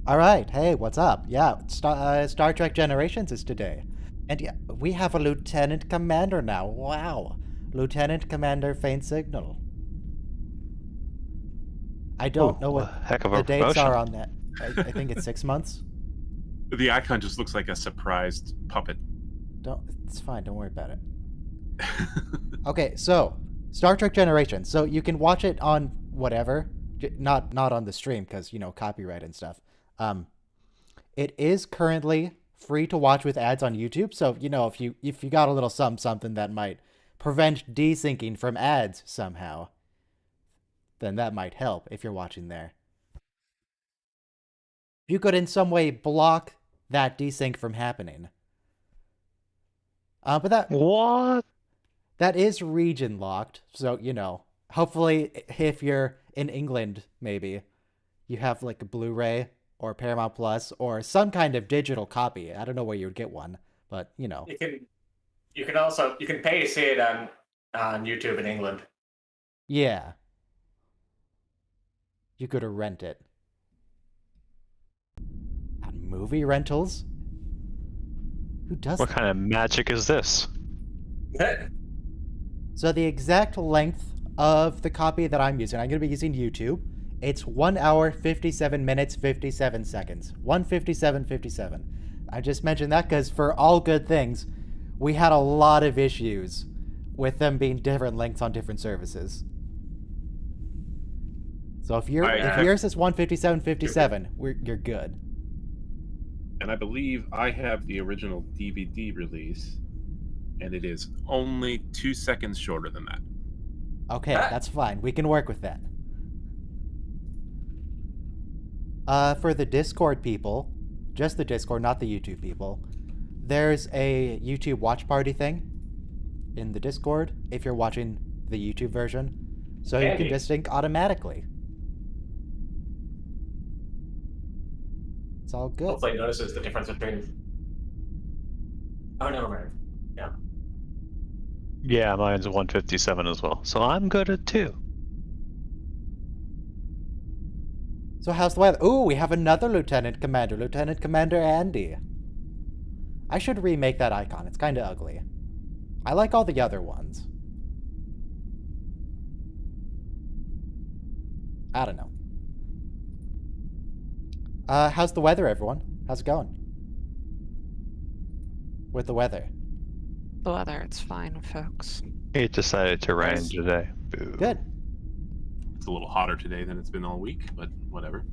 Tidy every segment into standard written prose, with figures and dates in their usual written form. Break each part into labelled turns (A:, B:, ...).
A: All right, hey, what's up? Yeah, Star Trek Generations is today. And yeah, we have a Lieutenant Commander now. Wow. Lieutenant Commander Faint Signal. I don't
B: Oh,
A: know
B: a
A: what
B: heck of
A: the
B: a
A: dates
B: promotion.
A: are on that. I think it's 6 months.
C: The icon just looks like a surprised puppet.
A: It's fine, don't worry about it. Okay, so Star Trek Generations. So you can watch it on whatever, not on the stream because copyright and stuff. It is currently free to watch with ads on YouTube. So if you got a little something that might prevent desyncing from ads somehow, then that might help if you're watching there. If you could in some way block that desync from happening. But
B: What?
A: that is region locked. So hopefully if you're in England, maybe you have like a Blu-ray or Paramount Plus or some kind of digital copy. I don't know where you would get one, but
D: You can pay to see it on YouTube in England.
A: Yeah. You could rent it. On movie rentals? Who does
B: What
A: that?
B: kind of magic is this?
A: So the exact length of the copy that I'm using, I'm going to be using YouTube. It's 1 hour, 57 minutes, 57 seconds. 1:57:57. I just mentioned that because for all good things, we had a lot of issues with them being different lengths on different services. So if yours is 1:57:57, you're good.
C: And I believe I have the original DVD release, and it is only 2 seconds shorter than that.
A: Okay, that's fine. We can work with that. For the Discord people, just the Discord, not the YouTube people, there's a YouTube watch party thing in the Discord if you're watching the YouTube version. So you can just sync automatically. It's all good.
D: Hopefully it notices the difference between... Oh, never mind. Yeah.
B: Yeah, mine's 157 as well. So I'm good at 2.
A: So how's the weather? Ooh, we have another Lieutenant Commander. Lieutenant Commander Andy. I should remake that icon. It's kind of ugly. I like all the other ones. I don't know. How's the weather, everyone? How's it going? With the weather?
E: The weather, it's fine, folks.
B: It decided to rain today. Boo.
A: Good.
C: It's a little hotter today than it's been all week, but whatever.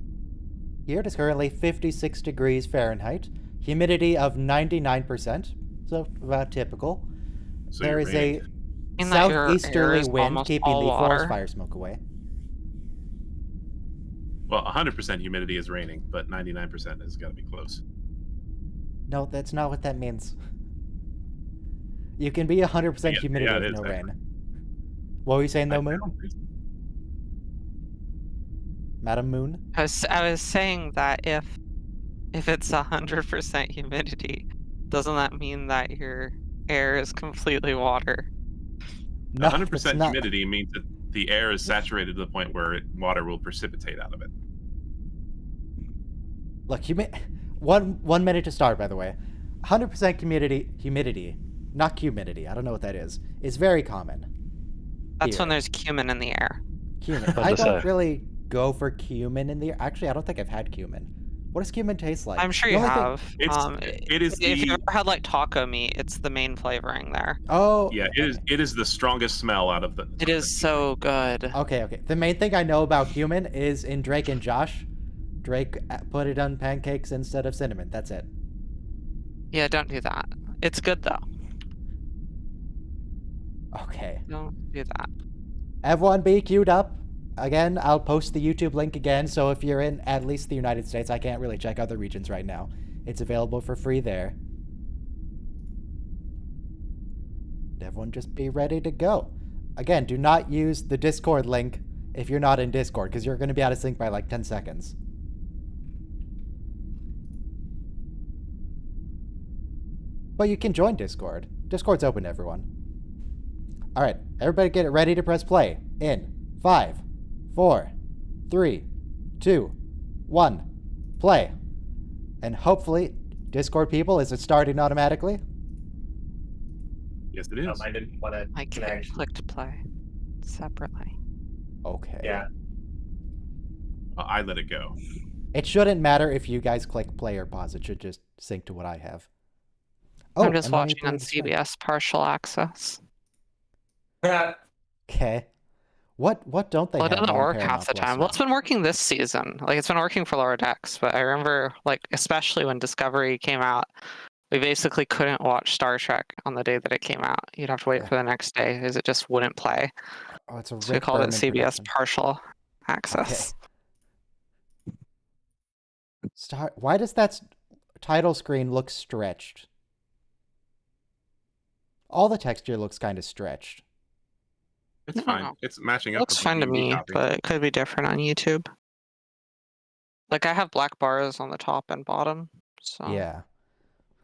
A: Here it is currently 56 degrees Fahrenheit. Humidity of 99%. So about typical.
C: So
A: There
C: you're
A: is
C: raining.
A: a
E: And that your air
A: southeasterly
E: is
A: wind
E: almost
A: keeping
E: all
A: the forest
E: water.
A: fire smoke away.
C: Well, 100% humidity is raining, but 99% has got to be close.
A: No, that's not what that means. You can be 100%
C: Yeah,
A: humidity
C: yeah, it
A: with
C: is,
A: no
C: actually.
A: rain. What were you saying, though,
C: I
A: Moon?
C: don't think so.
A: Madam Moon?
E: I was saying that if it's 100% humidity, doesn't that mean that your air is completely water?
A: No,
C: 100%
A: it's not.
C: humidity means that the air is saturated to the point where water will precipitate out of it.
A: Look, one minute to start, by the way. 100% humidity, not humidity, I don't know what that is very common.
E: That's
A: Here.
E: when there's cumin in the air.
A: Cumin.
B: What
A: I
B: to
A: don't
B: say?
A: really go for cumin in the Actually, I don't think I've had cumin. What does cumin taste like?
E: I'm sure
A: The
E: you
A: only thing-
E: have.
C: It is
E: if you
C: the
E: ever had like taco meat, it's the main flavoring there.
A: Oh.
C: yeah.
A: okay.
C: It is the strongest smell out of the.
E: It is so good.
A: Okay. The main thing I know about cumin is in Drake and Josh. Drake put it on pancakes instead of cinnamon. That's it.
E: Yeah, don't do that. It's good though.
A: Okay.
E: Don't do that.
A: Everyone be queued up. Again, I'll post the YouTube link again, so if you're in at least the United States, I can't really check other regions right now. It's available for free there. Everyone just be ready to go. Again, do not use the Discord link if you're not in Discord, because you're going to be out of sync by like 10 seconds. But you can join Discord. Discord's open to everyone. Alright, everybody get ready to press play. In 5, 4, 3, 2, 1, play. And hopefully, Discord people, is it starting automatically?
C: Yes, it is.
D: I didn't want to
E: I
D: connect.
E: clicked play separately.
A: Okay.
D: Yeah.
C: I let it go.
A: It shouldn't matter if you guys click play or pause. It should just sync to what I have. Oh,
E: I'm just
A: and let me
E: watching
A: play
E: on
A: the screen.
E: CBS partial access.
A: Okay. What don't they
E: Well, it
A: have
E: doesn't
A: on
E: work
A: Paramount
E: half the
A: Plus
E: time.
A: now?
E: Well, it's been working this season. Like, it's been working for Lower Decks, but I remember, like, especially when Discovery came out, we basically couldn't watch Star Trek on the day that it came out. You'd have to wait
A: Yeah.
E: for the next day because it just wouldn't play.
A: Oh, it's a
E: So we
A: Rick
E: called it
A: Berman
E: CBS
A: production.
E: partial access.
A: Why does that title screen look stretched? All the texture looks kind of stretched.
C: It's
E: I don't
C: fine.
E: know.
C: It's matching
E: It
C: up
E: looks
C: with
E: fine
C: the
E: to
C: DVD
E: me,
C: copy.
E: but it could be different on YouTube. Like, I have black bars on the top and bottom, so
A: Yeah.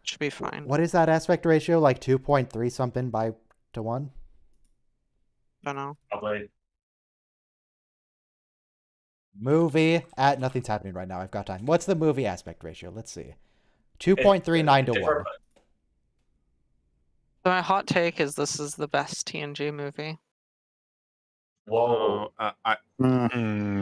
E: it should be fine.
A: What is that aspect ratio? Like 2.3 something to 1?
E: I don't know.
D: Probably.
A: Movie at nothing's happening right now. I've got time. What's the movie aspect ratio? Let's see. 2.39 to 1.
D: Different-
E: So my hot take is this is the best TNG movie.
D: Whoa.
E: I'm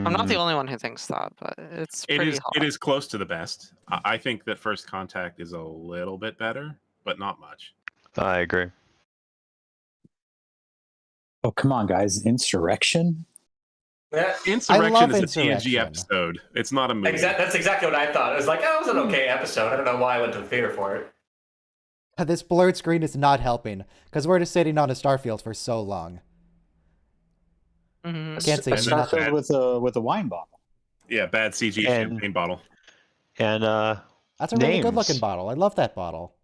E: not the
B: Mm,
E: only one who thinks that, but it's
C: It
E: pretty
C: is.
E: hot.
C: It is close to the best. I think that First Contact is a little bit better, but not much.
B: I agree.
F: Oh, come on, guys. Insurrection?
D: Yeah.
C: Insurrection
A: love
C: is a
A: Insurrection.
C: TNG episode. It's not a movie.
D: That's exactly what I thought. It was like, oh, it was an okay episode. I don't know why I went to the theater for it.
A: This blurred screen is not helping because we're just sitting on a starfield for so long.
E: Mhm.
A: Can't see
F: A
C: And then
A: nothing.
F: Starfield with a wine bottle.
C: Yeah, bad CG
B: And-
C: champagne bottle.
B: And
A: That's a really good looking
B: Names.
A: bottle. I love that bottle.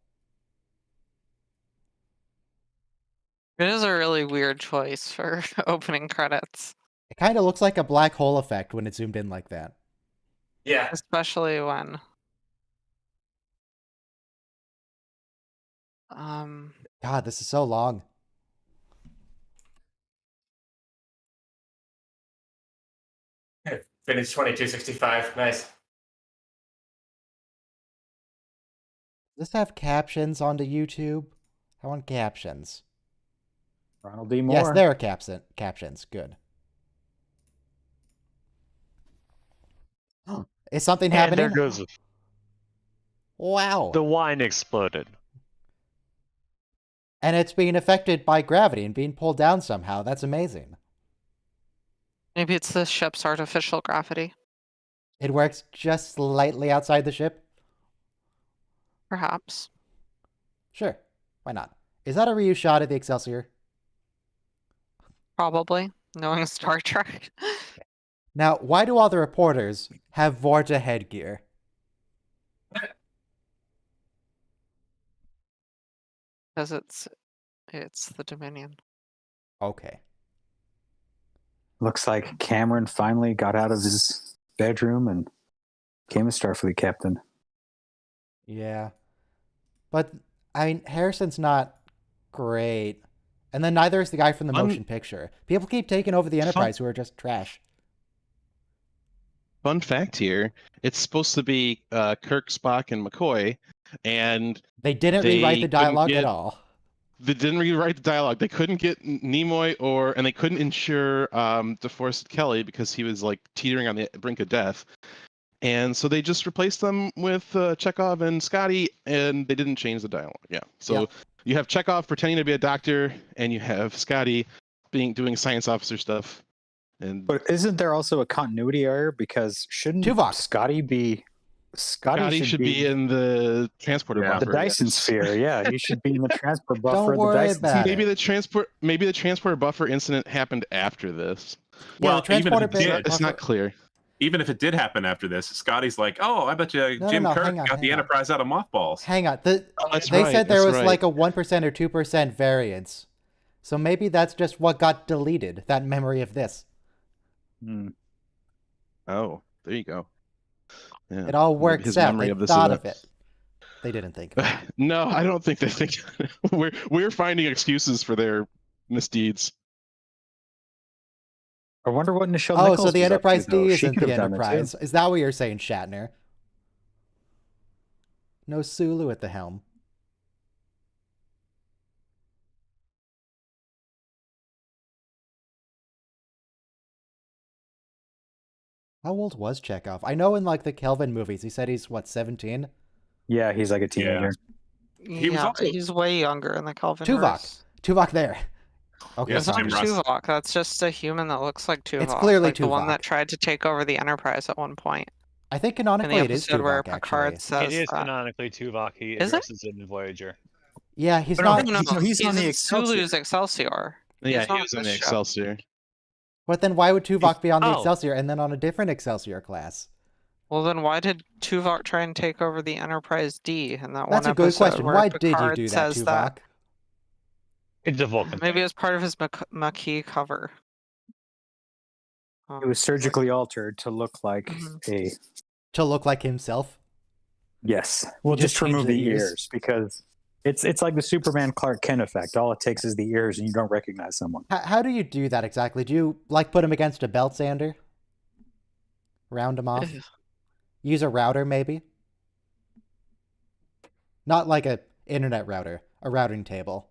E: It is a really weird choice for opening credits,
A: It kind of looks like a black hole effect when it's zoomed in like that.
D: Yeah.
E: especially when
A: God, this is so long.
D: Vintage 2265. Nice.
A: Does this have captions onto YouTube? I want captions.
F: Ronald D. Moore.
A: Yes, there are captions. Good. Is something
B: and
A: happening?
B: there goes
A: Wow.
B: the wine exploded.
A: And it's being affected by gravity and being pulled down somehow. That's amazing.
E: maybe it's the ship's artificial gravity,
A: It works just slightly outside the ship?
E: perhaps.
A: Sure. Why not? Is that a reuse shot of the Excelsior?
E: Probably, knowing Star Trek.
A: Now, why do all the reporters have Vorta headgear?
E: Because it's the Dominion.
A: Okay.
F: Looks like Cameron finally got out of his bedroom and became a Starfleet captain.
A: Yeah. But, I mean, Harrison's not great. And then neither is the guy from the
G: Fun-
A: motion picture. People keep taking over the Enterprise who are just trash.
G: Fun fact here: it's supposed to be Kirk, Spock, and McCoy, and
A: They didn't
G: They
A: rewrite the
G: couldn't
A: dialogue at
G: get-
A: all.
G: they didn't rewrite the dialogue. They couldn't get Nimoy and they couldn't insure DeForest Kelly because he was like teetering on the brink of death. And so they just replaced them with Chekhov and Scotty, and they didn't change the dialogue. Yeah. So
A: Yeah.
G: you have Chekhov pretending to be a doctor, and you have Scotty doing science officer stuff. And
F: But isn't there also a continuity error? Because shouldn't
A: Tuvok.
F: Scotty be...
G: Scotty should be in the transporter
C: Yeah.
F: the
G: buffer.
F: Dyson sphere. Yeah, he should be in the transport buffer.
A: Don't
F: of
A: worry
F: the Dyson
A: about
F: sphere.
A: it.
G: Maybe the transporter buffer incident happened after this.
A: Yeah,
C: Well,
A: the
C: even if
A: transporter
C: it
A: bit
C: did,
G: It's not clear.
C: Even if it did happen after this, Scotty's like, "Oh, I bet you
A: No,
C: Jim
A: no,
C: Kirk
A: hang on,
C: got the
A: hang on.
C: Enterprise out of mothballs."
A: Hang on.
G: That's
A: They
G: right,
A: said there
G: that's
A: was
G: right.
A: like a 1% or 2% variance. So maybe that's just what got deleted, that memory of this.
F: Hmm.
G: Oh, there you go. Yeah.
A: It all
G: Maybe
A: works
G: his
A: out.
G: memory
A: They
G: of this
A: thought
G: event.
A: of it. They didn't think of it.
G: No, I don't think they think we're finding excuses for their misdeeds.
F: I wonder what Nichelle
A: Oh,
F: Nichols
A: so the
F: was up to,
A: Enterprise
F: though.
A: D
F: She
A: isn't
F: could
A: the
F: have done it, too.
A: Enterprise. Is that what you're saying, Shatner? No Sulu at the helm. How old was Chekhov? I know in like the Kelvin movies, he said he's what, 17?
F: Yeah, he's like a teenager.
C: He was
E: Yeah,
C: also-
E: but he's way younger in the Kelvin.
A: Tuvok. Tuvok there. Okay,
C: Yes,
E: It's not
C: Jim Ross.
E: Tuvok. That's just a human that looks like Tuvok.
A: clearly
E: like the one
A: Tuvok.
E: that tried to take over the Enterprise at one point.
A: I think
E: In the
A: canonically it is
E: episode where
A: Tuvok,
E: Picard
A: actually.
E: says
B: It is
E: that.
B: canonically Tuvok. He
E: Is it?
B: addresses it in Voyager.
A: Yeah, he's
F: But no,
A: not.
E: No,
F: he's on the
E: in
F: Excelsior.
E: Sulu's Excelsior.
G: Yeah,
E: He's
G: he
E: not
G: was in
E: on
G: the
E: this show.
G: Excelsior.
A: But then why would Tuvok be on the
B: Oh.
A: Excelsior and then on a different Excelsior class?
E: Well, then why did Tuvok try and take over the Enterprise D in that
A: That's
E: one
A: a good
E: episode
A: question.
E: where
A: Why did you
E: Picard
A: do that,
E: says
A: Tuvok?
B: It's a Vulcan.
E: Maybe it was part of his Maquis cover.
F: It was surgically altered to look like
E: Mhm.
F: a
A: To look like himself?
F: yes. Well,
A: Just
F: just to
A: change
F: remove
A: the
F: the
A: ears?
F: ears because it's like the Superman Clark Kent effect. All it takes is the ears, and you don't recognize someone.
A: How do you do that exactly? Do you like put him against a belt sander? Round him off? Use a router, maybe? Not like a internet router, a routing table.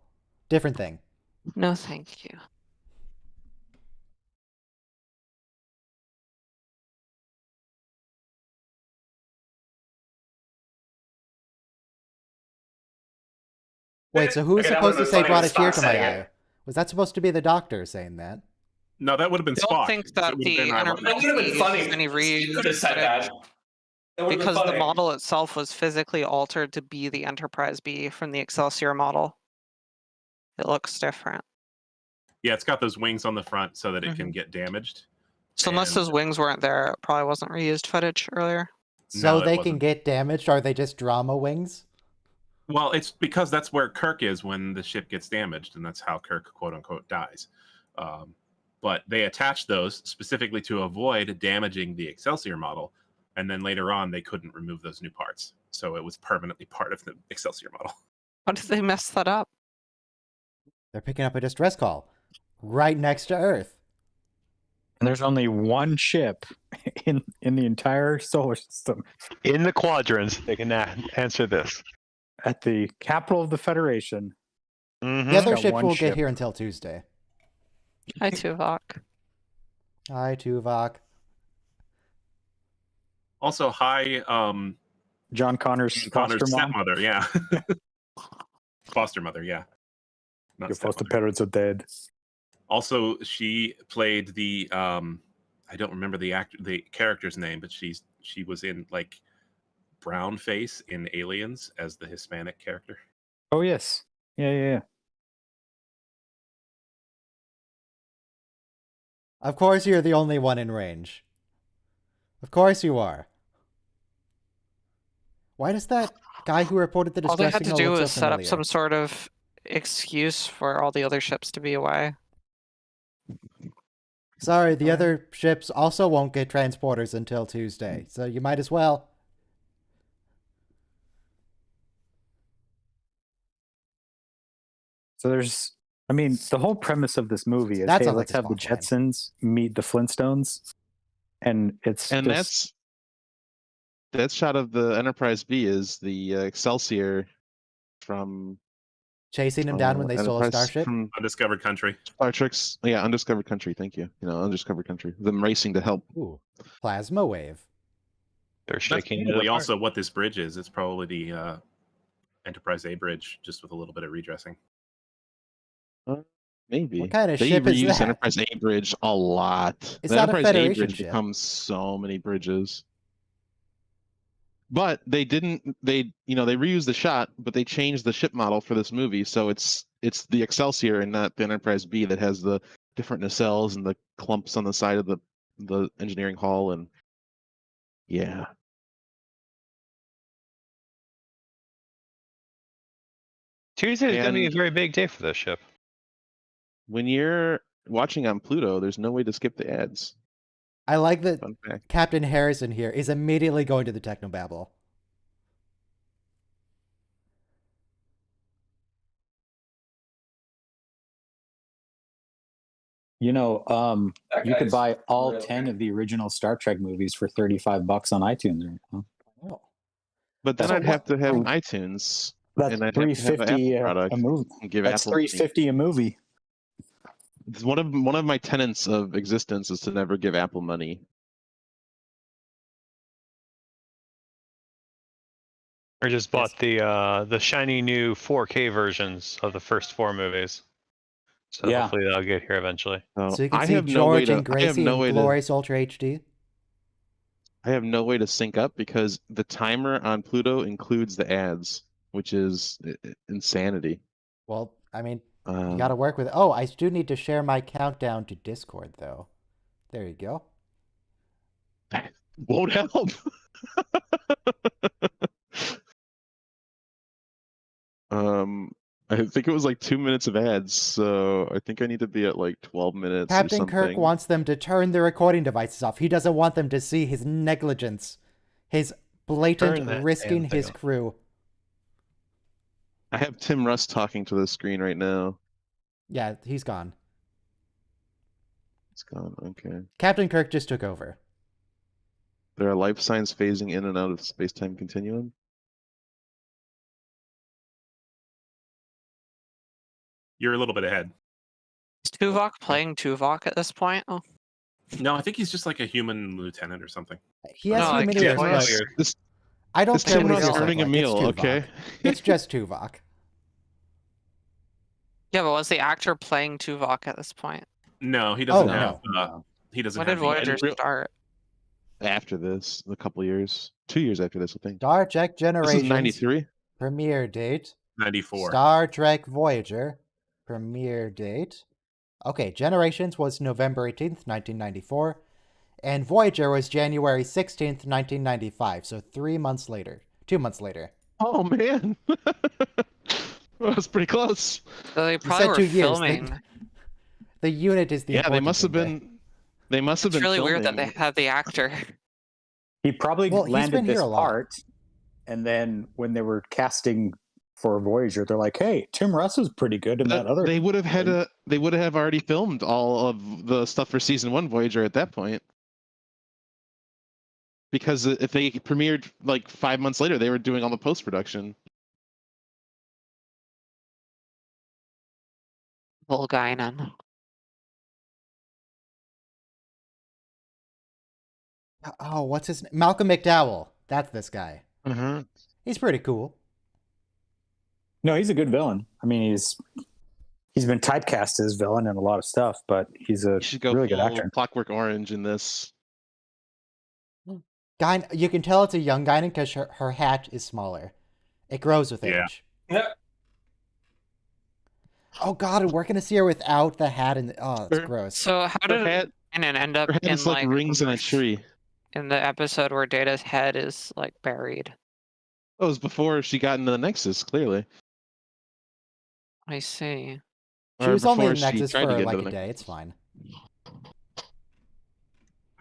A: Different thing.
E: No, thank you.
A: Wait, so who was
D: Okay, that
A: supposed to
D: would've
A: say
D: been funny
A: brought a
D: with
A: tear
D: Spock
A: to my
D: saying
A: eye?
D: it.
A: Was that supposed to be the doctor saying that?
C: No, that would have been
E: I don't
C: Spock.
E: think
C: so
E: that
C: it would've
E: the
C: been ironic.
D: It would have been funny.
E: Any
D: You could have said that. It would've been
E: because the
D: funny.
E: model itself was physically altered to be the Enterprise B from the Excelsior model. It looks different.
C: Yeah, it's got those wings on the front so that it can get damaged.
E: So unless
C: And-
E: those wings weren't there, it probably wasn't reused footage earlier.
A: So
C: No, it
A: they can
C: wasn't.
A: get damaged? Are they just drama wings?
C: Well, it's because that's where Kirk is when the ship gets damaged, and that's how Kirk, quote unquote, dies. But they attached those specifically to avoid damaging the Excelsior model, and then later on they couldn't remove those new parts, so it was permanently part of the Excelsior model.
E: How did they mess that up?
A: They're picking up a distress call right next to Earth.
F: And there's only one ship in the entire solar system
B: In the quadrants, they can answer this.
F: at the capital of the Federation.
B: Mhm.
A: The other
F: got
A: ships
F: one
A: won't get
F: ship.
A: here until Tuesday.
E: Hi, Tuvok.
A: Hi, Tuvok.
C: Also, hi,
F: John Connor's
C: Connor's
F: foster mom.
C: stepmother, yeah, foster mother, yeah. Not
F: Your foster
C: stepmother.
F: parents are dead.
C: Also, she played the I don't remember the character's name, but she was in like brown face in Aliens as the Hispanic character.
F: Oh yes, yeah.
A: Of course you're the only one in range. Of course you are. Why does that guy who reported the
E: All they
A: distress
E: had to
A: signal
E: do
A: look
E: was
A: so
E: set up
A: familiar?
E: some sort of excuse for all the other ships to be away.
A: Sorry, the other ships also won't get transporters until Tuesday, so you might as well.
F: So there's, I mean, the whole premise of this movie is,
A: That
F: hey,
A: sounds
F: let's
A: like a
F: have the
A: Spawn line.
F: Jetsons meet the Flintstones, and it's
G: And
F: just,
G: that shot of the Enterprise B is the Excelsior from
A: Chasing him down when they stole a
G: Enterprise
A: starship?
G: from
C: Undiscovered Country.
G: Star Trek's Undiscovered Country. Thank you. Undiscovered Country. Them racing to help.
A: Ooh, plasma wave.
B: They're
C: That's
B: shaking it
C: probably
B: apart.
C: also what this bridge is. It's probably the Enterprise A bridge, just with a little bit of redressing.
G: Maybe.
A: What kind of
G: They
A: ship is
G: reuse
A: that?
G: Enterprise A bridge a lot.
A: It's
G: the
A: not a
G: Enterprise A
A: Federation
G: bridge
A: ship.
G: becomes so many bridges. But they didn't. They reused the shot, but they changed the ship model for this movie, so it's the Excelsior and not the Enterprise B that has the different nacelles and the clumps on the side of the engineering hall, and yeah.
B: Tuesday is going to be a
G: And-
B: very big day for this ship.
G: When you're watching on Pluto, there's no way to skip the ads.
A: I like that
G: Fun fact.
A: Captain Harrison here is immediately going to the Technobabble.
D: That
F: you could
D: guy's
F: buy all
D: real
F: 10
D: good.
F: of the original Star Trek movies for $35 on iTunes right now.
A: Oh.
G: But then
A: So
G: I'd have to have
A: what-
G: iTunes
F: That's
G: and I'd have to have an
F: $350
G: Apple product
F: a movie.
G: and give
F: That's
G: Apple money.
F: $350 a movie.
G: It's one of my tenets of existence is to never give Apple money.
B: Or just bought the shiny new 4K versions of the first 4 movies. So
F: Yeah.
B: hopefully they'll get here eventually.
A: So you can
G: I
A: see
G: have no way
A: George
G: to.
A: and Gracie in Glorious Ultra HD.
G: I have no way to sync up because the timer on Pluto includes the ads, which is insanity.
A: Well, I mean, you
G: Um,
A: got to work with. Oh, I do need to share my countdown to Discord though. There you go.
G: won't help. I think it was like 2 minutes of ads, so I think I need to be at like 12 minutes or
A: Captain
G: something.
A: Kirk wants them to turn the recording devices off. He doesn't want them to see his negligence, his
B: Turn
A: blatant
B: that
A: risking
B: damn thing
A: his
B: off.
A: crew.
G: I have Tim Russ talking to the screen right now.
A: Yeah, he's gone.
G: It's gone. Okay.
A: Captain Kirk just took over.
G: There are life signs phasing in and out of space-time continuum.
C: You're a little bit ahead.
E: Is Tuvok playing Tuvok at this point? Oh,
C: No, I think he's just like a human lieutenant or something.
A: He has
E: No,
A: human
E: like,
A: ears,
E: yeah,
A: but
B: weird.
G: This
A: I don't
G: this
A: care
G: Tim
A: what he
G: Russ
A: looks
G: earning
A: like.
G: a meal,
A: It's Tuvok.
G: okay?
A: It's just Tuvok.
E: yeah, but was the actor playing Tuvok at this point?
C: No, he doesn't
A: Oh,
C: have.
F: no.
C: He doesn't
E: When
C: have
E: did
C: the
E: Voyager
G: real-
E: start?
G: After this, a couple years, 2 years after this, I think.
A: Star Trek
G: This is
A: Generations
G: 93.
A: premiere date.
C: 94.
A: Star Trek Voyager premiere date. Okay, Generations was November 18th, 1994, and Voyager was January 16th, 1995. So 3 months later, 2 months later.
G: Oh man, that was pretty close.
E: So they
A: You
E: probably
A: said
E: were
A: 2 years.
E: filming.
A: The unit is the
G: Yeah, they
A: important
G: must have
A: thing there.
G: been. They must have
E: It's
G: been.
E: really weird that
G: filming.
E: they had the actor.
F: He probably
A: Well, he's
F: landed
A: been here
F: this
A: a lot.
F: part, and then when they were casting for Voyager, they're like, "Hey, Tim Russ is pretty good in that other."
G: They would have had
F: thing."
G: a. They would have already filmed all of the stuff for season 1 Voyager at that point. Because if they premiered like 5 months later, they were doing all the post production.
E: Volgainen.
A: Oh, what's his name? Malcolm McDowell. That's this guy.
G: Uh-huh.
A: He's pretty cool.
F: No, he's a good villain. I mean, he's been typecast as villain in a lot of stuff, but he's a
G: You should go
F: really good
G: full
F: actor.
G: Clockwork Orange in this.
A: Guy, you can tell it's a young Guinan because her hat is smaller. It grows with
C: Yeah.
A: age.
D: Yeah.
A: Oh god, we're gonna see her without the hat and oh, that's
G: Her-
A: gross.
E: So how
G: Her
E: did
G: hat,
E: Guinan end up
G: her hat
E: in
G: is like rings in a tree.
E: in the episode where Data's head is like buried?
G: Oh, it was before she got into the Nexus, clearly.
E: I see.
A: She
G: Or
A: was only
G: before
A: in
G: she
A: Nexus
G: tried to
A: for
G: get
A: like
G: into
A: a
G: the
A: day.
G: Nexus.
A: It's fine.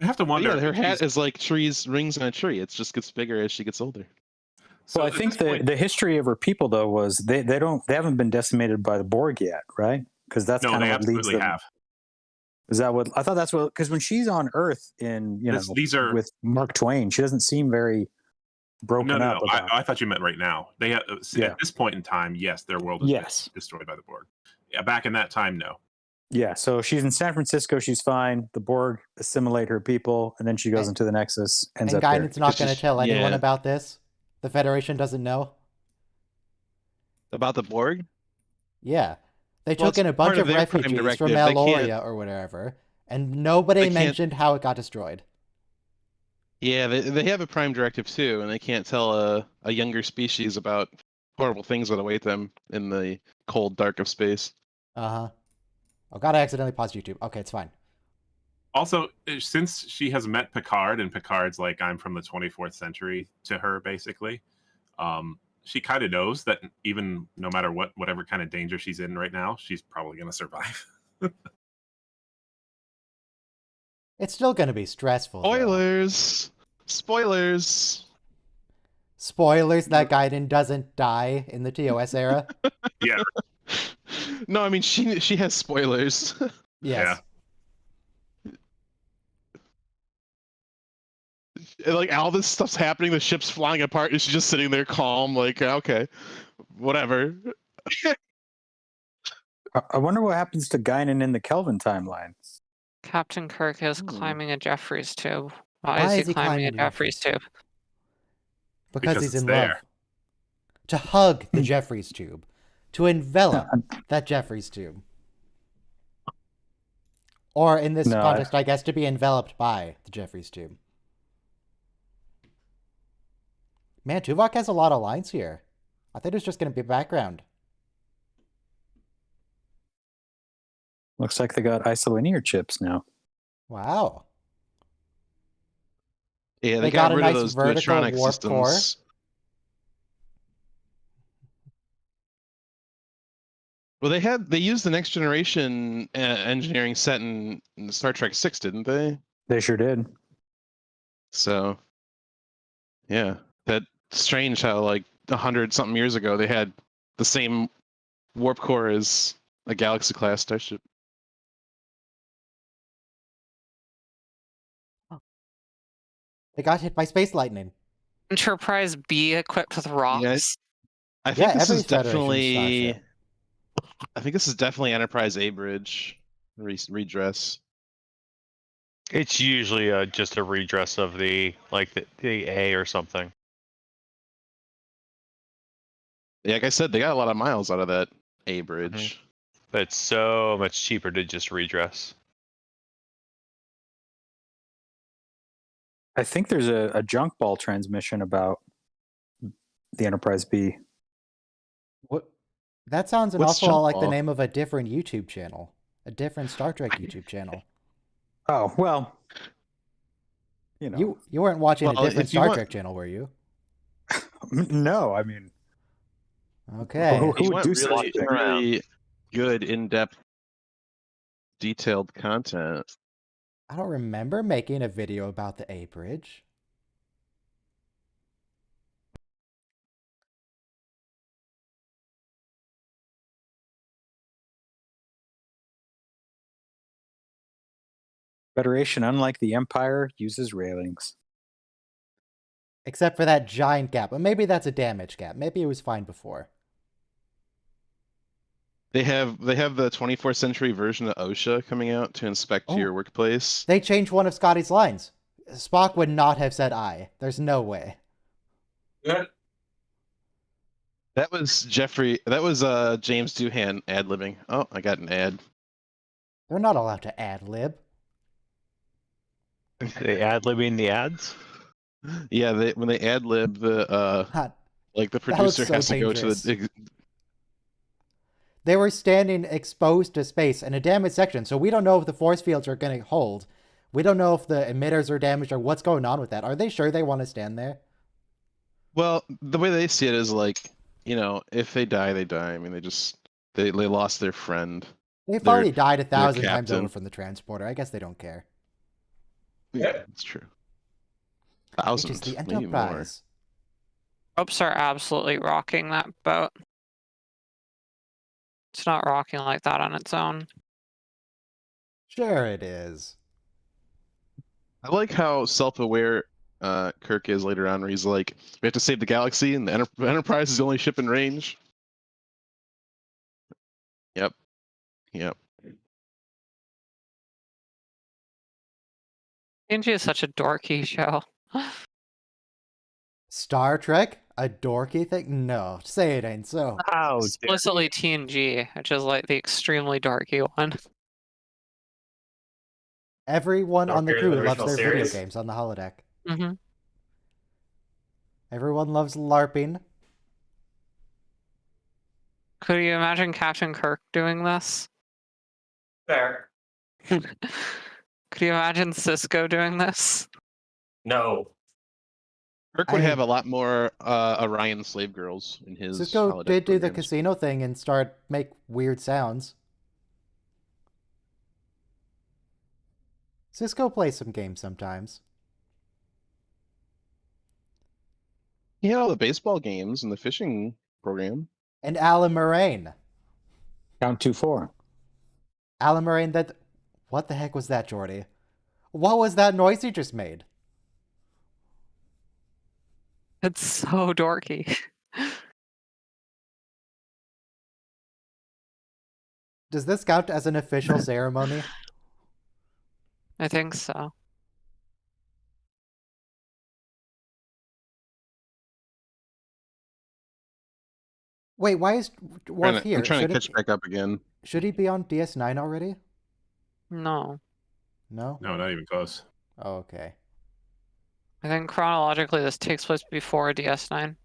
C: I have to
G: But
C: wonder.
G: yeah, her
C: if
G: hat
C: she's-
G: is like trees, rings in a tree. It just gets bigger as she gets older.
C: so
F: Well, I
C: at
F: think
C: this point-
F: the history of her people though was they haven't been decimated by the Borg yet, right? Because that's
C: no,
F: kind
C: they
F: of what leads
C: absolutely
F: them.
C: have.
F: Is that what I thought? That's what because when she's on Earth in
C: These are
F: with Mark Twain, she doesn't seem very broken
C: no.
F: up about.
C: I thought you meant right now. They have,
F: Yeah.
C: at this point in time, yes, their world is
F: Yes.
C: destroyed by the Borg. Yeah, back in that time, no.
F: Yeah, so she's in San Francisco. She's fine. The Borg assimilate her people, and then she goes
A: And-
F: into the Nexus. Ends
A: And
F: up there.
A: Guinan's not
G: It's
A: gonna
G: just-
A: tell anyone
G: yeah.
A: about this. The Federation doesn't know.
G: About the Borg?
A: Yeah. They
G: Well,
A: took in a
G: it's part
A: bunch
G: of
A: of
G: their Prime
A: refugees from
G: Directive. They can't-
A: Maloria or whatever, and nobody
G: They can't-
A: mentioned how it got destroyed.
G: Yeah, they have a Prime Directive too, and they can't tell a younger species about horrible things that await them in the cold dark of space.
A: Uh-huh. Oh god, I accidentally paused YouTube. Okay, it's fine.
C: Also, since she has met Picard, and Picard's like, I'm from the 24th century to her, basically, she kind of knows that even no matter whatever kind of danger she's in right now, she's probably going to survive.
A: It's still gonna be stressful. though.
G: Spoilers! Spoilers!
A: Spoilers that Gaiden doesn't die in the TOS era.
C: Yeah,
G: No, I mean she has spoilers.
A: Yes.
G: like all this stuff's happening, the ship's flying apart, and she's just sitting there calm, like, okay, whatever.
F: I wonder what happens to Guinan in the Kelvin timeline.
E: Captain Kirk is
G: Hmm.
E: climbing a Jeffries tube.
A: Why
E: Why
A: is
E: is
A: he
E: he climbing a
A: climbing
E: Jeffries tube?
A: Because
C: Because
A: he's
C: it's
A: in
C: there.
A: love. To hug the Jeffries tube. To envelop that Jeffries tube. Or in this
F: No, I-
A: context, I guess to be enveloped by the Jeffries tube. Man, Tuvok has a lot of lines here. I thought it was just going to be background.
F: Looks like they got isolinear chips now.
A: Wow.
G: Yeah,
A: They
G: they got
A: got a
G: rid
A: nice
G: of those
A: vertical
G: Neotronic
A: warp core.
G: systems. Well, they used the next generation engineering set in Star Trek 6, didn't they?
F: They sure did.
G: So, yeah, that's strange how like 100-something years ago they had the same warp core as a Galaxy class starship.
A: They got hit by space lightning.
E: Enterprise B equipped with rocks.
G: I think
A: Yeah,
G: this
A: every
G: is
A: Federation
G: definitely.
A: starship.
G: I think this is definitely Enterprise A bridge redress.
B: It's usually just a redress of the A or something.
G: Yeah, like I said, they got a lot of miles out of that A bridge.
B: But it's so much cheaper to just redress.
F: I think there's a junk ball transmission about the Enterprise B.
A: What? That sounds an
G: What's
A: awful lot like the
G: Junkball?
A: name of a different YouTube channel. A different Star Trek YouTube channel.
F: Oh, well. You know.
A: You weren't watching
G: Well,
A: a different
G: if you
A: Star
G: want-
A: Trek channel, were you?
F: No, I mean,
A: Okay.
F: Who
G: You
F: would
G: want
F: do such a
G: really,
F: thing?
G: really good, in-depth, detailed content.
A: I don't remember making a video about the A bridge.
F: Federation, unlike the Empire, uses railings.
A: Except for that giant gap. But maybe that's a damage gap. Maybe it was fine before.
G: They have the 24th century version of OSHA coming out to inspect
A: Oh.
G: your workplace.
A: They changed one of Scotty's lines. Spock would not have said I. There's no way.
D: Good.
G: That was James Doohan ad-libbing. Oh, I got an ad.
A: They're not allowed to ad lib.
B: They ad-libbing the ads?
G: Yeah, when they ad-lib the
A: Hot.
G: like the
A: That was
G: producer
A: so
G: has to go to
A: dangerous.
G: the
A: They were standing exposed to space in a damaged section, so we don't know if the force fields are going to hold. We don't know if the emitters are damaged or what's going on with that. Are they sure they want to stand there?
G: Well, the way they see it is like, if they die, they die. I mean, they lost their friend.
A: They've
G: They're-
A: already died 1,000 times
G: captain.
A: over from the transporter. I guess they don't care.
G: Yeah, that's true.
A: Which
G: Thousands,
A: is the
G: maybe more.
A: Enterprise.
E: Ropes are absolutely rocking that boat. It's not rocking like that on its own.
A: Sure it is.
G: I like how self-aware Kirk is later on, where he's like, "We have to save the galaxy, and the Enterprise is the only ship in range." Yep.
E: TNG is such a dorky show.
A: Star Trek? A dorky thing? No, say it ain't so.
B: How
E: Explicitly TNG, which is like the extremely dorky one.
A: Everyone on the
D: Dorkier
A: crew
D: than the
A: loves their
D: original
A: video
D: series?
A: games on the holodeck.
E: Mm-hmm.
A: Everyone loves LARPing.
E: Could you imagine Captain Kirk doing this?
D: Fair.
E: Could you imagine Cisco doing this?
D: No.
G: Kirk would
A: I-
G: have a lot more Orion slave girls in his.
A: Cisco
G: holodeck
A: did do the
G: programs.
A: casino thing and make weird sounds. Cisco plays some games sometimes.
G: He had all the baseball games and the fishing program.
A: And Alan Moraine.
F: Count 2-4.
A: Alan Moraine, what the heck was that, Jordy? What was that noise you just made?
E: It's so dorky.
A: Does this count as an official ceremony?
E: I think so.
A: Wait, why is Worf here?
G: I'm trying to
A: Should
G: catch back up again.
A: Should he be on DS9 already?
E: No.
A: No?
C: No, not even close.
A: Oh, okay.
E: I think chronologically this takes place before DS9.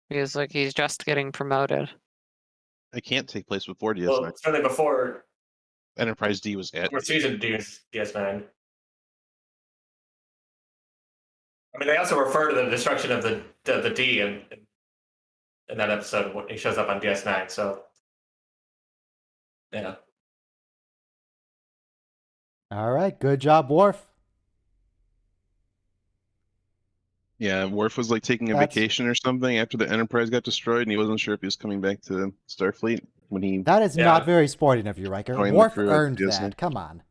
E: Because like he's just getting promoted.
G: It can't take place before DS9.
D: Well, it's really before
G: Enterprise D was at.
D: season DS9. I mean, they also refer to the destruction of the D in that episode when he shows up on DS9. So, yeah.
A: All right, good job, Worf.
G: Yeah, Worf was like taking a
A: That's-
G: vacation or something after the Enterprise got destroyed, and he wasn't sure if he was coming back to Starfleet when he.
A: That is
D: Yeah.
A: not very sporting of you, Riker.
G: Join the
A: Worf
G: crew of
A: earned
G: DS9.
A: that. Come on.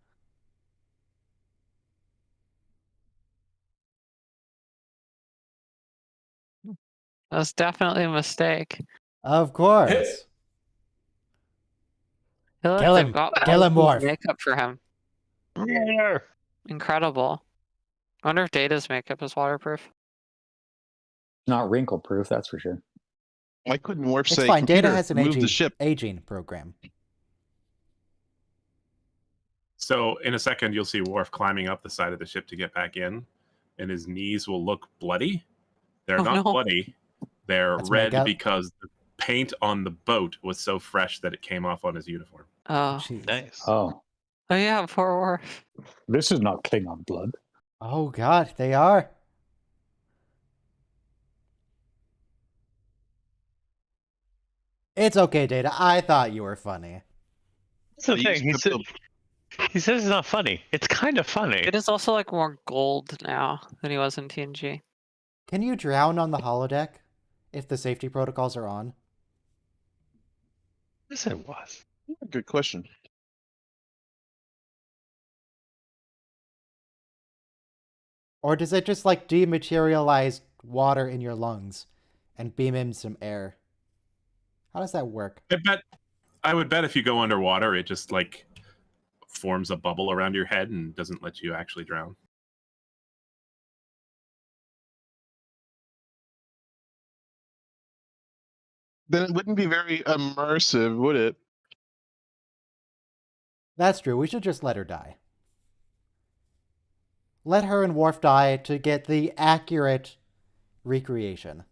E: That's definitely a mistake.
A: Of course.
E: Hey, look,
A: Kill
E: they've
A: him.
E: got
A: Kill him,
E: waterproof
A: Worf.
E: makeup for him. Incredible. I wonder if Data's makeup is waterproof.
F: Not wrinkle proof, that's for sure.
G: Why couldn't Worf
A: It's
G: say,
A: fine. Data
G: "Computer,
A: has an
G: move the ship"?
A: aging program.
C: So in a second, you'll see Worf climbing up the side of the ship to get back in, and his knees will look bloody. They're
E: Oh,
C: not
E: no.
C: bloody. They're
A: That's
C: red
A: makeup.
C: because the paint on the boat was so fresh that it came off on his uniform.
E: Oh.
A: Jeez.
B: Nice.
F: Oh,
E: Oh yeah, poor Worf.
F: this is not Klingon blood.
A: Oh, God, they are. It's okay, Data. I thought you were funny.
B: That's the
G: They
B: thing.
G: used to build-
B: He says it's not funny. It's kind of funny.
E: It is also like more gold now than he was in TNG.
A: Can you drown on the holodeck if the safety protocols are on?
B: Yes, it was.
G: Good question.
A: Or does it just like dematerialize water in your lungs and beam in some air? How does that work?
C: I would bet if you go underwater, it just like forms a bubble around your head and doesn't let you actually drown.
G: Then it wouldn't be very immersive, would it?
A: That's true. We should just let her die. Let her and Worf die to get the accurate recreation.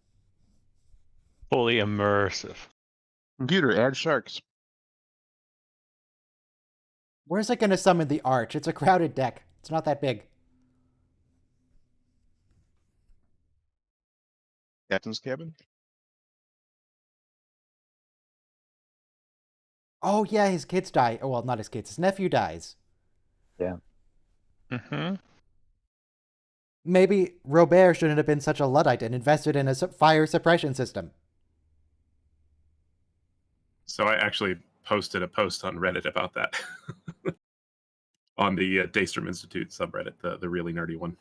B: Fully immersive.
G: Computer, add sharks.
A: Where's it going to summon the Arch? It's a crowded deck. It's not that big.
G: Captain's cabin.
A: Oh, yeah, his kids die. Oh, well, not his kids. His nephew dies.
B: Mm-hmm.
A: Maybe Robert shouldn't have been such a Luddite and invested in a fire suppression system.
C: So I actually posted a post on Reddit about that. On the Daystrom Institute subreddit, the really nerdy one.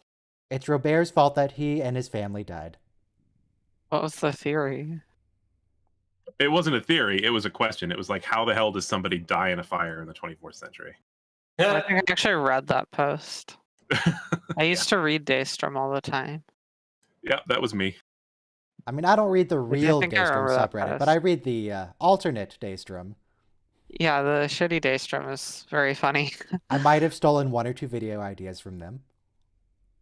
A: It's Robert's fault that he and his family died.
E: What was the theory?
C: It wasn't a theory, it was a question. It was like, how the hell does somebody die in a fire in the 24th century?
E: I think I actually read that post. I used to read Daystrom all the time.
C: Yeah, that was me.
A: I mean, I don't read the real
E: think I
A: Daystrom
E: remember that
A: subreddit,
E: post.
A: but I read the alternate Daystrom.
E: Yeah, the shitty Daystrom is very funny.
A: I might have stolen one or two video ideas from them.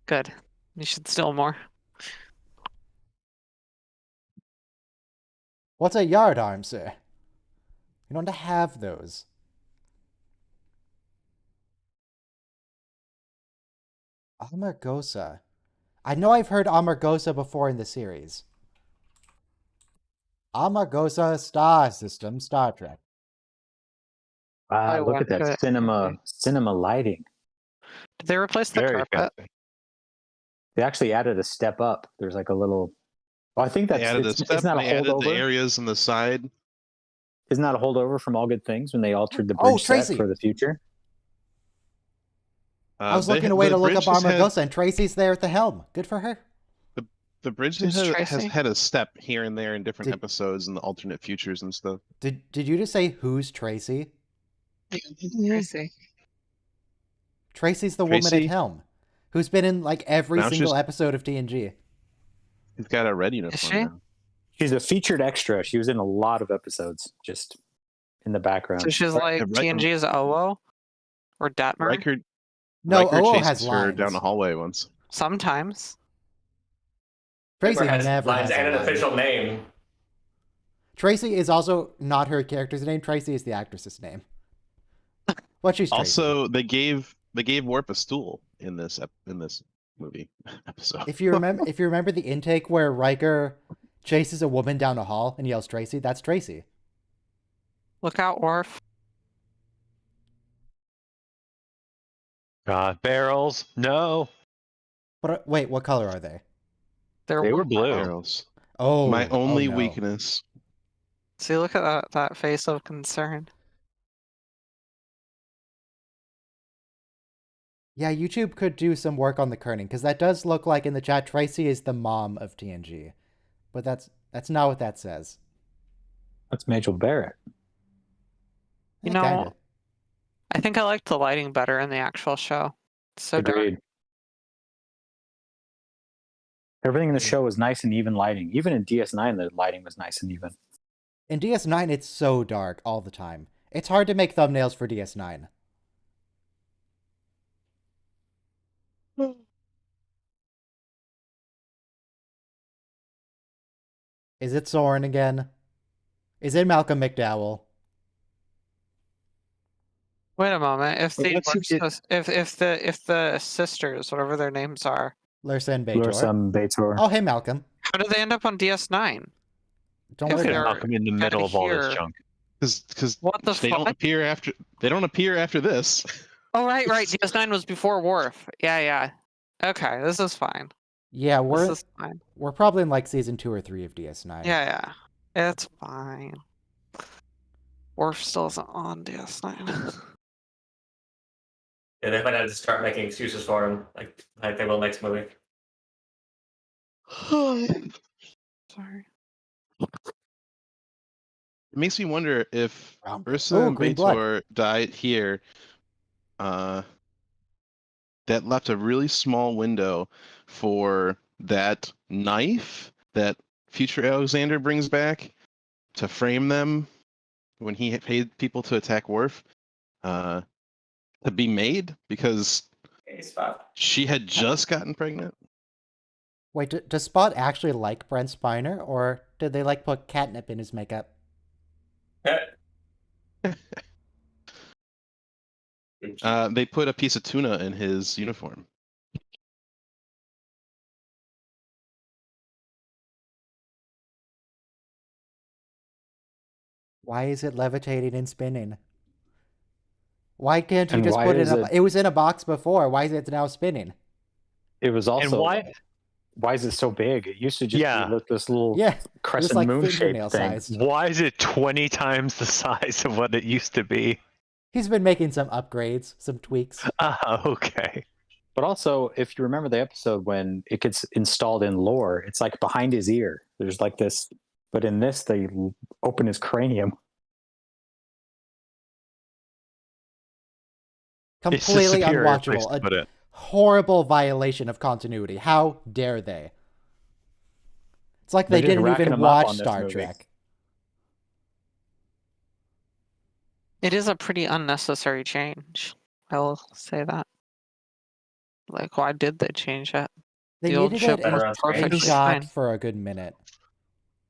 E: Good. You should steal more.
A: What's a yardarm, sir? We don't have those. Amargosa. I know I've heard Amargosa before in the series. Amargosa Star System, Star Trek.
E: I
F: Wow, look
E: went
F: at
E: to
F: that
E: it.
F: cinema lighting.
E: Did they replace the
G: Very
E: carpet?
G: fancy.
F: They actually added a step up. There's like a little. Oh, I think that's
G: They added a
F: it's
G: step.
F: not a
G: They added the
F: holdover.
G: areas on the side.
F: Isn't that a holdover from All Good Things when they altered the
A: Oh,
F: bridge set
A: Tracy!
F: for the future?
A: I was
G: They
A: looking
G: ha-
A: away
G: the
A: to look
G: bridge
A: up
G: has had-
A: Armagosa, and Tracy's there at the helm. Good for her.
G: The bridge
E: Who's
G: has
E: Tracy?
G: had a step here and there in different
A: Did-
G: episodes and the alternate futures and stuff.
A: Did you just say who's Tracy?
E: Tracy.
A: Tracy's the woman at
G: Tracy?
A: helm, who's been in like every
G: Now
A: single
G: she's-
A: episode of TNG.
G: He's got a red uniform
E: she?
G: now.
F: She's a featured extra. She was in a lot of episodes, just in the background.
E: So she's like
G: Riker-
E: TNG's OO or Detmer.
G: Riker,
A: No,
G: Riker
A: OO
G: chases
A: has
G: her
A: lines.
G: down the hallway once.
E: Sometimes.
A: Tracy
D: has
A: never
D: lines
A: has a
D: and an
A: line.
D: official name.
A: Tracy is also not her character's name. Tracy is the actress's name. But she's Tracy.
G: Also, they gave Warp a stool in this movie episode.
A: If you remember the intake where Riker chases a woman down a hall and yells Tracy, that's Tracy.
E: Look out, Worf.
B: God, barrels. No.
A: But wait, what color are they?
E: They're
B: They were blue.
G: Barrels.
A: Oh,
G: My only
A: oh no.
G: weakness.
E: See, look at that face of concern.
A: Yeah, YouTube could do some work on the kerning because that does look like in the chat Tracy is the mom of TNG, but that's not what that says.
F: That's Majel Barrett.
E: You
A: Eh,
E: know,
A: kinda.
E: I think I liked the lighting better in the actual show. It's so dark.
F: Agreed. Everything in the show was nice and even lighting. Even in DS9, the lighting was nice and even.
A: In DS9, it's so dark all the time. It's hard to make thumbnails for DS9. Is it Soren again? Is it Malcolm McDowell?
E: Wait a moment. If
G: Well,
E: the
G: let's
E: if the sisters, whatever their names are,
A: Lursa and Bajor.
F: Lursum, Bator.
A: Oh, hey, Malcolm.
E: how do they end up on DS9?
A: Don't
E: If
A: worry
B: Look at
E: they're
A: about it.
B: Malcolm in the middle of all this
E: here-
B: junk.
G: Because
E: What the
G: they don't
E: fuck?
G: appear after this.
E: Oh right. DS9 was before Worf. Yeah. Okay, this is fine.
A: Yeah,
E: This is fine.
A: we're probably in like season 2 or 3 of DS9.
E: Yeah. It's fine. Worf still isn't on DS9.
D: Yeah, they might have to start making excuses for him, like they will next movie.
E: Sorry.
G: It makes me wonder if Ursa
A: Oh,
G: and
A: green blood.
G: Bator died here. That left a really small window for that knife that future Alexander brings back to frame them when he paid people to attack Worf. To be made because
D: Okay, Spot.
G: she had just gotten pregnant.
A: Wait, does Spot actually like Brent Spiner, or did they like put catnip in his makeup?
G: They put a piece of tuna in his uniform.
A: Why is it levitating and spinning? Why can't you
F: And
A: just
F: why
A: put it
F: is
A: in a...
F: it-
A: It was in a box before. Why is it now spinning?
F: It was
B: And
F: also.
B: why?
F: Why is it so big? It used to just
B: Yeah.
F: be this little
A: Yeah, it was
F: crescent
A: like
F: moon shaped
A: fingernail
F: thing.
A: sized.
B: Why is it 20 times the size of what it used to be?
A: He's been making some upgrades, some tweaks.
B: Ah, okay.
F: But also, if you remember the episode when it gets installed in lore, it's like behind his ear. There's like this, but in this, they open his cranium.
B: It's a
A: Completely
B: superior place
A: unwatchable.
B: to put
A: A
B: it.
A: horrible violation of continuity. How dare they? It's like
F: They're
A: they
F: just
A: didn't
F: racking
A: even
F: them up
A: watch
F: on this
A: Star
F: movie.
A: Trek.
E: It is a pretty unnecessary change. I will say that. Like, why did they change it?
A: They
E: The old
A: needed
E: ship
A: it
D: was
A: in
E: perfectly
A: shot
E: fine.
A: for a good minute.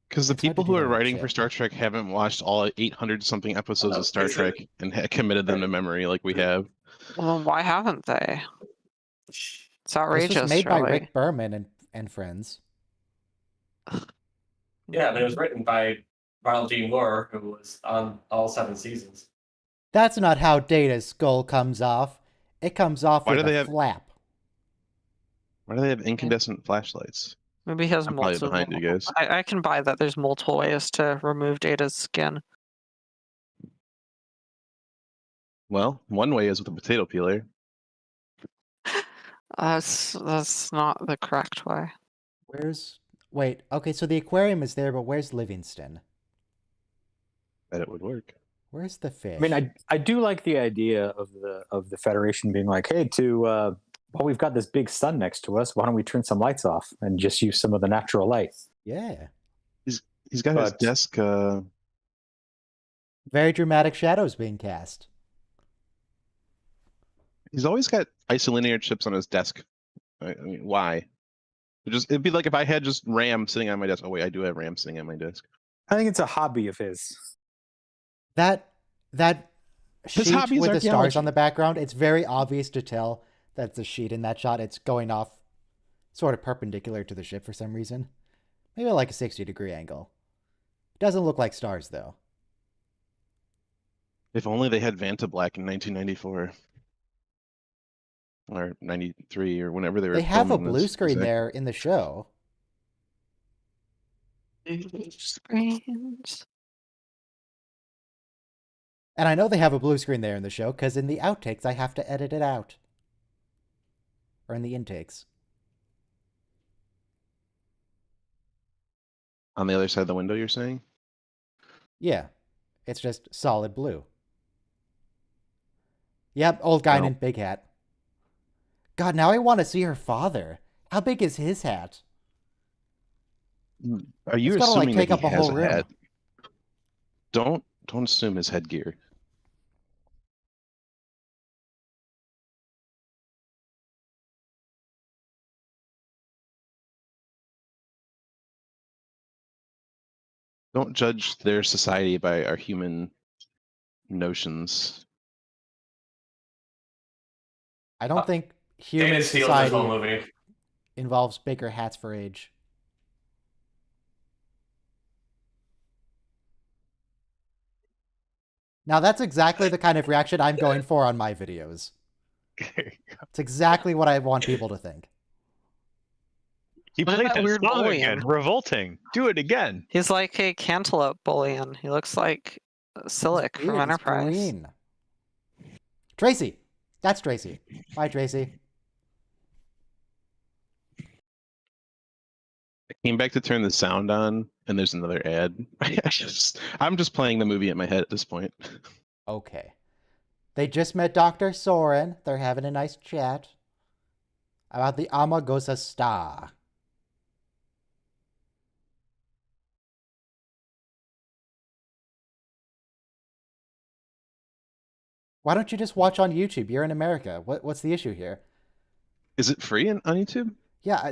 G: Because the
A: It's hard
G: people
A: to do
G: who
A: that
G: are
A: with
G: writing
A: shit.
G: for Star Trek haven't watched all 800 something episodes
D: Oh,
G: of Star
D: is it-
G: Trek and committed them to memory like we have.
E: Well, why haven't they? It's
A: This
E: outrageous.
A: was made by
E: really.
A: Rick Berman and friends.
D: Yeah, but it was written by Ronald G. Moore, who was on all 7 seasons.
A: That's not how Data's skull comes off. It comes off
G: Why
A: with
G: do
A: a
G: they have-
A: flap.
G: Why do they have incandescent flashlights?
E: Maybe he has
G: I'm probably
E: multiple.
G: behind you guys.
E: I can buy that. There's multiple ways to remove Data's skin.
G: Well, one way is with a potato peeler.
E: That's not the correct way.
A: Where's... Wait, okay, so the aquarium is there, but where's Livingston?
G: Bet it would work.
A: Where's the fish?
F: I mean, I do like the idea of the Federation being like, hey, well, we've got this big sun next to us. Why don't we turn some lights off and just use some of the natural light?
A: Yeah.
G: He's got his
F: But-
G: desk.
A: Very dramatic shadows being cast.
G: He's always got isolinear chips on his desk. I mean, why? It'd be like if I had just RAM sitting on my desk. Oh wait, I do have RAM sitting on my desk.
F: I think it's a hobby of his.
A: That
G: His
A: sheet
G: hobby is
A: with the stars
G: archaeology.
A: on the background, it's very obvious to tell that's a sheet in that shot. It's going off sort of perpendicular to the ship for some reason. Maybe like a 60-degree angle. Doesn't look like stars, though.
G: If only they had Vanta Black in 1994 or 93 or whenever they were.
A: They have a
G: filming
A: blue
G: this
A: screen
G: exact-
A: there in the show.
E: Screens.
A: And I know they have a blue screen there in the show because in the outtakes I have to edit it out. Or in the intakes.
G: On the other side of the window, you're saying?
A: Yeah. It's just solid blue. Yep, old guy
G: No.
A: in big hat. God, now I want to see her father. How big is his hat?
G: Are you
A: It's gotta, like,
G: assuming
A: take
G: that
A: up
G: he
A: a
G: has
A: whole
G: a
A: room.
G: head? Don't assume his headgear. Don't judge their society by our human notions.
A: I don't think human
D: Dana steals this whole
A: society
D: movie.
A: involves bigger hats for age. Now that's exactly the kind of reaction I'm going for on my videos. It's exactly what I want people to think.
B: He
E: Look at
B: played
E: that
B: that
E: weird
B: song
E: bully
B: again.
E: in.
B: Revolting. Do it again.
E: He's like a cantaloupe bullion. He looks like Silic
A: Weird,
E: from
A: it's
E: Enterprise.
A: green. Tracy. That's Tracy. Bye, Tracy.
G: I came back to turn the sound on, and there's another ad. I'm just playing the movie in my head at this point.
A: Okay. They just met Dr. Soren. They're having a nice chat about the Amagosa star. Why don't you just watch on YouTube? You're in America. What's the issue here?
G: Is it free on YouTube?
A: Yeah,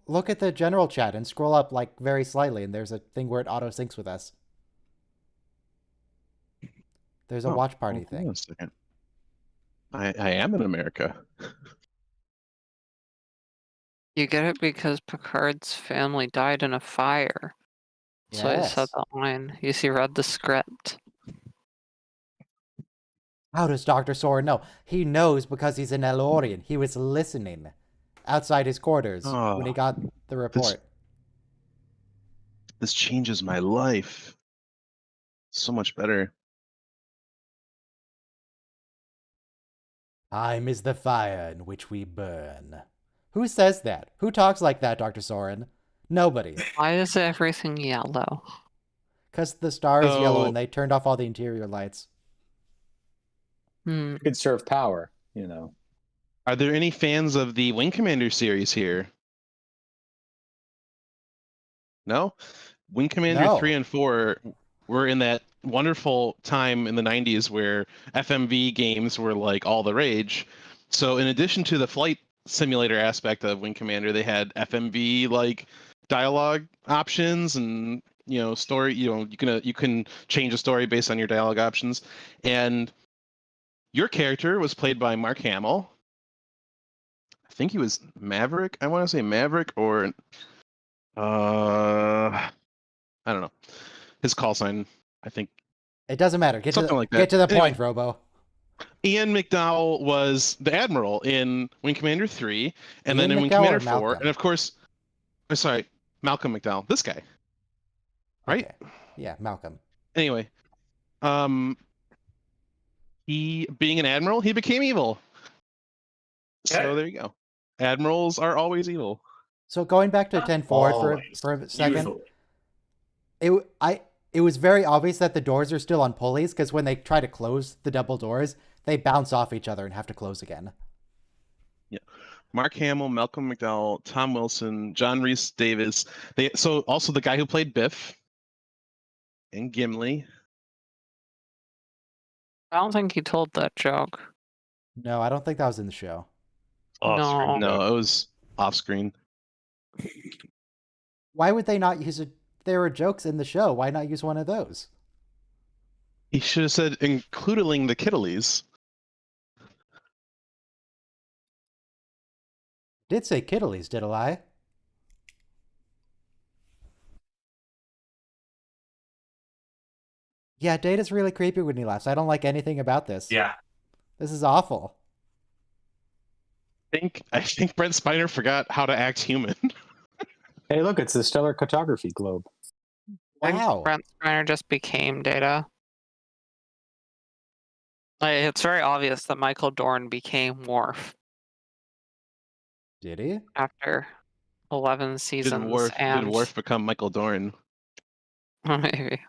A: look at the general chat and scroll up like very slightly, and there's a thing where it auto syncs with us. There's a
G: Oh,
A: watch party
G: hold
A: thing.
G: on a second. I am in America.
E: You get it because Picard's family died in a fire. So I said
A: Yes.
E: that line. You see, read the script.
A: How does Dr. Soren know? He knows because he's an Elorian. He was listening outside his quarters when he
G: Oh,
A: got the report.
G: This changes my life. So much better.
A: Time is the fire in which we burn. Who says that? Who talks like that, Dr. Soren? Nobody.
E: Why is everything yellow?
A: Because the star is yellow
G: Oh.
A: and they turned off all the interior lights.
E: Hmm.
F: Conserve power, you know.
G: Are there any fans of the Wing Commander series here? No? Wing Commander
A: No.
G: 3 and 4 were in that wonderful time in the 90s where FMV games were like all the rage. So in addition to the flight simulator aspect of Wing Commander, they had FMV like dialogue options and story, you can change a story based on your dialogue options. And your character was played by Mark Hamill. I think he was Maverick. I want to say Maverick or I don't know. His call sign, I think.
A: It doesn't matter. Get
G: Something like that.
A: Get to the
G: Anyway.
A: point, Robo.
G: Ian McDowell was the Admiral in Wing Commander 3, and then
A: Ian
G: in Wing
A: McDowell or
G: Commander 4,
A: Malcolm?
G: and of course, sorry, Malcolm McDowell, this guy, right?
A: Okay. Yeah, Malcolm.
G: Anyway, he being an admiral, he became evil. So
D: Yeah.
G: there you go. Admirals are always evil.
A: So going back to 10 forward
D: Always.
A: for a second,
D: Usually.
A: it was very obvious that the doors are still on pulleys because when they try to close the double doors, they bounce off each other and have to close again.
G: Mark Hamill, Malcolm McDowell, Tom Wilson, John Rhys Davis. So also the guy who played Biff and Gimli.
E: I don't think he told that joke.
A: No, I don't think that was in the show.
B: Off-screen
E: No.
B: joke.
G: No, it was off screen.
A: Why would they not use it? There were jokes in the show. Why not use one of those?
G: He should have said including the Kittleys.
A: Did say Kittleys, did I? Yeah, Data's really creepy when he laughs. I don't like anything about this.
D: Yeah.
A: This is awful.
G: I think Brent Spiner forgot how to act human.
F: Hey, look, it's the Stellar Cartography Globe.
E: I think
A: Wow.
E: Brent Spiner just became Data. Like, it's very obvious that Michael Dorn became Worf
A: Did he?
E: after 11
G: Did
E: seasons.
G: Worf, Worf become Michael Dorn?
E: Maybe.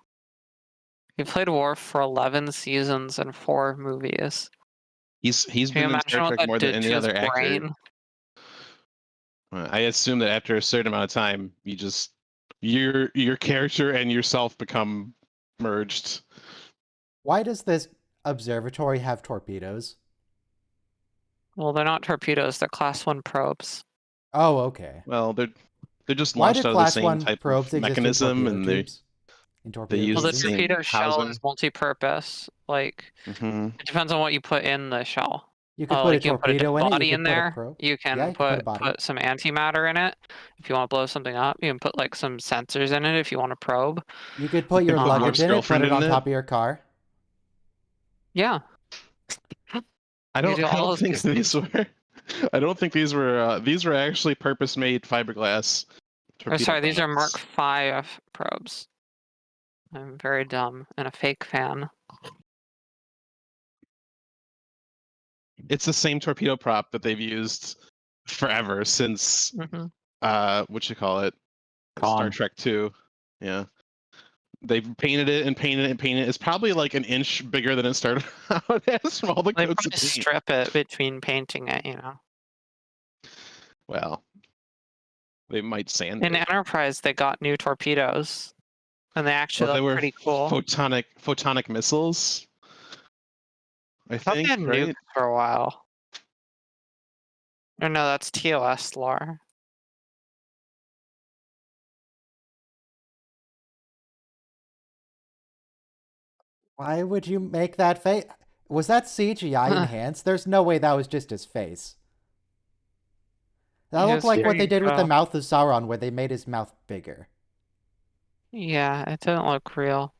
E: He played Worf for 11 seasons and 4 movies.
G: He's
E: Can you
G: been in
E: imagine
G: Star
E: what
G: Trek
E: that
G: more than
E: did
G: any
E: to his
G: other actor.
E: brain?
G: I assume that after a certain amount of time, your character and yourself become merged.
A: Why does this observatory have torpedoes?
E: Well, they're not torpedoes, they're Class 1 probes.
A: Oh, okay.
G: Well, they're just
A: Why
G: launched
A: did
G: out of the
A: Class
G: same
A: 1
G: type
A: probes
G: of
A: exist
G: mechanism,
A: in
G: and
A: torpedo
G: they
A: tubes? In torpedo
G: use
E: Well, the
G: the same
E: torpedo shell
G: housing.
E: is multi-purpose. Like,
G: Mhm.
E: it depends on what you put in the shell.
A: You could put
E: Like,
A: a
E: you can put a
A: torpedo in it.
E: body
A: You
E: in
A: could put a
E: there.
A: probe.
E: You can
A: Yeah, you could put a
E: put
A: body.
E: some antimatter in it if you want to blow something up. You can put like some sensors in it if you want to probe.
A: You could put
G: You
A: your
G: could put
A: luggage
G: Mark's
A: in it, put
G: girlfriend
A: it on
G: in
A: top
G: it.
A: of your car.
E: Yeah.
G: I
E: You
G: don't,
E: do
G: I
E: all
G: don't
E: those
G: think these were. I don't think these were actually purpose-made fiberglass.
E: Oh,
G: torpedo
E: sorry, these are Mark
G: products.
E: V probes. I'm very dumb and a fake fan.
G: It's the same torpedo prop that they've used forever since
E: Hmm.
G: what you call it, Star
F: Khan.
G: Trek 2. Yeah, they've painted it and painted it and painted it. It's probably like an inch bigger than it started out as from all the
E: They
G: coats of
E: probably
G: paint.
E: strip it between painting it, you know.
G: Well, they might sand
E: In
G: it.
E: Enterprise, they got new torpedoes, and they actually
G: Well, they
E: look
G: were
E: pretty cool.
G: photonic missiles. I
E: thought they
G: think,
E: had
G: right?
E: nukes for a while. Or no, that's TOS lore.
A: Why would you make that face? Was that CGI enhanced? There's no way that was just his face. That
E: He
A: looked
E: was
A: like what
E: very
A: they did with the
E: rough.
A: mouth of Sauron, where they made his mouth bigger.
E: Yeah, it didn't look real.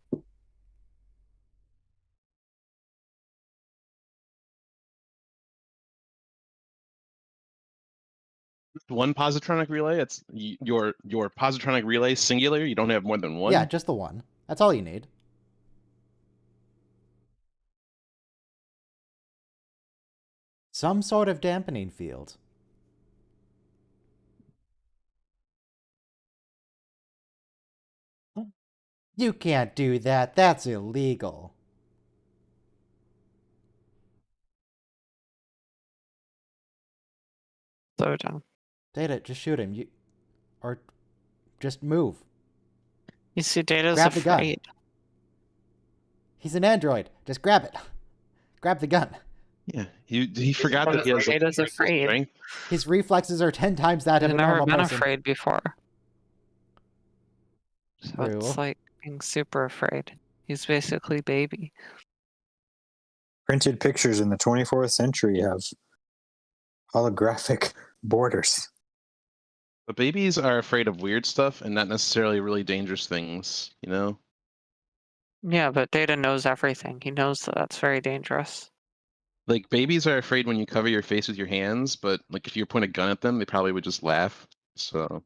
G: One positronic relay. It's your positronic relay singular. You don't have more than one.
A: Yeah, just the one. That's all you need. Some sort of dampening field. You can't do that. That's illegal.
E: So dumb.
A: Data, just shoot him. Or just move.
E: You see, Data's
A: Grab the gun.
E: afraid.
A: He's an android. Just grab it. Grab the gun.
G: Yeah, he forgot that he has
E: Data's afraid.
G: strength.
A: His reflexes are 10 times that
E: He's
A: of a
E: never
A: normal
E: been
A: person.
E: afraid before. So
A: True.
E: it's like being super afraid. He's basically baby.
F: Printed pictures in the 24th century have holographic borders.
G: But babies are afraid of weird stuff and not necessarily really dangerous things, you know?
E: Yeah, but Data knows everything. He knows that that's very dangerous.
G: Like, babies are afraid when you cover your face with your hands, but, like, if you point a gun at them, they probably would just laugh. So,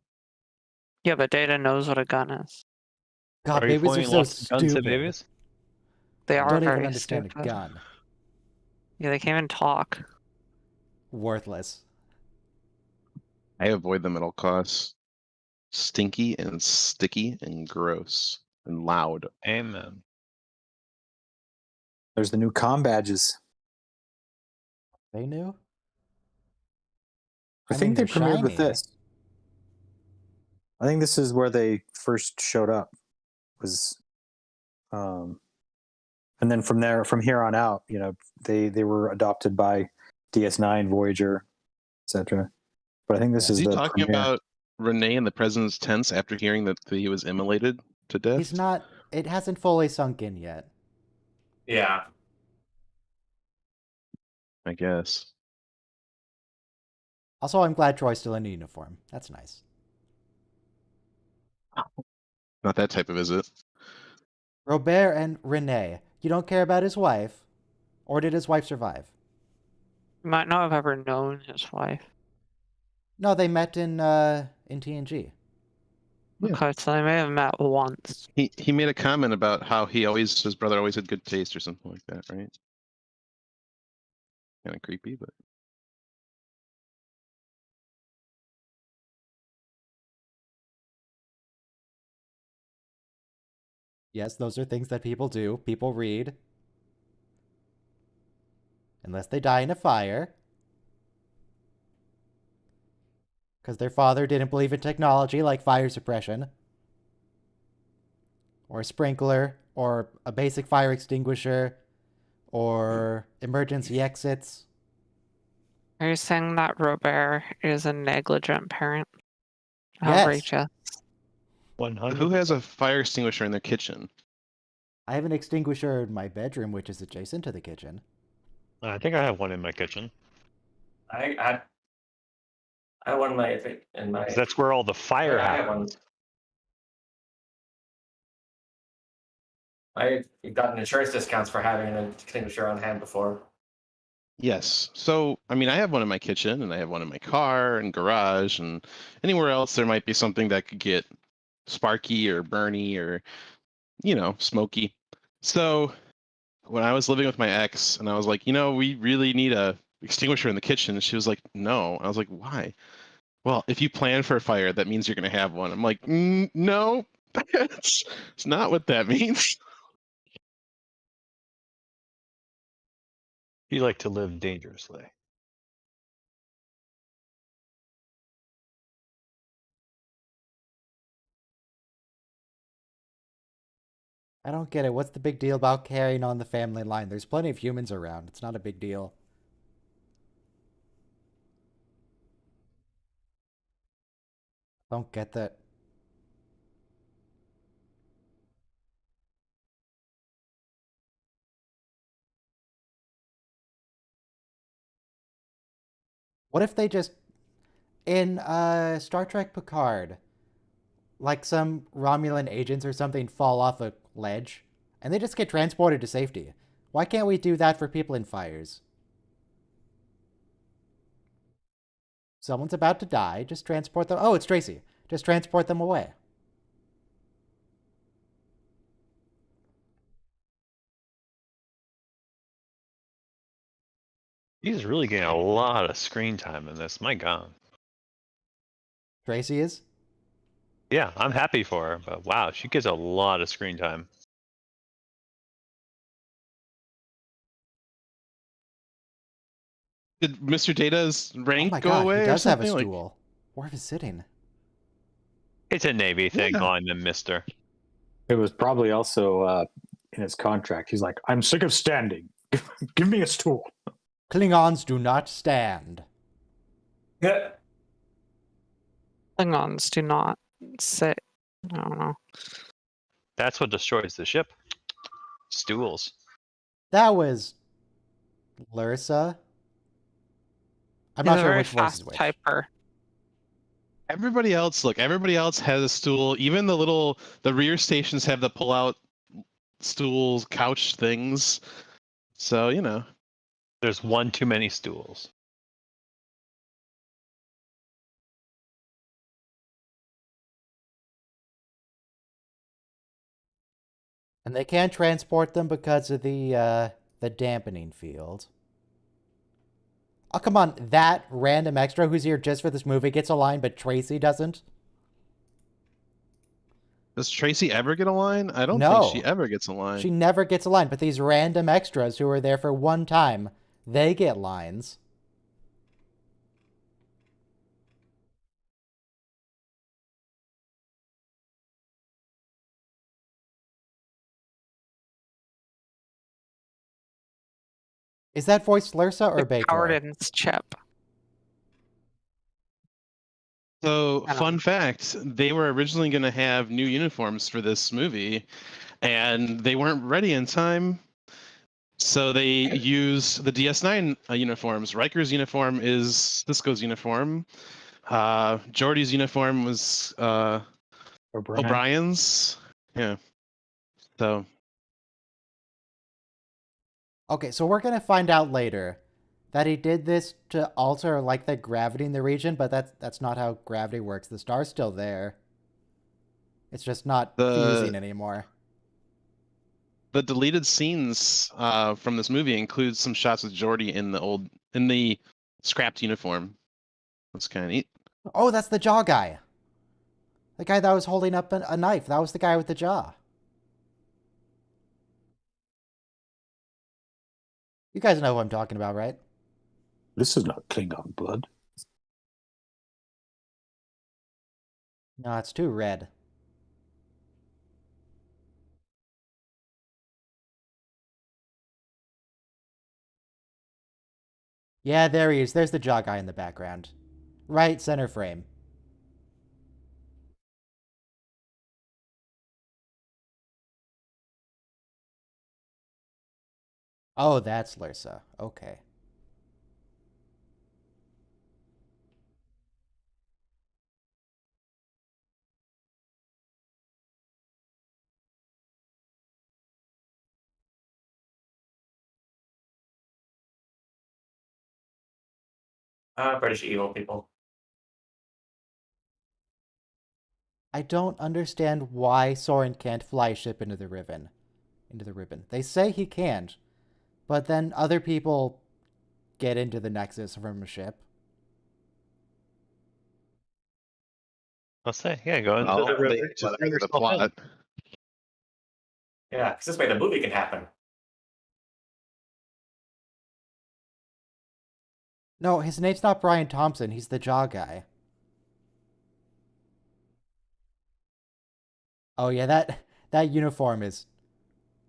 E: Yeah, but Data knows what a gun is.
A: God,
B: Are you
A: babies are
B: pointing
A: so
B: lots of guns at
A: stupid.
B: babies?
E: They
A: They
E: are
A: don't
E: very
A: even understand
E: stupid.
A: a gun.
E: Yeah, they can't even talk. Worthless.
A: Worthless.
G: I avoid them at all costs. Stinky and sticky and gross and loud.
B: Amen.
F: There's the new comm badges.
A: They knew.
F: I think they
A: they're
F: premiered with
A: shiny.
F: this. I think this is where they first showed up. Was, and then from here on out, they were adopted by DS9, Voyager, etc. But I think this
G: Is
F: is
G: he
F: the
G: talking
F: premiere.
G: about Renee in the president's tents after hearing that he was immolated to death?
A: He's not. It hasn't fully sunk in yet.
D: Yeah.
G: I guess.
A: Also, I'm glad Troy's still in uniform. That's nice.
G: Not that type of visit.
A: Robert and Renee. You don't care about his wife, or did his wife survive?
E: You might not have ever known his wife.
A: No, they met in TNG.
G: Yeah.
E: Okay, so they may have met once.
G: He made a comment about how his brother always had good taste or something like that, right? Kind of creepy, but
A: Yes, those are things that people do. People read. Unless they die in a fire. Because their father didn't believe in technology like fire suppression. Or a sprinkler. Or a basic fire extinguisher. Or emergency exits.
E: Are you saying that Robert is a negligent parent?
A: Yes.
E: Outrageous.
B: 100.
G: who has a fire extinguisher in their kitchen?
A: I have an extinguisher in my bedroom, which is adjacent to the kitchen.
B: I think I have one in my kitchen.
D: I won my in my.
B: 'Cause that's where all the fire
D: I have one.
B: happens.
D: I've gotten insurance discounts for having an extinguisher on hand before.
G: Yes. So, I mean, I have one in my kitchen and I have one in my car and garage and anywhere else there might be something that could get sparky or burny or, smoky. So, when I was living with my ex and I was like, we really need a extinguisher in the kitchen. She was like, no. I was like, why? Well, if you plan for a fire, that means you're going to have one. I'm like, no, that's not what that means.
B: You like to live dangerously.
A: I don't get it. What's the big deal about carrying on the family line? There's plenty of humans around. It's not a big deal. Don't get that. What if they just in Star Trek Picard, like some Romulan agents or something fall off a ledge and they just get transported to safety? Why can't we do that for people in fires? Someone's about to die, just transport them. Oh, it's Tracy. Just transport them away.
B: He's really getting a lot of screen time in this. My God.
A: Tracy is?
B: Yeah, I'm happy for her, but wow, she gets a lot of screen time.
G: Did Mr. Data's
A: Oh
G: rank
A: my
G: go
A: god,
G: away
A: he
G: or
A: does have a
G: something?
A: stool. Where is sitting?
B: It's a Navy thing
G: Yeah.
B: calling them Mister.
F: It was probably also in his contract. He's like, I'm sick of standing. Give me a stool.
A: Klingons do not stand.
D: Yeah.
E: Klingons do not sit. I don't know.
B: That's what destroys the ship. Stools.
A: That was Lursa. I'm
E: He's
A: not
E: a
A: sure
E: very
A: which voice is
E: fast
A: which.
E: typer.
G: Everybody else has a stool. Even the rear stations have the pull-out stools, couch things. So,
B: There's one too many stools.
A: And they can't transport them because of the dampening field. Oh, come on, that random extra who's here just for this movie gets a line, but Tracy doesn't?
G: Does Tracy ever get a line? I don't
A: No.
G: think she ever gets a line.
A: She never gets a line, but these random extras who are there for one time, they get lines. Is that voice Lursa or
E: The
A: Bator?
E: Cowardin's chip.
G: So,
E: I don't
G: fun
E: know.
G: fact, they were originally going to have new uniforms for this movie, and they weren't ready in time. So they used the DS9 uniforms. Riker's uniform is Cisco's uniform. Geordi's uniform was
F: O'Brien.
G: O'Brien's. Yeah. So
A: Okay, so we're gonna find out later that he did this to alter like the gravity in the region, but that's not how gravity works. The star's still there. It's just not fusing anymore.
G: the deleted scenes from this movie include some shots with Geordi in the scrapped uniform. That's kind of neat.
A: Oh, that's the jaw guy. The guy that was holding up a knife. That was the guy with the jaw. You guys know who I'm talking about, right?
F: This is not Klingon blood.
A: No, it's too red. Yeah, there he is. There's the jaw guy in the background. Right center frame. Oh, that's Lursa. Okay.
D: British evil people.
A: I don't understand why Soren can't fly a ship into the ribbon. They say he can't, but then other people get into the Nexus from a ship.
B: I'll say, yeah, go into
G: Well,
B: the
G: they
B: river.
G: just
B: let
G: bring the
B: yourself in.
G: plot.
D: Yeah, because this way the movie can happen.
A: No, his name's not Brian Thompson. He's the jaw guy. Oh yeah, that uniform is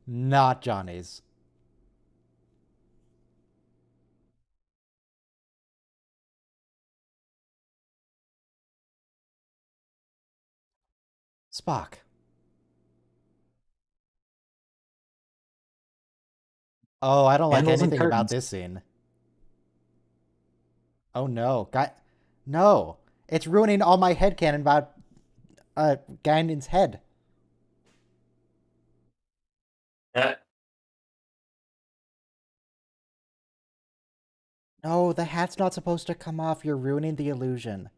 A: not Johnny's. Spock. Oh, I don't like
F: Candles and
A: anything about
F: curtains.
A: this scene. Oh no, no! It's ruining all my headcanon about Guinan's head.
D: Yeah.
A: No, the hat's not supposed to come off. You're ruining the illusion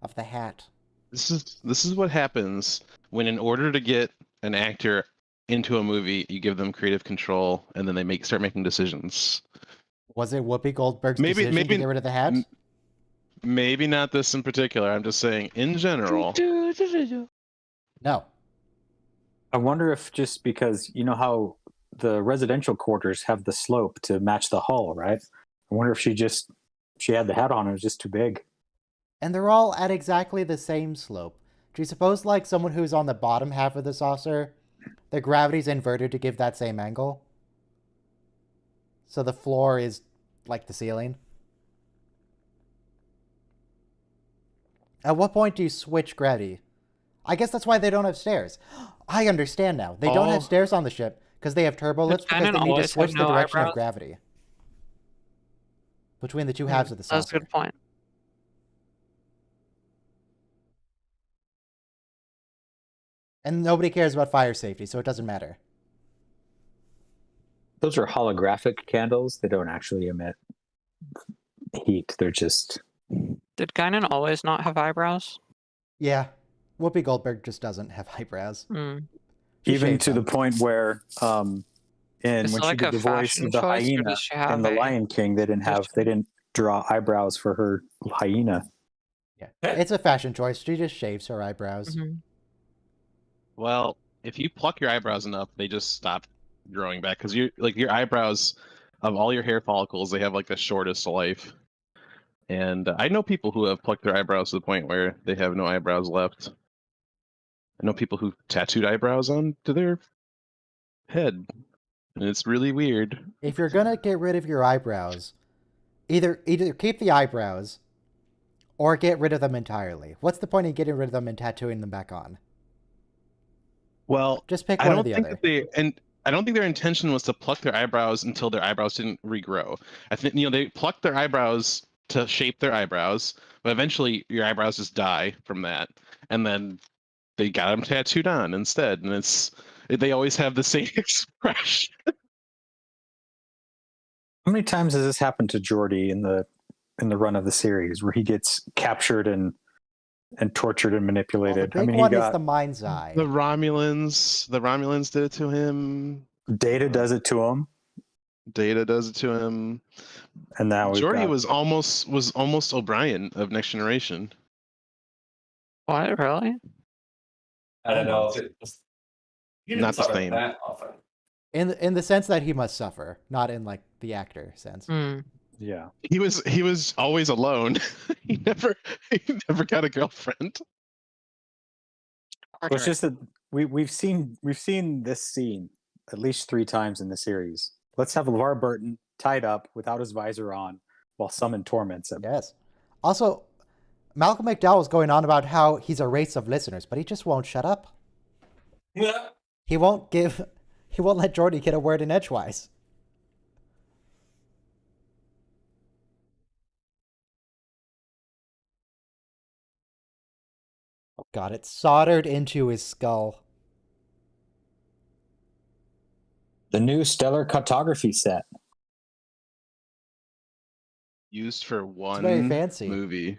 A: of the hat.
G: This is what happens when, in order to get an actor into a movie, you give them creative control, and then they start making decisions.
A: Was it Whoopi Goldberg's
G: Maybe-
A: decision to
G: maybe-
A: get rid of the hat?
G: Maybe not this in particular. I'm just saying, in general.
A: No.
F: I wonder if just because you know how the residential quarters have the slope to match the hull, right? I wonder if she had the hat on and it was just too big.
A: And they're all at exactly the same slope. Do you suppose, like, someone who's on the bottom half of the saucer, the gravity's inverted to give that same angle? So the floor is like the ceiling? At what point do you switch gravity? I guess that's why they don't have stairs. I understand now. They don't have
D: Oh.
A: stairs on the ship because they have turbo lifts because
E: Guinan
A: they need to
E: always have
A: switch the
E: no
A: direction of
E: eyebrows?
A: gravity between the two halves of the
E: That's a
A: saucer.
E: good point.
A: And nobody cares about fire safety, so it doesn't matter.
F: Those are holographic candles. They don't actually emit heat. They're just
E: Did Guinan always not have eyebrows?
A: Yeah. Whoopi Goldberg just doesn't have eyebrows.
E: Mm.
A: She
F: even
A: shaves
F: to the
A: them.
F: point where
E: Is
F: when
E: it
F: she
E: like
F: did
E: a
F: the voice
E: fashion
F: of the
E: choice, or
F: hyena
E: does she have
F: in The
E: a
F: Lion King, they didn't draw eyebrows for her hyena.
A: Yeah, it's a fashion choice. She just shaves her eyebrows.
E: Mhm.
G: Well, if you pluck your eyebrows enough, they just stop growing back because your eyebrows of all your hair follicles, they have like the shortest life. And I know people who have plucked their eyebrows to the point where they have no eyebrows left. I know people who tattooed eyebrows onto their head, and it's really weird.
A: If you're gonna get rid of your eyebrows, either keep the eyebrows or get rid of them entirely. What's the point in getting rid of them and tattooing them back on?
G: Well,
A: Just pick
G: I
A: one or
G: don't
A: the
G: think
A: other.
G: I don't think their intention was to pluck their eyebrows until their eyebrows didn't regrow. I think they plucked their eyebrows to shape their eyebrows, but eventually your eyebrows just die from that, and then they got them tattooed on instead, and they always have the same expression.
F: How many times has this happened to Geordi in the run of the series, where he gets captured and tortured and
A: Well, the
F: manipulated?
A: big
F: I mean,
A: one
F: he
A: is
F: got
A: the mind's eye.
G: The Romulans did it to him.
F: Data does it to him,
G: Data does it to him.
F: and now we've
G: Geordi
F: got,
G: was almost O'Brien of Next Generation.
E: What, really?
D: I don't know if it was. You didn't
G: Not the
D: suffer
G: same.
D: that often.
A: In the sense that he must suffer, not in like the actor sense.
E: Hmm.
F: yeah.
G: He was always alone. he never got a girlfriend.
F: Well, it's just that we've seen this scene at least 3 times in the series. Let's have LeVar Burton tied up without his visor on while Summon torments him.
A: Yes. Also, Malcolm McDowell is going on about how he's a race of listeners, but he just won't shut up.
D: Yeah.
A: He won't let Geordi get a word in edgewise. Oh god, it's soldered into his skull.
F: The new stellar cartography set.
G: Used for one
A: very fancy.
G: movie.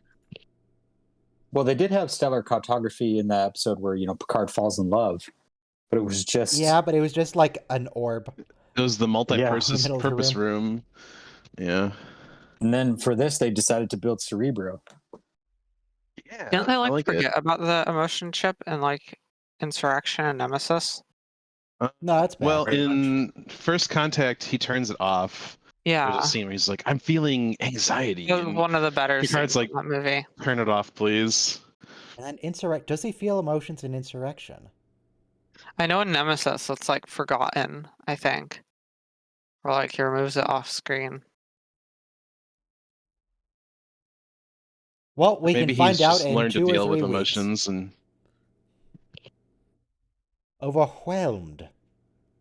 F: Well, they did have stellar cartography in the episode where Picard falls in love, but it was just
A: Yeah, but it was just like an orb.
G: It was the
A: In the
G: multi-purpose
A: middle of the
G: purpose room. Yeah.
F: And then for this, they decided to build Cerebro.
G: Yeah.
E: Didn't they
G: I
E: like
G: it.
E: forget about the emotion chip and like Insurrection and Nemesis?
A: No, that's bad.
G: Well,
D: Pretty
G: in First Contact, he turns it off.
E: Yeah,
G: There's a scene where he's like, "I'm feeling anxiety."
E: it was
G: and
E: one of the better
G: Picard's
E: scenes
G: like-
E: in that movie.
G: Turn it off, please.
A: And then does he feel emotions in Insurrection?
E: I know in Nemesis it's like forgotten, I think. Or like he removes it off screen.
A: Well, we
G: Maybe
A: can find
G: he's
A: out
G: just
A: in
G: learned
A: 2
G: to
A: or
G: deal
A: 3
G: with
A: weeks.
G: emotions and
A: Overwhelmed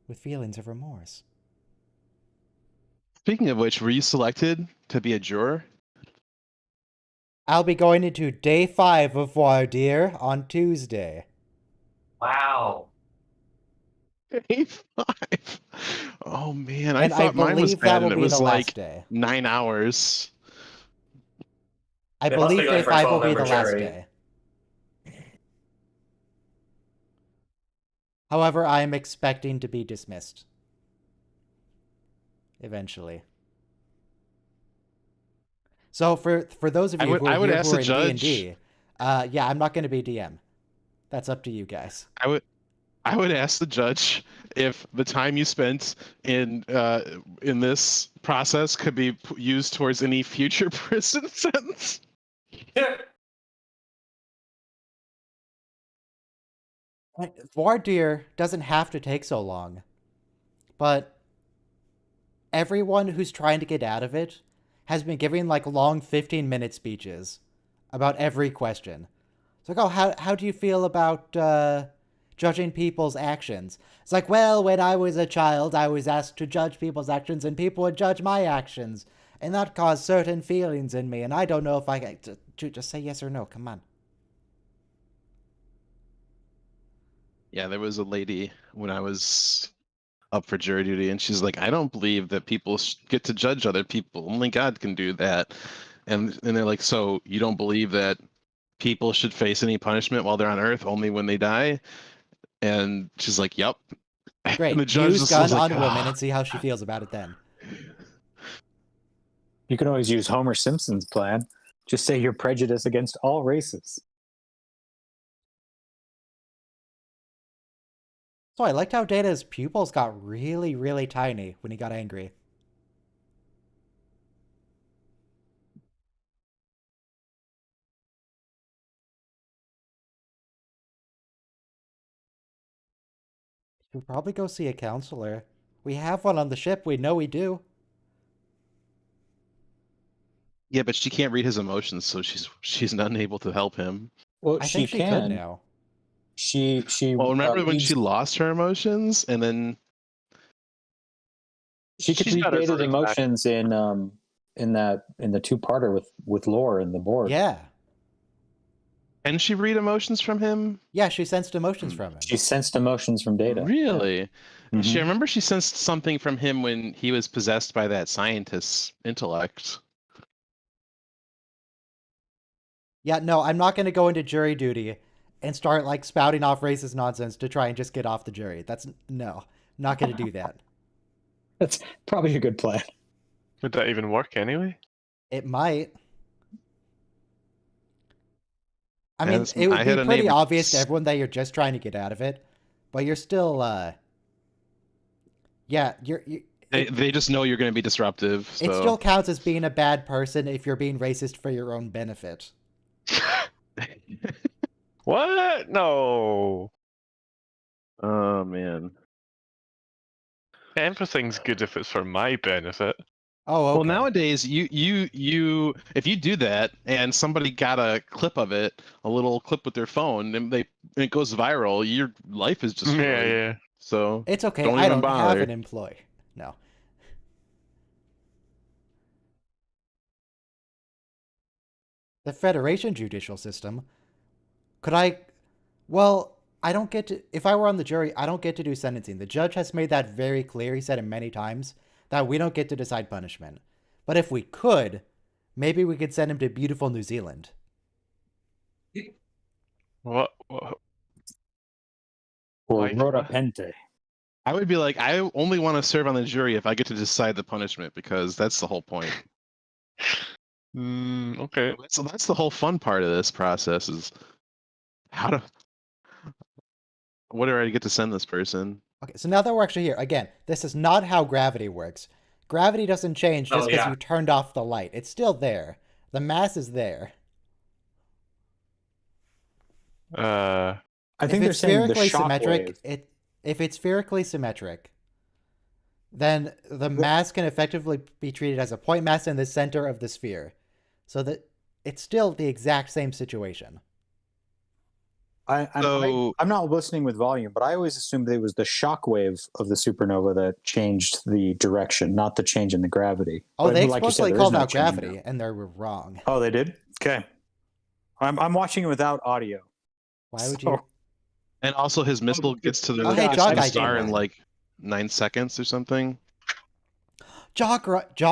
A: with feelings of remorse.
G: Speaking of which, were you selected to be a juror?
A: I'll be going into day 5 of voir dire on Tuesday.
D: Wow.
G: A5. Oh man, I
A: And I
G: thought mine was
A: believe that
G: bad,
A: will
G: and it
A: be
G: was
A: the last
G: like
A: day.
G: 9 hours.
A: I
D: It must be
A: believe
D: like
A: day
D: for
A: 5 will be
D: 12-member
A: the last
D: jury.
A: day. However, I am expecting to be dismissed. Eventually. So for those of you who
G: I
A: are
G: would
A: here
G: ask
A: who are
G: the
A: in
G: judge-
A: D&D, yeah, I'm not going to be DM. That's up to you guys.
G: I would ask the judge if the time you spent in this process could be used towards any future prison sentence.
D: Yeah.
A: Voir dire doesn't have to take so long, but everyone who's trying to get out of it has been giving like long 15-minute speeches about every question. It's like, oh, how do you feel about judging people's actions? It's like, well, when I was a child, I was asked to judge people's actions, and people would judge my actions, and that caused certain feelings in me, and I don't know if I can just say yes or no. Come on.
G: Yeah, there was a lady when I was up for jury duty, and she's like, "I don't believe that people get to judge other people. Only God can do that." And they're like, "So you don't believe that people should face any punishment while they're on Earth, only when they die?" And she's like, "Yep."
A: Great.
G: And the judge
A: Use
G: just
A: gun
G: was like,
A: on women
G: "Ah."
A: and see how she feels about it then.
F: You can always use Homer Simpson's plan. Just say you're prejudiced against all races.
A: So I liked how Data's pupils got really, really tiny when he got angry. Should probably go see a counselor. We have one on the ship. We know we do.
G: Yeah, but she can't read his emotions, so she's unable to help him.
F: Well,
A: I
F: she
A: think she
F: can.
A: could now.
F: She.
G: Well, remember when
F: reads-
G: she lost her emotions, and then
F: She could
B: She's
F: read
B: got her
F: Data's
B: voice back.
F: emotions in the two-parter with Lore and the board.
A: Yeah.
G: can she read emotions from him?
A: Yeah, she sensed emotions from him.
F: She sensed emotions from Data.
G: Really?
F: Mhm.
G: She remember she sensed something from him when he was possessed by that scientist's intellect.
A: Yeah, no, I'm not going to go into jury duty and start like spouting off racist nonsense to try and just get off the jury. No, not going to do that.
F: That's probably a good plan.
B: Would that even work anyway?
A: It might. I
G: Yeah,
A: mean,
G: that's-
A: it would
G: I
A: be
G: had a
A: pretty
G: neighbor-
A: obvious to everyone that you're just trying to get out of it, but you're still, yeah,
G: They just know you're going to be disruptive. So.
A: it still counts as being a bad person if you're being racist for your own benefit.
B: What? No.
G: Oh man.
B: Everything's good if it's for my benefit.
A: Oh, okay.
G: Well, nowadays, you if you do that and somebody got a clip of it, a little clip with their phone, and it goes viral, your life is just
B: Yeah, yeah.
G: So
A: It's okay.
G: Don't
A: I
G: even
A: don't have
G: bother.
A: an employee. No. The Federation judicial system. Well, I don't get to, if I were on the jury, I don't get to do sentencing. The judge has made that very clear. He said it many times that we don't get to decide punishment. But if we could, maybe we could send him to beautiful New Zealand.
B: What?
F: Or
B: Why-
F: Rota Pente.
G: I would be like, I only want to serve on the jury if I get to decide the punishment, because that's the whole point.
B: Okay.
G: So that's the whole fun part of this process is what do I get to send this person?
A: Okay, so now that we're actually here, again, this is not how gravity works. Gravity doesn't change just
D: Oh,
A: because
D: yeah.
A: you turned off the light. It's still there. The mass is there.
F: I
A: If
F: think they're
A: it's
F: saying the
A: spherically
F: shock
A: symmetric,
F: wave.
A: if it's spherically symmetric, then the mass can effectively be treated as a point mass in the center of the sphere, so that it's still the exact same situation.
G: So-
F: I'm not listening with volume, but I always assumed it was the shock wave of the supernova that changed the direction, not the change in the gravity.
A: Oh,
F: But
A: they
F: like you said,
A: explicitly
F: there is
A: called
F: no
A: out
F: change in
A: gravity, and they were wrong.
F: Oh, they did? Okay. I'm watching it without audio.
A: Why would
F: So-
A: you?
G: And also his missile gets to the,
A: Oh, hey,
G: gets
A: Jaw
G: to the
A: Guy
G: star
A: came
G: in
A: back.
G: like 9 seconds or something.
A: Jaw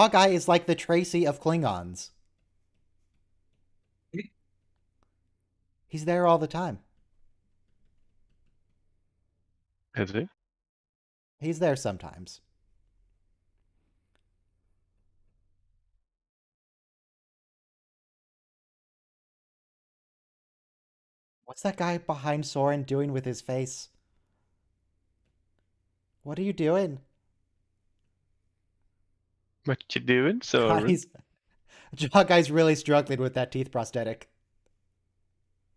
A: Guy is like the Tracy of Klingons. He's there all the time.
B: Is he?
A: He's there sometimes. What's that guy behind Soren doing with his face? What are you doing?
B: What you doing? So
A: Jaw Guy's really struggling with that teeth prosthetic.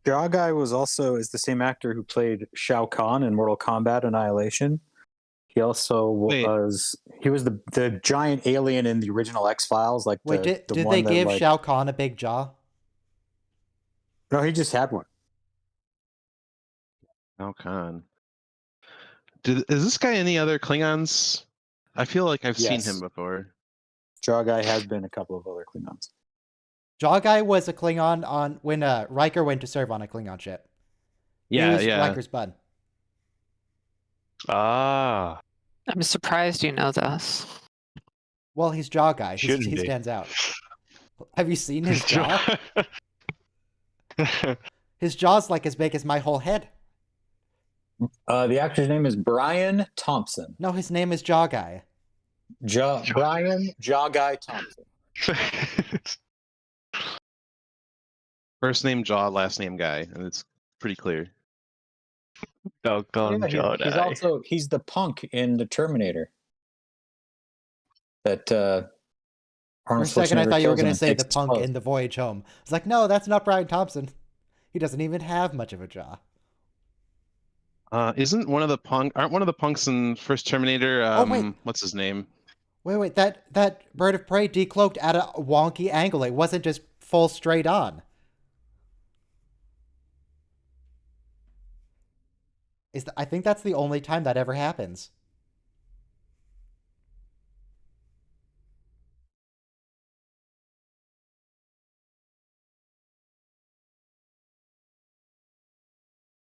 F: Jaw Guy is the same actor who played Shao Kahn in Mortal Kombat Annihilation. He also
G: Wait.
F: was the giant alien in the original X-Files. Like
A: Wait,
F: the
A: did
F: one
A: they
F: that,
A: give
F: like-
A: Shao Kahn a big jaw?
F: No, he just had one.
G: Oh, Khan. Is this guy any other Klingons? I feel like I've seen
F: Yes.
G: him before.
F: Jaw Guy has been a couple of other Klingons.
A: Jaw Guy was a Klingon on when Riker went to serve on a Klingon ship. He was Riker's bud.
B: Ah.
E: I'm surprised you know this.
A: Well, he's Jaw Guy.
B: Shouldn't
A: He
B: be.
A: stands out. Have you seen his jaw? His jaw's like as big as my whole head.
F: The actor's name is Brian Thompson.
A: No, his name is Jaw Guy.
F: Brian Jaw Guy Thompson.
G: First name Jaw, last name Guy, and it's pretty clear.
B: Doggone
H: Yeah, he's
B: Jedi.
H: also he's the punk in the Terminator. That
A: For
H: Arnold
A: a second, I
H: Schwarzenegger
A: thought you were
H: kills him
A: going to
H: and
A: say
H: takes
A: the
H: his
A: punk
H: clothes.
A: in The Voyage Home. It's like, no, that's not Brian Thompson. He doesn't even have much of a jaw.
G: Isn't one of the aren't one of the punks in first Terminator?
A: Oh, wait.
G: What's his name?
A: Wait, that bird of prey decloaked at a wonky angle. It wasn't just full straight on. I think that's the only time that ever happens.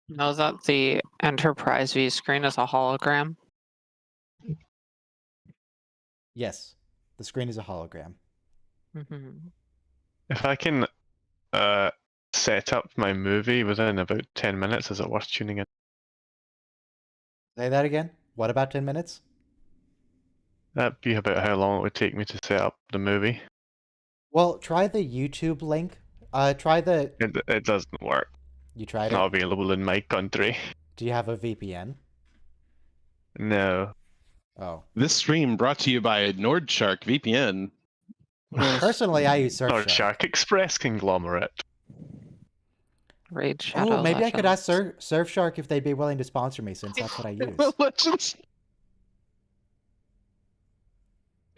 E: Know that the Enterprise V screen is a hologram.
A: Yes, the screen is a hologram.
B: If I can set up my movie within about 10 minutes, is it worth tuning in?
A: Say that again. What about 10 minutes?
B: That'd be about how long it would take me to set up the movie.
A: Well, try the YouTube link. Try the.
B: It doesn't work.
A: You tried
B: Not
A: it.
B: available in my country.
A: Do you have a VPN?
B: No.
A: Oh.
G: This stream brought to you by Nordshark VPN.
A: Personally, I use
B: Or
A: Surfshark.
B: Shark Express conglomerate.
E: Raid Shadow.
A: Oh, maybe I could ask
E: Legends.
A: Surfshark if they'd be willing to sponsor me, since that's what I use.
G: Legends.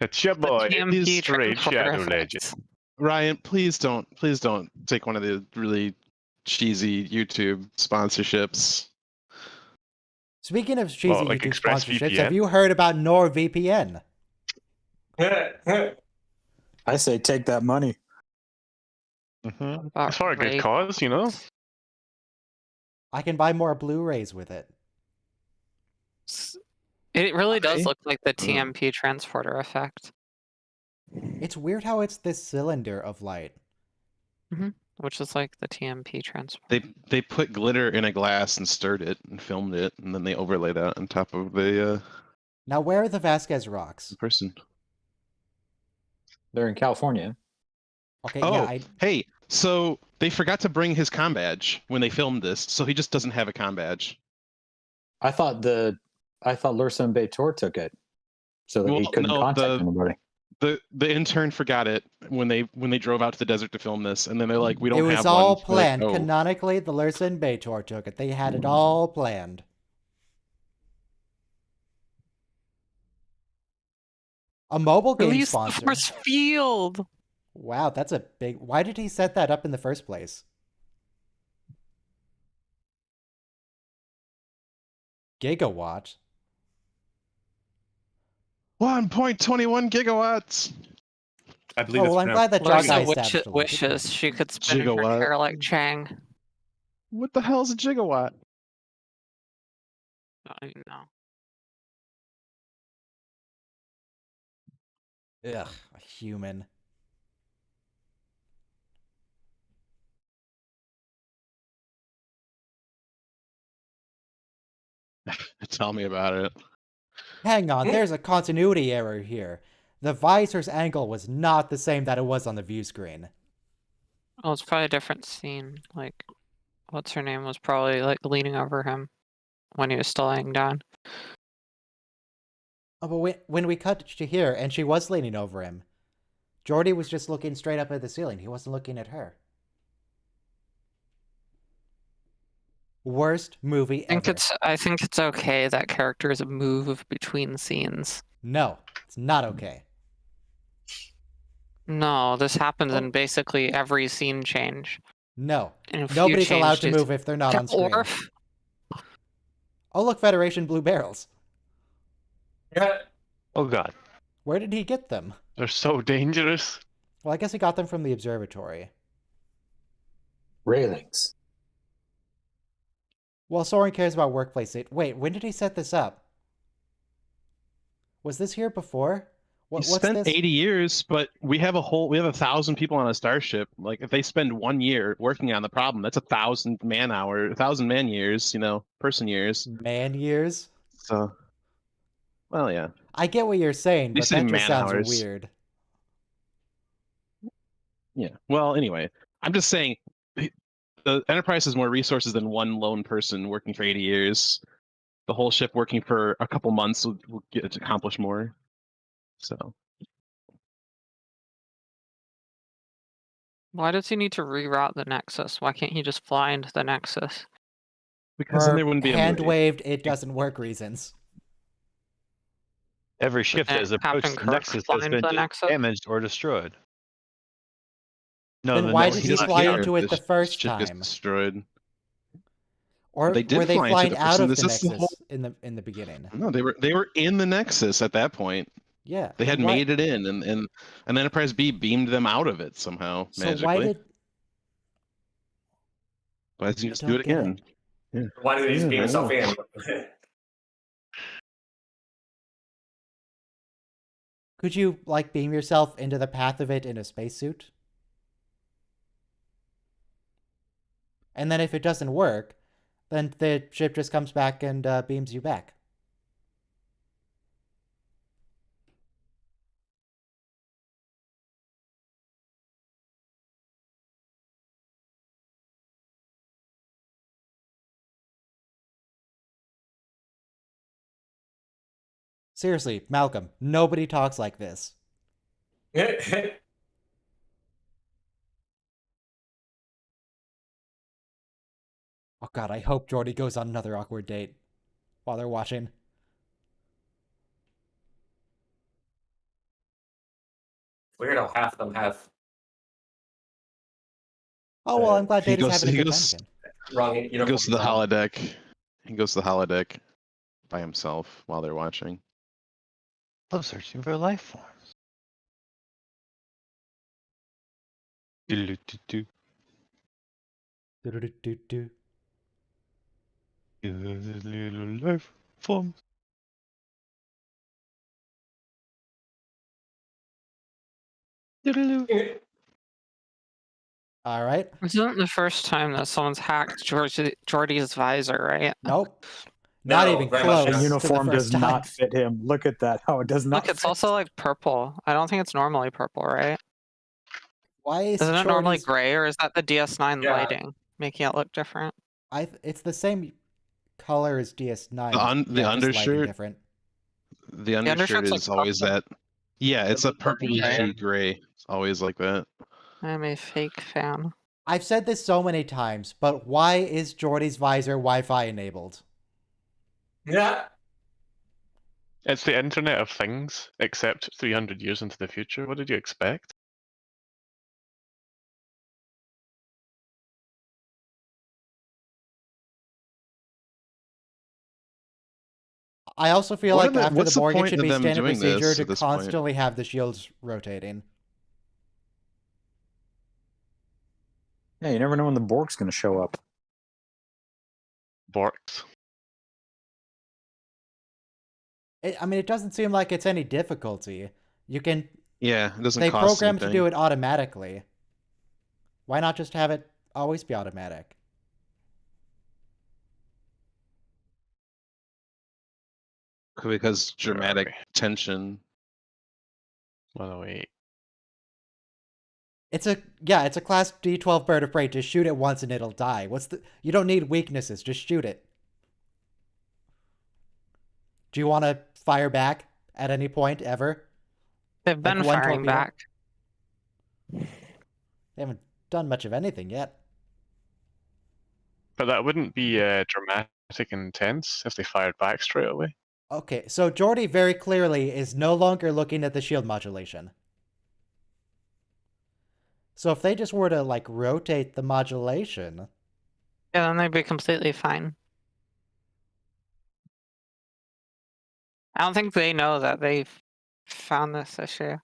B: It's your boy,
E: TMP
B: Raid
E: transporter
B: Shadow
E: effects.
B: Legend.
G: Ryan, please don't take one of the really cheesy YouTube sponsorships.
A: Speaking of cheesy
B: like
A: YouTube
B: ExpressVPN?
A: sponsorships, have you heard about NordVPN?
F: I say take that money.
B: Mm-hmm.
E: About
B: It's for a good
E: Raid-
B: cause, you know?
A: I can buy more Blu-rays with it.
E: It really
G: Okay.
E: does look like the TMP transporter effect,
A: It's weird how it's this cylinder of light.
E: which is like the TMP transporter.
G: They put glitter in a glass and stirred it and filmed it, and then they overlay that on top of the
A: Now, where are the Vasquez rocks?
G: person.
H: They're in California.
A: Okay,
G: Oh,
A: yeah,
G: hey, so they forgot to bring his comm badge when they filmed this, so he just doesn't have a comm badge.
H: I thought Lursa Beitor took it, so that he
G: Well,
H: couldn't
G: no,
H: contact anybody.
G: The intern forgot it when they drove out to the desert to film this, and then they're like, we don't
A: it
G: have
A: was all
G: one. We're like,
A: planned.
G: "Oh."
A: Canonically, the Lursen Beitor took it. They had it all planned. A mobile game
E: Release the
A: sponsor.
E: force field.
A: Wow, that's a big. Why did he set that up in the first place? Gigawatt.
G: 1.21 gigawatts.
C: I believe
A: Oh,
C: it's
A: well, I'm glad that
C: pronounced
A: Josh
E: Larsa
A: established a link.
E: wishes she could spin her
G: Gigawatt.
E: hair like Chang.
G: What the hell is a gigawatt?
E: I don't even know.
A: Ugh, a human.
G: Tell me about it.
A: Hang on, there's a continuity error here. The visor's angle was not the same that it was on the view screen.
E: Oh, it's probably a different scene. Like, what's her name was probably like leaning over him when he was still laying down.
A: Oh, but when we cut to here, and she was leaning over him, Geordi was just looking straight up at the ceiling. He wasn't looking at her. Worst movie ever.
E: I think it's okay that characters move between scenes.
A: No, it's not okay.
E: No, this happens in basically every scene change.
A: No.
E: And if you
A: Nobody's
E: change
A: allowed to
E: these-
A: move if they're not on screen.
E: Or
A: Oh, look, Federation Blue Barrels.
B: Oh god,
A: Where did he get them?
B: they're so dangerous.
A: Well, I guess he got them from the observatory.
H: Railings.
A: Well, Soren cares about workplace safety. Wait, when did he set this up? Was this here before?
G: He
A: What's
G: spent
A: this?
G: 80 years, but we have 1,000 people on a starship. Like, if they spend 1 year working on the problem, that's 1,000 1,000 man years, person years.
A: Man years?
G: So, well, yeah.
A: I get what you're saying,
G: You
A: but
G: say
A: that just sounds
G: man-hours.
A: weird.
G: Yeah. Well, anyway, I'm just saying the Enterprise has more resources than one lone person working for 80 years. The whole ship working for a couple months will get to accomplish more. So
E: Why does he need to reroute the Nexus? Why can't he just fly into the Nexus?
G: because then
A: For
G: there wouldn't be a
A: hand
G: movie.
A: waved, it doesn't work reasons.
B: Every ship that
E: then
B: has approached
E: Captain
B: the
E: Kirk
B: Nexus
E: fly
B: has
E: into
B: been
E: the Nexus?
B: damaged or destroyed. No,
A: Then
B: the
A: why
B: Nexus
A: did he
B: is not
A: fly
B: here.
A: into it the first
G: ship gets
A: time?
G: destroyed.
A: Or
G: They did
A: were they
G: fly into
A: flying
G: the-
A: out
G: listen,
A: of
G: this
A: the
G: is the
A: Nexus
G: whole-
A: in the beginning?
G: No, they were in the Nexus at that point.
A: Yeah.
G: They
A: then
G: had
A: why-
G: made it in, and Enterprise B beamed them out of it somehow
A: So
G: magically.
A: why did
G: Why doesn't he
A: I
G: just do
A: don't
G: it
A: get
G: again?
D: Why did he just beam
G: I
D: himself
G: know.
D: in?
A: could you like beam yourself into the path of it in a spacesuit? And then if it doesn't work, then the ship just comes back and beams you back. Seriously, Malcolm, nobody talks like this. Oh god, I hope Geordi goes on another awkward date while they're watching.
D: Weird how half of them have
A: Oh well, I'm glad
G: He
A: Data's
G: goes-
A: having a
G: he
A: good time
G: goes-
A: again.
D: wrong
G: He goes to the
D: uniform.
G: holodeck. He goes to the holodeck by himself while they're watching.
B: Love searching for life forms. Do-do-do-do.
A: Do-do-do-do-do.
B: Little life forms. Doodaloo.
A: All right.
E: Isn't it the first time that someone's hacked Geordi's visor, right?
A: Nope. Not
D: No,
A: even
D: very much
A: close.
D: not.
F: The
A: to
F: uniform
A: the
F: does
A: first time.
F: not fit him. Look at that. How it does not
E: Look, it's
F: fit.
E: also like purple. I don't think it's normally purple, right?
A: Why is
E: Isn't it normally
A: Geordi's-
E: gray, or is that the DS9
D: Yeah.
E: lighting making it look different?
A: It's the same color as DS9.
G: The
A: just lighting
G: undershirt-
A: different.
G: The undershirt
E: undershirt's,
G: is
E: like,
G: always
E: purple.
G: that. Yeah, it's a purpley
D: gray.
G: gray. It's always like that.
E: I'm a fake fan.
A: I've said this so many times, but why is Geordi's visor Wi-Fi enabled?
D: Yeah.
I: It's the Internet of Things, except 300 years into the future. What did you expect?
A: I also feel
G: What
A: like
G: are the-
A: after the
G: what's the
A: Borg, it
G: point
A: should
G: of
A: be
G: them
A: standard
G: doing
A: procedure
G: this
A: to
G: at this point?
A: constantly have the shields rotating.
F: Yeah, you never know when the Borg's going to show up.
I: Borks.
A: I mean, it doesn't seem like it's any difficulty. You can.
G: Yeah, it doesn't
A: They
G: cost
A: programmed to
G: anything.
A: do it automatically. Why not just have it always be automatic?
G: Because dramatic
I: we?
G: tension.
I: 108.
A: It's a class D12 bird of prey. Just shoot it once and it'll die. You don't need weaknesses. Just shoot it. Do you want to fire back at any point ever?
E: They've been
A: one
E: firing
A: torpedo?
E: back.
A: They haven't done much of anything yet.
I: But that wouldn't be dramatic and intense if they fired back straight away.
A: Okay, so Geordi very clearly is no longer looking at the shield modulation. So if they just were to like rotate the modulation,
E: Yeah, then they'd be completely fine. I don't think they know that they've found this issue.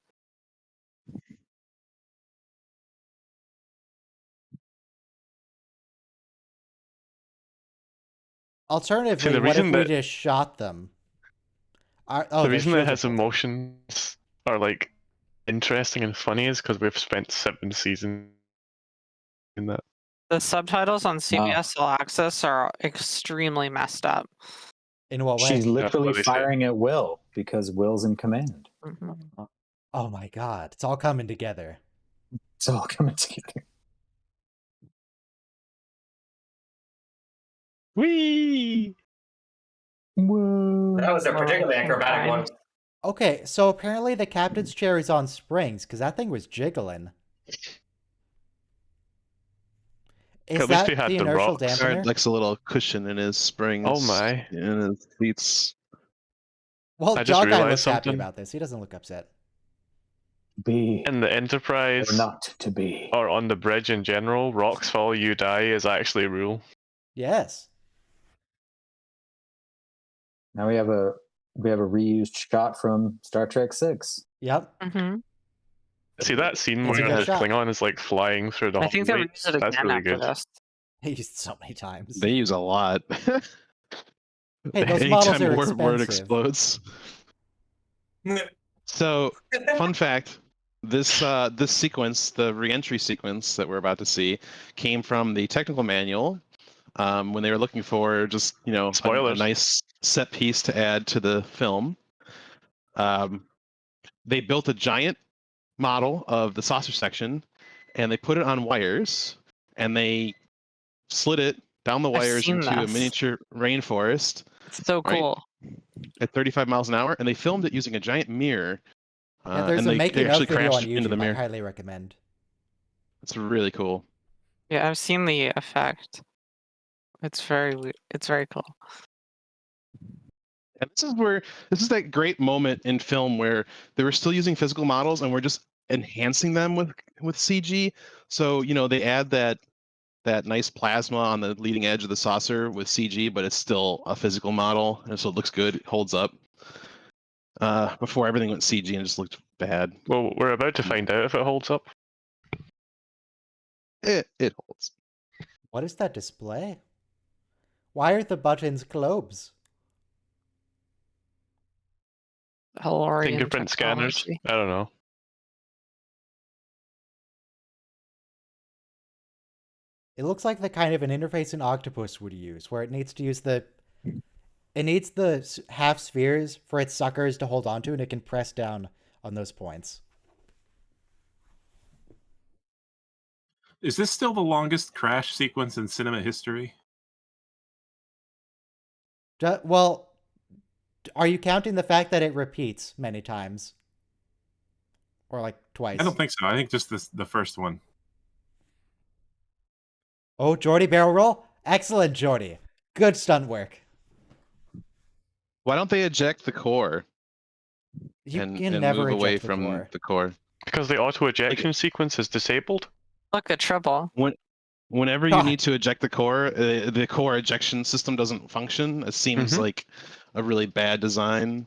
A: alternatively,
I: the
A: what if
I: reason
A: we
I: that-
A: just shot them? The
I: The reason it
A: shields are
I: has
A: full.
I: emotions are like interesting and funny is because we've spent 7 seasons in that.
E: The subtitles on CBS All Access are extremely messed up.
A: In what way?
F: She's literally
I: what they say.
F: firing at Will because Will's in command.
E: Mhm.
A: Oh my god, it's all coming together.
H: It's all coming together.
I: Whee!
H: Whoa.
D: That was a particularly acrobatic one.
A: Okay, so apparently the captain's chair is on springs because that thing was jiggling. Is
I: At least
A: that
I: he had
A: the
I: the
A: inertial
I: rocks.
G: Guard
A: dampener?
G: likes a little cushion in his springs.
I: Oh my.
G: In his seats.
A: Well,
I: I just
A: Jawguy
I: realized
A: looks happy
I: something.
A: about this. He doesn't look upset.
H: Be
I: In the Enterprise,
H: or not to be.
I: or on the bridge in general, rocks fall, you die is actually a rule.
A: Yes.
H: Now we have a reused shot from Star Trek 6.
A: Yep.
E: Hmm.
I: See that scene
A: It's a
I: where
A: good
I: the
A: shot.
I: Klingon is like flying through the
E: I think they'll
I: hallway?
E: use it
I: That's
E: again
I: really
E: after
I: good.
E: this.
A: He used it so many times.
G: They use a lot.
A: Hey, those models
G: Anytime
A: are
G: word
A: expensive.
G: explodes. So, fun fact: this sequence, the re-entry sequence that we're about to see, came from the technical manual. When they were looking for just a
I: Spoilers.
G: nice set piece to add to the film, they built a giant model of the saucer section, and they put it on wires, and they slid it down the
E: I've
G: wires
E: seen
G: into a
E: this.
G: miniature rainforest
E: It's so
G: Right.
E: cool.
G: at 35 miles an hour, and they filmed it using a giant mirror.
A: Yeah, there's
G: and
A: a
G: they
A: making of
G: actually
A: video
G: crashed
A: on
G: into the
A: YouTube. I
G: mirror.
A: highly recommend.
G: It's really cool.
E: Yeah, I've seen the effect. It's very cool.
G: And this is that great moment in film where they were still using physical models and we're just enhancing them with CG. So they add that nice plasma on the leading edge of the saucer with CG, but it's still a physical model, and so it looks good, it holds up. Before everything went CG and it just looked bad.
I: Well, we're about to find out if it holds up.
G: It holds.
A: What is that display? Why are the buttons globes?
E: Hellorian
I: Fingerprint scanners.
E: technology.
I: I don't know.
A: It looks like the kind of an interface an octopus would use, where it needs to use the half spheres for its suckers to hold onto, and it can press down on those points.
C: Is this still the longest crash sequence in cinema history?
A: Well, are you counting the fact that it repeats many times? Or like twice?
C: I don't think so. I think just the first one.
A: Oh, Geordie barrel roll? Excellent, Geordie. Good stunt work.
G: Why don't they eject the core
A: You
G: and
A: can never
G: move away
A: eject the
G: from
A: core.
G: the core?
I: Because the auto ejection sequence is disabled.
E: Look, a triple.
G: Whenever you
A: God.
G: need to eject the core ejection system doesn't function. It seems like a really bad design.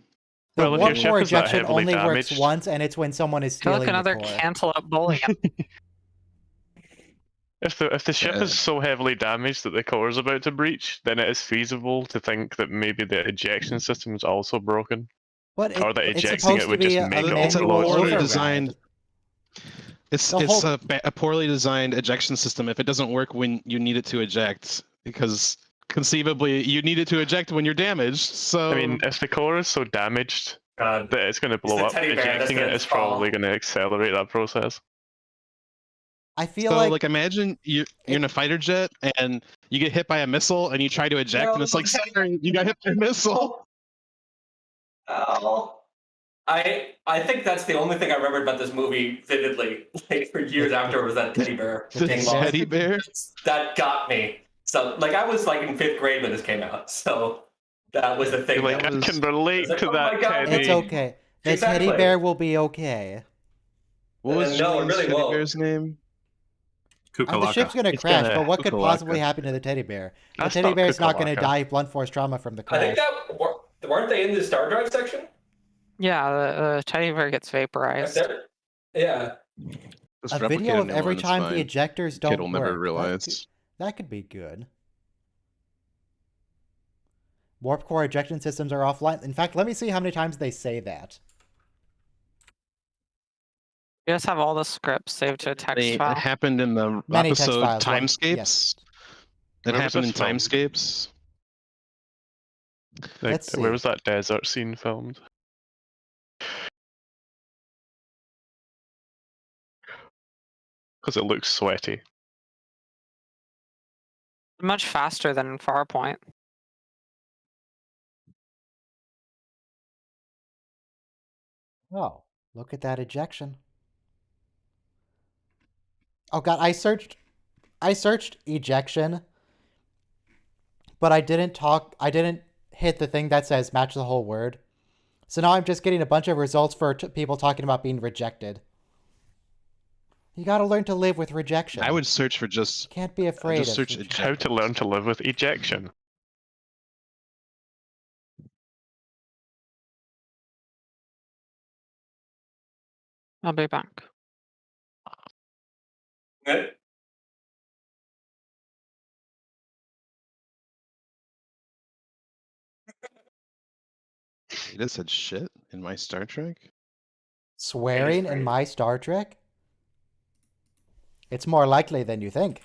A: The
I: Well, if
A: warp
I: your
A: core
I: ship is that
A: ejection
I: heavily
A: only works
I: damaged-
A: once, and it's when someone is
E: I feel
A: stealing
E: like another
A: the core.
E: cantaloupe bowling.
I: If the ship
G: Yeah.
I: is so heavily damaged that the core is about to breach, then it is feasible to think that maybe the ejection system is also broken.
A: But
I: Or that
A: it's
I: ejecting
A: supposed
I: it
A: to
I: would
A: be
I: just
A: a
I: make it
G: It's a
A: manual
I: overload.
G: poorly
A: override.
G: designed. It's
A: The whole-
G: a poorly designed ejection system. If it doesn't work when you need it to eject, because conceivably you need it to eject when you're damaged. So
I: I mean, if the core is so damaged
D: God.
I: that it's going to
D: It's
I: blow
D: the
I: up,
D: teddy bear that's
I: ejecting
D: gonna
I: it is
D: fall.
I: probably going to accelerate that process.
A: I feel
G: So,
A: like
G: imagine you're in a fighter jet and you get hit by a missile and you try to eject and it's like, sorry, you got hit by a missile.
D: Oh. I think that's the only thing I remembered about this movie vividly, like for years after, was that teddy bear
G: The
D: being lost.
G: teddy bear.
D: That got me. So, like, I was like in 5th grade when this came out, so that was the thing.
I: You're like,
D: that
I: I
D: was-
I: can relate
D: like,
I: to
D: oh my
I: that,
D: God,
I: Teddy.
A: it's okay. The
D: Exactly.
A: teddy bear will be okay.
G: What was
D: No, it
G: Julian's
D: really
G: teddy
D: won't.
G: bear's name?
A: The ship's
C: Kukalaka.
A: gonna
I: It's
A: crash,
I: gonna-
A: but what could
G: Kukulaka.
A: possibly happen to the teddy bear? The
I: That's
A: teddy
I: not
A: bear's not gonna
I: Kukulaka.
A: die of blunt force trauma from the
D: I
A: crash.
D: think that weren't they in the Star Drive section?
E: Yeah, the teddy bear gets vaporized.
D: Yeah.
G: Just
A: A
G: replicate
A: video of
G: new
A: every
G: one, it's
A: time the
G: fine.
A: ejectors don't
G: Kid will never
A: work.
G: realize.
A: That could be good. Warp core ejection systems are offline. In fact, let me see how many times they say that.
E: You just have all the scripts saved to a text
G: It
E: file.
G: happened in the
A: Many text
G: episode
A: files, one-
G: Timescapes.
A: yes.
G: It
I: Where was
G: happened in
I: this filmed?
G: Timescapes.
I: Like,
A: Let's see.
I: where was that desert scene filmed?
B: because it looks sweaty.
E: Much faster than in Farpoint.
A: Oh, look at that ejection. Oh god, I searched ejection, but I didn't hit the thing that says match the whole word. So now I'm just getting a bunch of results for people talking about being rejected. You gotta learn to live with rejection.
G: I would search for just
A: Can't be afraid
G: just
A: of
G: search
A: rejection.
B: How to learn to live with ejection.
E: I'll be back.
D: Okay.
G: It said shit in my Star Trek.
A: Swearing in my Star Trek? It's more likely than you think.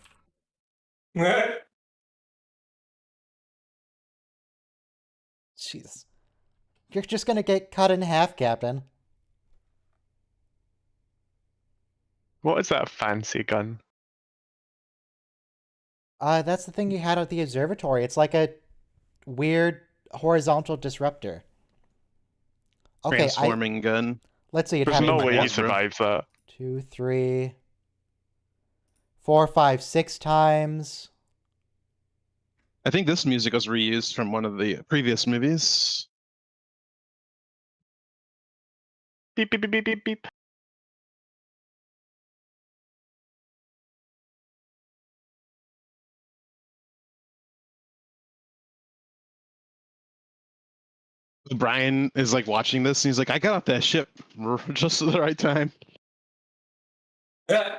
A: Jesus. You're just gonna get cut in half, Captain.
B: What is that fancy gun?
A: That's the thing you had at the observatory. It's like a weird horizontal disruptor. Okay,
G: Transforming gun.
A: let's see. It
B: There's
A: happened
B: no
A: like
B: way
A: one,
B: he survives that.
A: 2, 3, 4, 5, 6 times.
G: I think this music was reused from one of the previous movies.
B: Beep beep beep beep beep beep.
G: Brian is like watching this and he's like, I got off that ship just at the right time.
D: Yeah.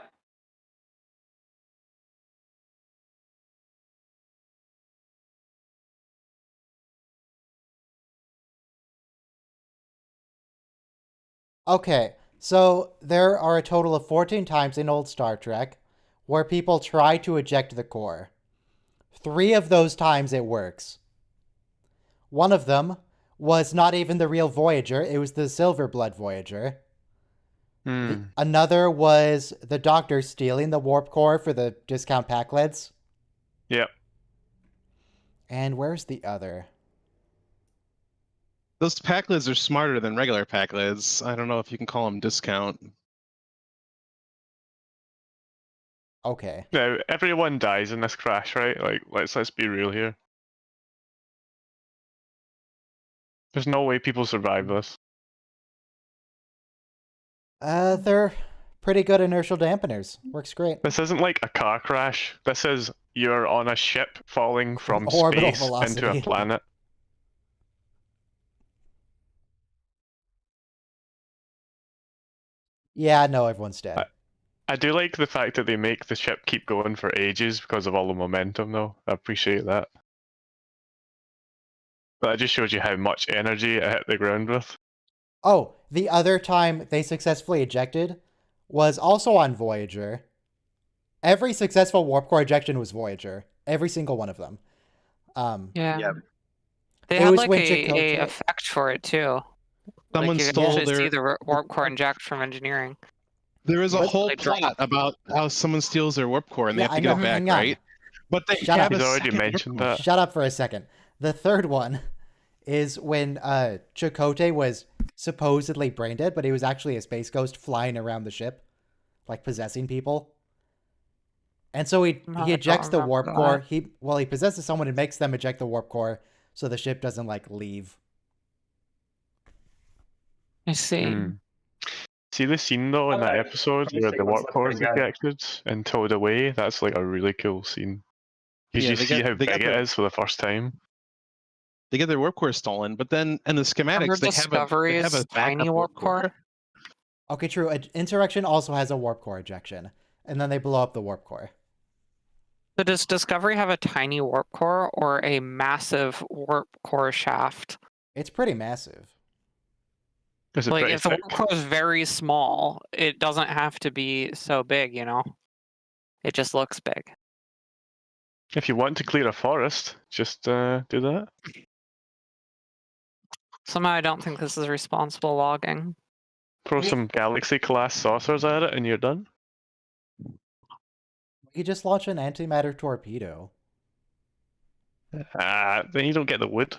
A: Okay, so there are a total of 14 times in old Star Trek where people try to eject the core. 3 of those times it works. One of them was not even the real Voyager, it was the Silverblood Voyager. Another was the Doctor stealing the warp core for the discount Pakleds.
B: Yep.
A: And where's the other?
G: Those Pakleds are smarter than regular Pakleds. I don't know if you can call them discount.
A: Okay.
B: Now everyone dies in this crash, right? Like let's be real here. There's no way people survive this.
A: They're pretty good inertial dampeners. Works great.
B: This isn't like a car crash. This is you're on a ship falling from
A: Orbital
B: space into
A: velocity.
B: a planet.
A: Yeah, no, everyone's dead.
B: I do like the fact that they make the ship keep going for ages because of all the momentum, though. I appreciate that. But that just shows you how much energy it hit the ground with.
A: Oh, the other time they successfully ejected was also on Voyager. Every successful warp core ejection was Voyager. Every single one of them.
E: Yeah.
F: Yeah.
E: They
A: It
E: had
A: was
E: like
A: when
E: a
A: Chakotay-
E: effect for it too.
G: Someone
E: like you
G: stole
E: can actually see
G: their.
E: the warp core inject from engineering.
G: There is a
A: But-
G: whole
E: They drop.
G: plot about how someone steals their warp core and they
A: Yeah,
G: have to
A: I
G: get
A: know,
G: it back,
A: hang on.
G: right? But they
A: Shut
G: have
A: up.
G: a
B: He's already
G: second warp
B: mentioned
G: core.
B: that.
A: Shut up for a second. The third one is when Chakotay was supposedly brain dead, but he was actually a space ghost flying around the ship, like possessing people. And so he
E: No, I
A: ejects
E: don't
A: the
E: remember
A: warp
E: that.
A: core. He possesses someone and makes them eject the warp core so the ship doesn't like leave.
E: I see.
B: See the scene though in that
D: Okay.
B: episode
D: This
B: where the
D: sequence
B: warp
D: looks
B: core is
D: pretty good.
B: ejected and towed away? That's like a really cool scene. Because
G: Yeah,
B: you
G: they
B: see
G: get-
B: how
G: they get
B: big it
G: their-
B: is for the first time.
G: They get their warp core stolen, but then in the
E: Remember
G: schematics they have
E: Discovery's
G: a
E: tiny
G: backup
E: warp core?
A: Okay, true. Insurrection also has a warp core ejection, and then they blow up the warp core.
E: So does Discovery have a tiny warp core or a massive warp core shaft?
A: It's pretty massive.
B: Is it
E: Like
B: pretty
E: if the
B: thick?
E: warp core is very small, it doesn't have to be so big, you know? It just looks big.
B: If you want to clear a forest, just do that.
E: Somehow I don't think this is responsible logging.
B: Throw some galaxy class saucers at it and you're done.
A: You just launch an antimatter torpedo.
I: Then you don't get the wood.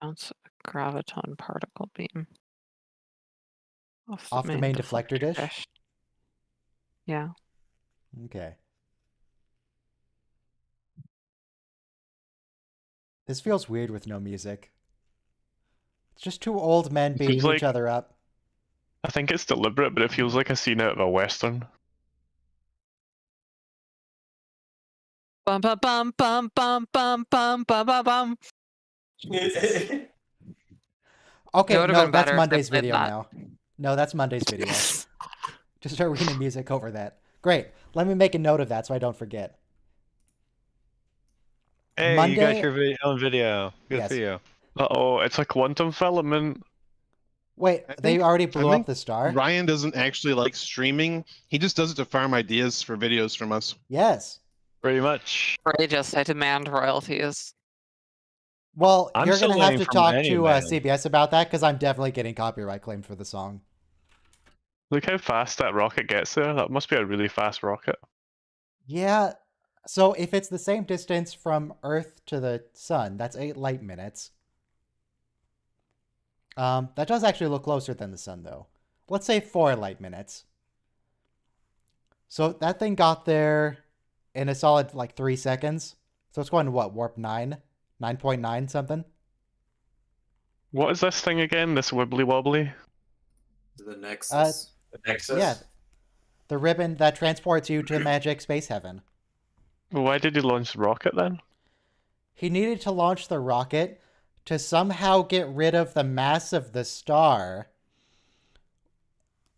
E: Bounce a graviton particle beam
A: Off the main deflector dish?
E: Yeah.
A: Okay. This feels weird with no music. It's just two old men beating
I: feels
A: each
I: like-
A: other up.
I: I think it's deliberate, but it feels like a scene out of a western.
E: Bum bum bum bum bum bum bum bum bum bum.
A: Okay,
E: would've
A: no,
E: been
A: that's
E: better if they
A: Monday's
E: played
A: video
E: that.
A: now. No, that's Monday's video. Just start reading music over that. Great. Let me make a note of that so I don't forget.
B: Hey, you
A: Monday-
B: got your own video. Good
A: Yes.
B: for you.
I: Uh-oh, it's a quantum filament.
A: Wait,
G: I
A: they
G: think-
A: already
G: I
A: blew
G: think
A: up the star?
G: Ryan doesn't actually like streaming. He just does it to farm ideas for videos from us.
A: Yes.
B: Pretty much.
E: Outrageous. I demand royalties.
A: Well,
B: I'm
A: you're
B: still
A: going to have
B: waiting
A: to
B: for
A: talk
B: Millennium
A: to
B: Man.
A: CBS about that because I'm definitely getting copyright claimed for the song.
I: Look how fast that rocket gets there. That must be a really fast rocket.
A: Yeah. So if it's the same distance from Earth to the sun, that's 8 light minutes. That does actually look closer than the sun, though. Let's say 4 light minutes. So that thing got there in a solid, 3 seconds. So it's going to what, warp 9? 9.9 something?
I: What is this thing again? This wibbly wobbly?
H: The Nexus.
D: The Nexus.
A: Yeah. The ribbon that transports you to magic space heaven.
I: Why did he launch the rocket then?
A: He needed to launch the rocket to somehow get rid of the mass of the star,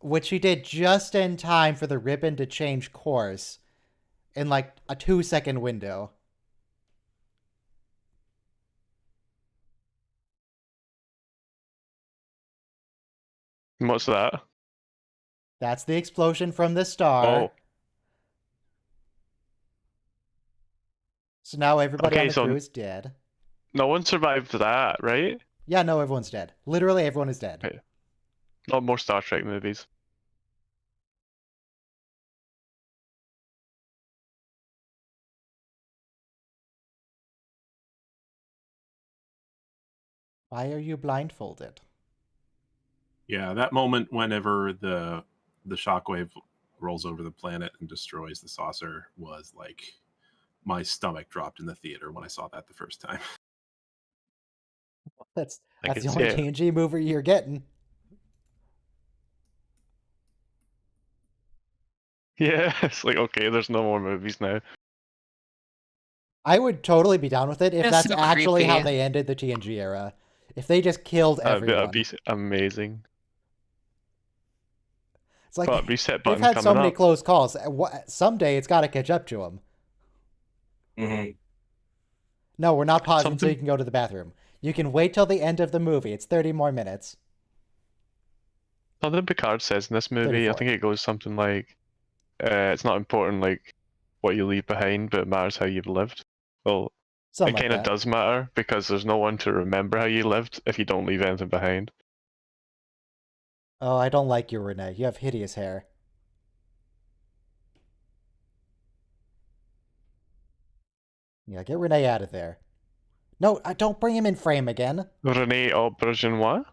A: which he did just in time for the ribbon to change course in a 2-second window.
I: And what's that?
A: That's the explosion from the star.
I: Oh,
A: So now everybody
I: Okay,
A: on the
I: so-
A: crew is dead.
I: no one survived that, right?
A: Yeah, no, everyone's dead. Literally everyone is dead.
I: Okay. Not more Star Trek movies.
A: Why are you blindfolded?
C: Yeah, that moment whenever the shockwave rolls over the planet and destroys the saucer was like my stomach dropped in the theater when I saw that the first time.
A: That's
I: I
A: that's the
I: can
A: only
I: see it.
A: TNG movie you're getting.
I: Yeah, it's like, okay, there's no more movies now.
A: I would totally be down with it if
E: It's
A: that's
E: so
A: actually how
E: creepy.
A: they ended the TNG era. If they just killed everyone.
I: That'd be amazing.
A: It's like
I: But reset
A: they've
I: button
A: had so
I: coming
A: many
I: up.
A: close calls. Someday it's got to catch up to them.
D: hmm
A: No, we're not pausing so
I: Something-
A: you can go to the bathroom. You can wait till the end of the movie. It's 30 more minutes.
I: Something Picard says in this movie,
A: 34.
I: I think it goes something like, it's not important like what you leave behind, but it matters how you've lived. Well,
A: Something
I: it kind of
A: like that.
I: does matter because there's no one to remember how you lived if you don't leave anything behind.
A: Oh, I don't like you, Renee. You have hideous hair. Yeah, get Renee out of there. No, don't bring him in frame again.
I: Rene Aubergenois?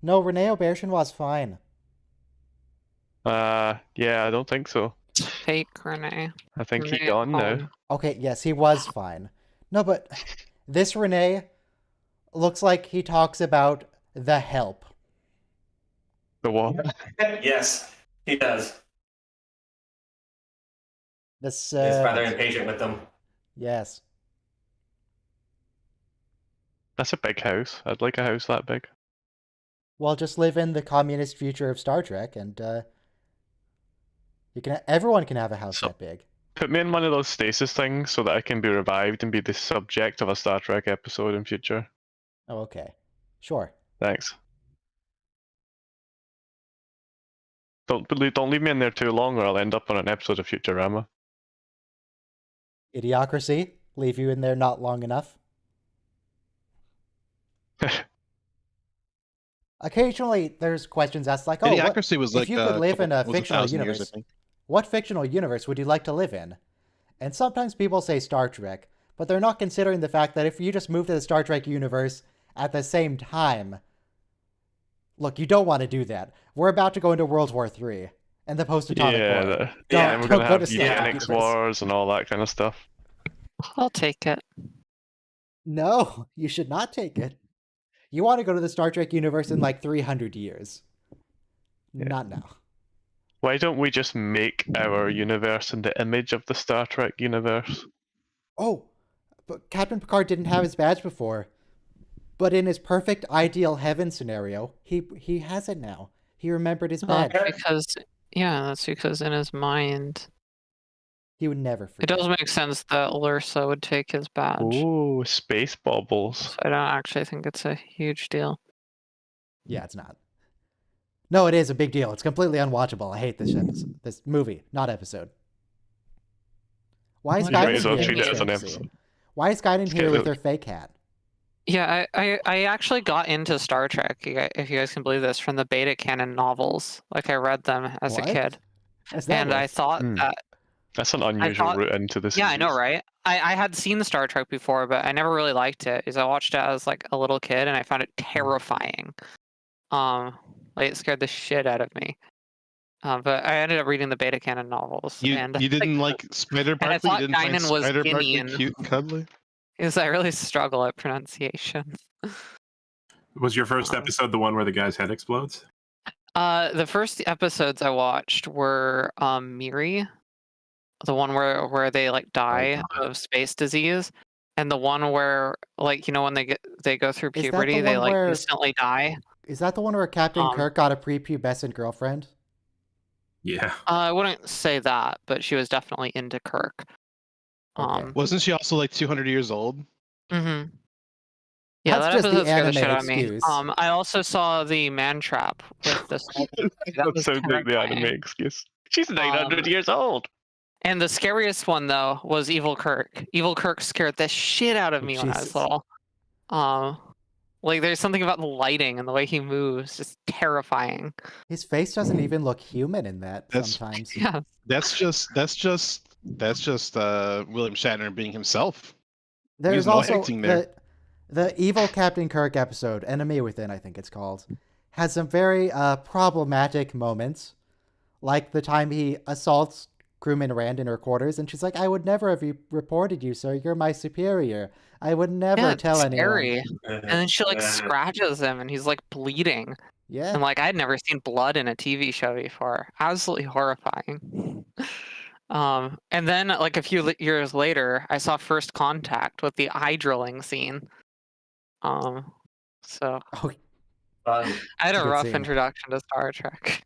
A: No, Renee Aubergenois fine.
I: Yeah, I don't think so.
E: Fake Renee.
I: I think
E: Renee
I: he's gone now.
E: home.
A: Okay, yes, he was fine. No, but this Renee looks like he talks about the help.
I: The what?
D: Yes, he does.
A: This,
D: He's rather impatient with them.
A: yes.
I: That's a big house. I'd like a house that big.
A: Well, just live in the communist future of Star Trek, and everyone can have a house
I: So-
A: that big.
I: Put me in one of those stasis things so that I can be revived and be the subject of a Star Trek episode in future.
A: Oh, okay, sure.
I: Thanks. Don't leave me in there too long, or I'll end up on an episode of Futurama.
A: Idiocracy, leave you in there not long enough. Occasionally, there's questions asked like, "Oh, what,
G: Idiocracy was like
A: if you could live in a
G: was
A: fictional
G: 1,000 years, I
A: universe,
G: think.
A: what fictional universe would you like to live in?" And sometimes people say Star Trek, but they're not considering the fact that if you just move to the Star Trek universe at the same time, look, you don't want to do that. We're about to go into World War III and the post-atomic
I: Yeah,
A: war.
D: Yeah,
I: and we're
A: Don't
I: gonna
A: go
I: have
A: to Star Trek
I: eugenics
A: universe.
I: wars and all that kind of stuff.
E: I'll take it.
A: No, you should not take it. You want to go to the Star Trek universe in like 300 years.
I: Yeah.
A: Not now.
I: Why don't we just make our universe in the image of the Star Trek universe?
A: Oh, but Captain Picard didn't have his badge before. But in his perfect ideal heaven scenario, he has it now. He remembered his
E: Well,
A: badge.
E: because that's because in his mind,
A: He would never
E: it
A: forget.
E: does make sense that Lursa would take his badge.
I: Oh, space baubles.
E: So I don't actually think it's a huge deal.
A: Yeah, it's not. No, it is a big deal. It's completely unwatchable. I hate this episode, this movie, not episode. Why is
E: You
A: Guinan
E: might as well
A: here?
E: treat
A: in
E: it
A: this
I: as an
A: episode?
I: episode.
A: Why is Guinan here
I: Okay,
A: with her fake hat?
E: Yeah, I actually got into Star Trek, if you guys can believe this, from the beta canon novels. Like, I read them as
A: What?
E: a kid.
A: How's that
E: And I
A: work?
E: thought
I: Hmm.
E: that,
I: That's an unusual
E: thought-
I: route into this.
E: yeah, I know, right? I had seen Star Trek before, but I never really liked it, because I watched it as, like, a little kid, and I found it terrifying. Like, it scared the shit out of me. But I ended up reading the beta canon novels.
G: You
E: and
G: you didn't like Spider
E: I
G: Barkley?
E: thought
G: You didn't find
E: Guinan was
G: Spider Barkley
E: Guinean.
G: cute and cuddly?
E: Because I really struggle at pronunciation.
C: Was your first episode the one where the guy's head explodes?
E: The first episodes I watched were Miri, the one where they like die of space disease, and the one where like when they go through
A: Is that the
E: puberty, they
A: one
E: like
A: where-
E: instantly die.
A: Is that the one where Captain Kirk got a prepubescent girlfriend?
C: Yeah.
E: I wouldn't say that, but she was definitely into Kirk.
A: Okay.
G: Wasn't she also like 200 years old?
E: Mm-hmm. Yeah,
A: That's
E: that
A: just the
E: episode scared the shit
A: anime
E: out of me.
A: excuse.
E: I also saw the Man Trap with this.
I: That
E: was
I: sounds like the anime
E: terrifying.
I: excuse. She's 900 years old.
E: And the scariest one though was Evil Kirk. Evil Kirk scared the shit out of me when I was
A: Jesus.
E: little. Like there's something about the lighting and the way he moves, just terrifying.
A: His face doesn't even look human in that
G: That's-
A: sometimes.
E: Yeah.
G: That's just William Shatner being himself.
A: There's
G: no
A: also
G: acting there.
A: the evil Captain Kirk episode, Enemy Within, I think it's called, has some very problematic moments, like the time he assaults crewman Rand in her quarters, and she's like, "I would never have reported you, sir. You're my superior. I would never
E: Yeah, it's
A: tell anyone."
E: scary. And then she like scratches him and he's like bleeding.
A: Yeah,
E: And like I'd never seen blood in a TV show before. Absolutely horrifying. And then like a few years later, I saw First Contact with the eye drilling scene. So
A: oh,
D: Fun.
E: I had
A: It's a
E: a
A: good
E: rough
A: scene.
E: introduction to Star Trek.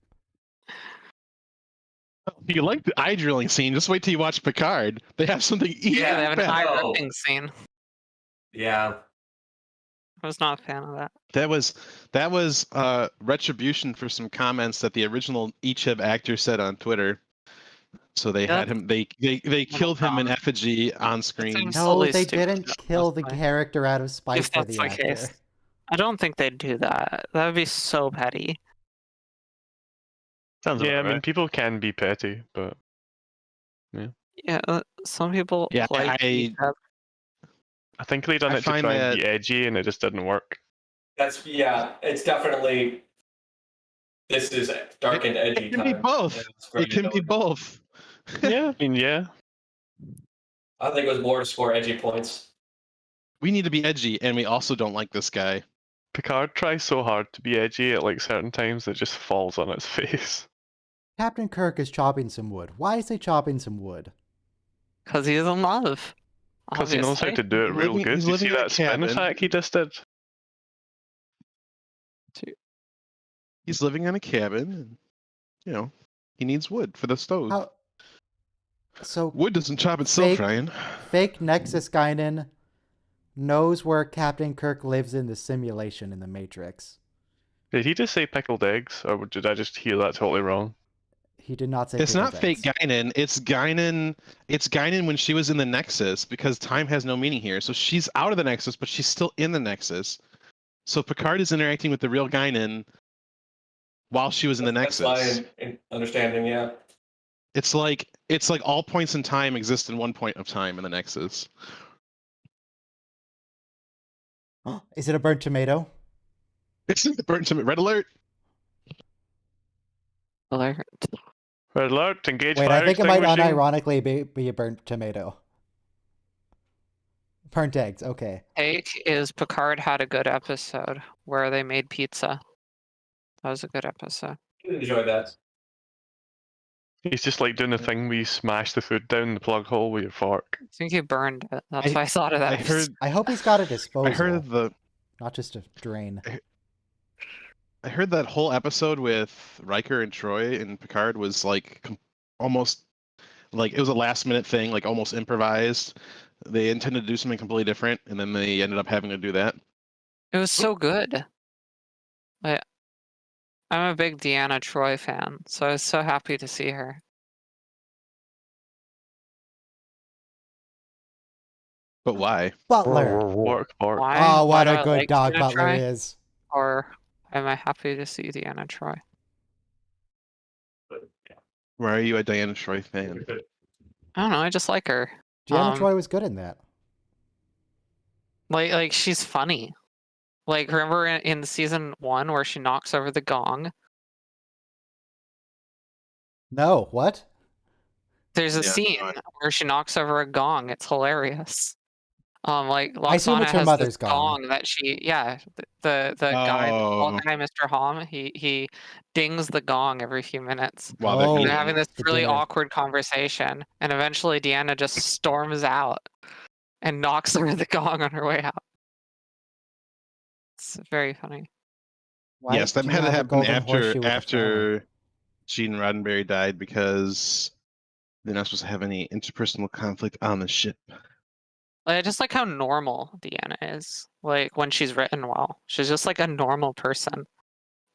G: If you like the eye drilling scene, just wait till you watch Picard. They have something even
E: Yeah, they have an
G: better.
E: eye
D: Oh.
E: ripping scene.
D: Yeah.
E: I was not a fan of that.
G: That was retribution for some comments that the original Icheb actor said on Twitter. So they had him. They killed him in effigy on screen.
E: seems-
A: no,
E: Totally
A: they
E: stupid,
A: didn't
E: but
A: kill the
E: that's fine.
A: character out of spite
E: If
A: for
E: that's
A: the
E: the
A: actor.
E: case. I don't think they'd do that. That would be so petty.
I: Sounds
B: Yeah, I
I: about
B: mean,
I: right.
B: people can be petty, but
E: Yeah, some people
G: Yeah,
E: like Icheb.
B: I think they done
G: I
B: it to
G: find
B: try and
G: that-
B: be edgy, and it just didn't work.
D: It's definitely. This is dark and edgy.
G: It can be
D: time.
G: both.
D: Yeah, it's very
G: It can be
D: dark.
G: both.
B: Yeah, I mean, yeah.
D: I think it was more to score edgy points.
G: We need to be edgy, and we also don't like this guy.
B: Picard tries so hard to be edgy at like certain times it just falls on its face.
A: Captain Kirk is chopping some wood. Why is he chopping some wood?
E: Because he's in love.
B: Because he knows how
E: obviously.
B: to do it real
G: Living-
B: good.
G: he's
B: You
G: living
B: see
G: in a
B: that spin
G: cabin.
B: attack he just did?
G: He's living in a cabin, and he needs wood for the stove.
A: How? So
G: Wood doesn't chop itself,
A: Fake-
G: Ryan.
A: fake Nexus Guinan knows where Captain Kirk lives in the simulation in the Matrix.
B: Did he just say pickled eggs, or did I just hear that totally wrong?
A: He did not say
G: It's not
A: pickled
G: fake
A: eggs.
G: Guinan. It's Guinan. It's Guinan when she was in the Nexus, because time has no meaning here. So she's out of the Nexus, but she's still in the Nexus. So Picard is interacting with the real Guinan while she was in the
D: That's
G: Nexus.
D: my understanding. Yeah.
G: It's like all points in time exist in one point of time in the Nexus.
A: Is it a burnt tomato?
G: It's the burnt tomato. Red alert.
E: Alert.
B: Red alert, engage
A: Wait,
B: fire
A: I think it might
B: extinguishing.
A: unironically be a burnt tomato. Burnt eggs, okay.
E: Take is Picard had a good episode where they made pizza. That was a good episode.
D: Enjoy that.
B: He's just like doing the thing where you smash the food down the plug hole with your fork.
E: I think he burned it. That's
G: I-
E: why I thought of that.
G: I heard
A: I hope he's got a disposal,
G: I heard the
A: not just a drain.
G: I heard that whole episode with Riker and Troy and Picard was like almost like it was a last minute thing, like almost improvised. They intended to do something completely different, and then they ended up having to do that.
E: It was so good. I'm a big Deanna Troy fan, so I was so happy to see her.
G: But why?
A: Butler.
B: Work, work.
E: Why?
A: Oh,
E: Why
A: what
E: do
A: a
E: I
A: good
E: like
A: dog
E: Deanna
A: Butler
E: Troy?
A: is.
E: Or am I happy to see Deanna Troy?
D: But, yeah.
G: Why are you a Diana Troy fan?
E: I don't know. I just like her.
A: Deanna Troy was good in that.
E: Like she's funny. Like remember in season 1 where she knocks over the gong?
A: No, what?
E: There's a
C: Yeah,
E: scene
C: right.
E: where she knocks over a gong. It's hilarious. Like
A: I assume
E: Loxana
A: it's her
E: has
A: mother's
E: this
A: gong.
E: that she the guy, the tall
G: Oh.
E: guy, Mr. Hom, he dings the gong every few minutes.
G: Wow,
A: Oh.
E: They're
G: eating.
E: having this
A: the
E: really
A: dinner.
E: awkward conversation, and eventually Deanna just storms out and knocks over the gong on her way out. It's very funny.
A: Why
G: Yes, that
A: do you
G: had to
A: have a
G: happen
A: golden
G: after
A: horseshoe with a flower?
G: after Gene Roddenberry died because they're not supposed to have any interpersonal conflict on the ship.
E: I just like how normal Deanna is. Like when she's written well, she's just like a normal person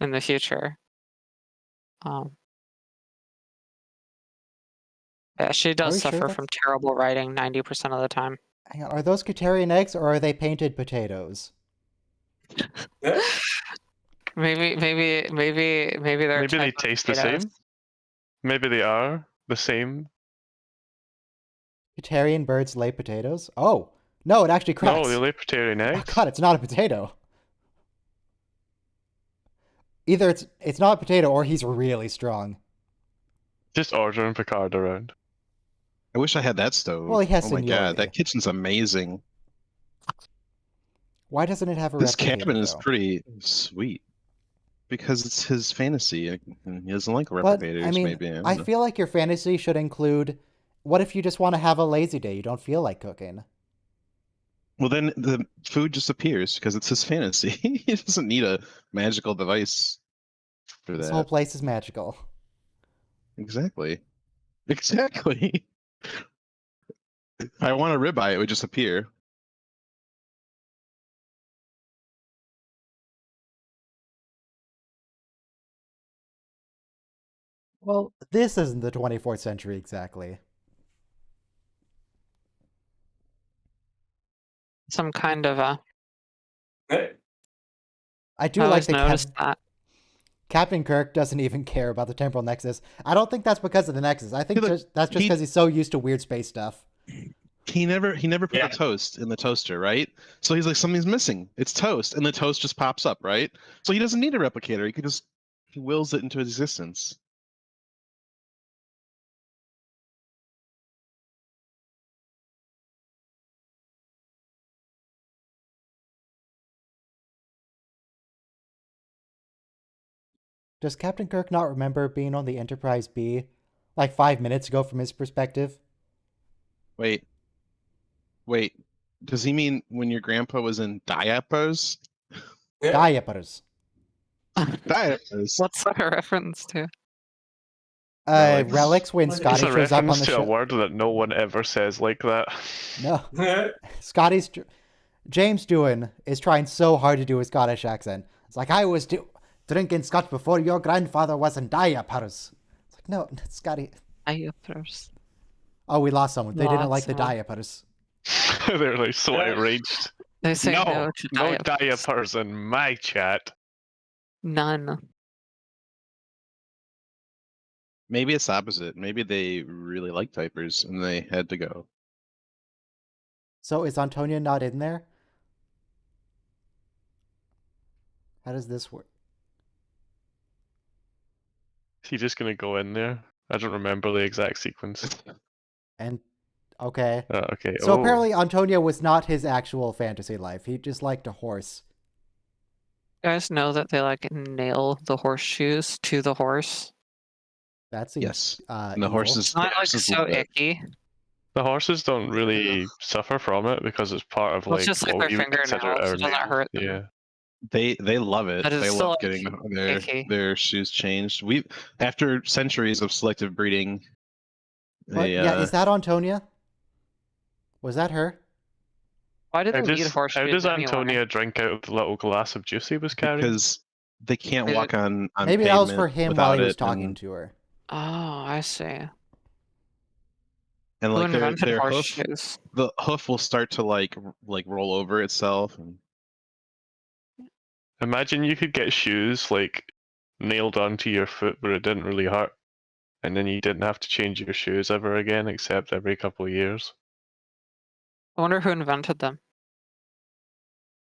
E: in the future. Yeah, she does
A: we sure
E: suffer
A: that's-
E: from terrible writing 90% of the time.
A: Hang on, are those Katerian eggs or are they painted potatoes?
E: Maybe they're
B: Maybe they
E: type of
B: taste the
E: potatoes.
B: same. Maybe they are the same.
A: Katerian birds lay potatoes? Oh, no, it actually cracks.
B: No, they lay Praetorian
A: Oh
B: eggs.
A: god, it's not a potato. Either it's not a potato or he's really strong.
B: Just ordering Picard around.
G: I wish I had that stove.
A: Well, he has
G: oh my
A: seniority.
G: god, that kitchen's amazing.
A: Why doesn't it have a
G: This
A: replicator,
G: cabin is
A: though?
G: pretty sweet because it's his fantasy, and he doesn't like
A: But,
G: replicators.
A: I mean,
G: maybe don't
A: I
G: know.
A: feel like your fantasy should include, what if you just want to have a lazy day? You don't feel like cooking.
G: Well, then the food just appears because it's his fantasy. He doesn't need a magical device for
A: This
G: that.
A: whole place is magical.
G: Exactly. Exactly. If I want a ribeye, it would just appear.
A: Well, this isn't the 24th century exactly.
E: Some kind of a.
A: I do
E: I
A: like
E: always
A: the
E: noticed that.
A: Captain Kirk doesn't even care about the temporal nexus. I don't think that's because of the nexus. I think
G: Yeah, look,
A: that's just
G: he-
A: because he's so used to weird space stuff.
G: He never put
D: Yeah.
G: the toast in the toaster, right? So he's like, something's missing. It's toast, and the toast just pops up, right? So he doesn't need a replicator. He wills it into existence.
A: Does Captain Kirk not remember being on the Enterprise B like 5 minutes ago from his perspective?
G: Wait. Does he mean when your grandpa was in diapers?
A: Diapers.
G: Diapers.
E: What's that a reference to?
G: Relics.
A: Relics when
D: It's
A: Scotty
B: It's a
A: shows up on
B: reference
A: the
B: to a
A: show.
B: word that no one ever says like that.
A: No. Scotty's James Doohan is trying so hard to do a Scottish accent. It's like, I was drinking scotch before your grandfather was in diapers. It's like, no, Scotty.
E: Diapers.
A: Oh, we lost someone. They didn't like the
E: Lost someone.
A: diapers.
B: They're like so
D: Yeah.
B: outraged.
E: They say no,
B: No,
E: to
B: no
E: diapers.
B: diapers in my chat.
E: None.
G: Maybe it's opposite. Maybe they really like diapers and they had to go.
A: So is Antonia not in there? How does this work?
B: Is he just gonna go in there? I don't remember the exact sequence.
A: And okay.
B: Okay.
A: So
B: oh.
A: apparently Antonia was not his actual fantasy life. He just liked a horse.
E: You guys know that they like nail the horseshoes to the horse.
A: That seems
G: Yes. And
A: evil.
G: the horses.
E: It's not
G: the
E: like
G: horses
E: so
G: love it.
E: icky.
B: The horses don't really suffer from it because it's part of
E: Well,
B: like
E: it's just like
B: what
E: their
B: we would consider
E: fingernails.
B: our
E: It doesn't
B: nails.
E: hurt them.
B: Yeah.
G: They love it.
E: But it's
G: They
E: still,
G: love
E: like,
G: getting
E: icky.
G: their shoes changed. We after centuries of selective breeding.
A: What?
G: They,
A: Yeah, is that Antonia? Was that her?
E: Why do they
B: How
E: need
B: does,
E: horseshoes
B: how does
E: anyway?
B: Antonia drink out of the little glass of juice he was carrying?
G: because they can't
E: Is
G: walk on
A: Maybe that was for
G: pavement
A: him while he
G: without
A: was
G: it,
A: talking
G: and,
A: to her.
E: Oh, I see.
G: and
E: Who
G: like
E: invented
G: their hoof,
E: horseshoes?
G: the hoof will start to like roll over itself. And
B: Imagine you could get shoes like nailed onto your foot where it didn't really hurt, and then you didn't have to change your shoes ever again except every couple of years.
E: I wonder who invented them.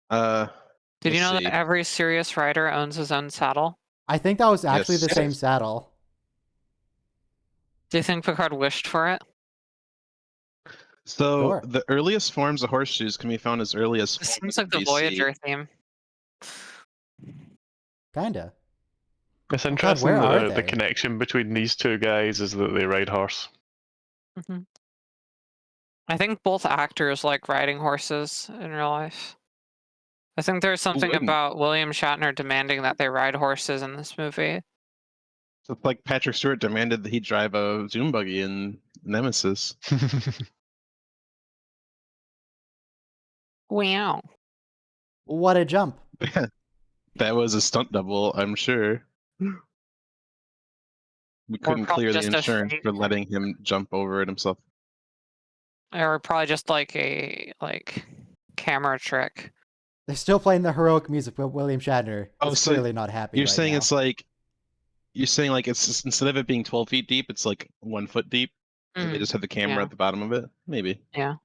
E: Did you know
G: let's
E: that
G: see.
E: every serious rider owns his own saddle?
A: I think that was actually
G: Yes.
A: the same saddle.
E: Do you think Picard wished for it?
G: So
A: Sure.
G: the earliest forms of horseshoes can be found as early as
E: This
G: 4
E: seems like the
G: BC.
E: Voyager theme.
A: Kinda.
B: It's
A: God,
B: interesting
A: where are
B: that the
A: they?
B: connection between these two guys is that they ride horse.
E: I think both actors like riding horses in real life. I think there's something
G: wouldn't?
E: about William Shatner demanding that they ride horses in this movie.
G: So it's like Patrick Stewart demanded that he drive a Zoom buggy in Nemesis.
E: Wow.
A: What a jump.
G: That was a stunt double, I'm sure. We couldn't
E: probably
G: clear the
E: just a
G: insurance
E: fake-
G: for letting him jump over it himself.
E: Or probably just like a camera trick.
A: They're still playing the heroic music, but William Shatner
G: Oh,
A: is
G: so
A: clearly not happy.
G: You're
A: right
G: saying
A: now.
G: it's like you're saying like it's just, instead of it being 12 feet deep, it's like 1 foot deep. And they just have the camera
E: yeah.
G: at the bottom of it. Maybe.
E: Yeah.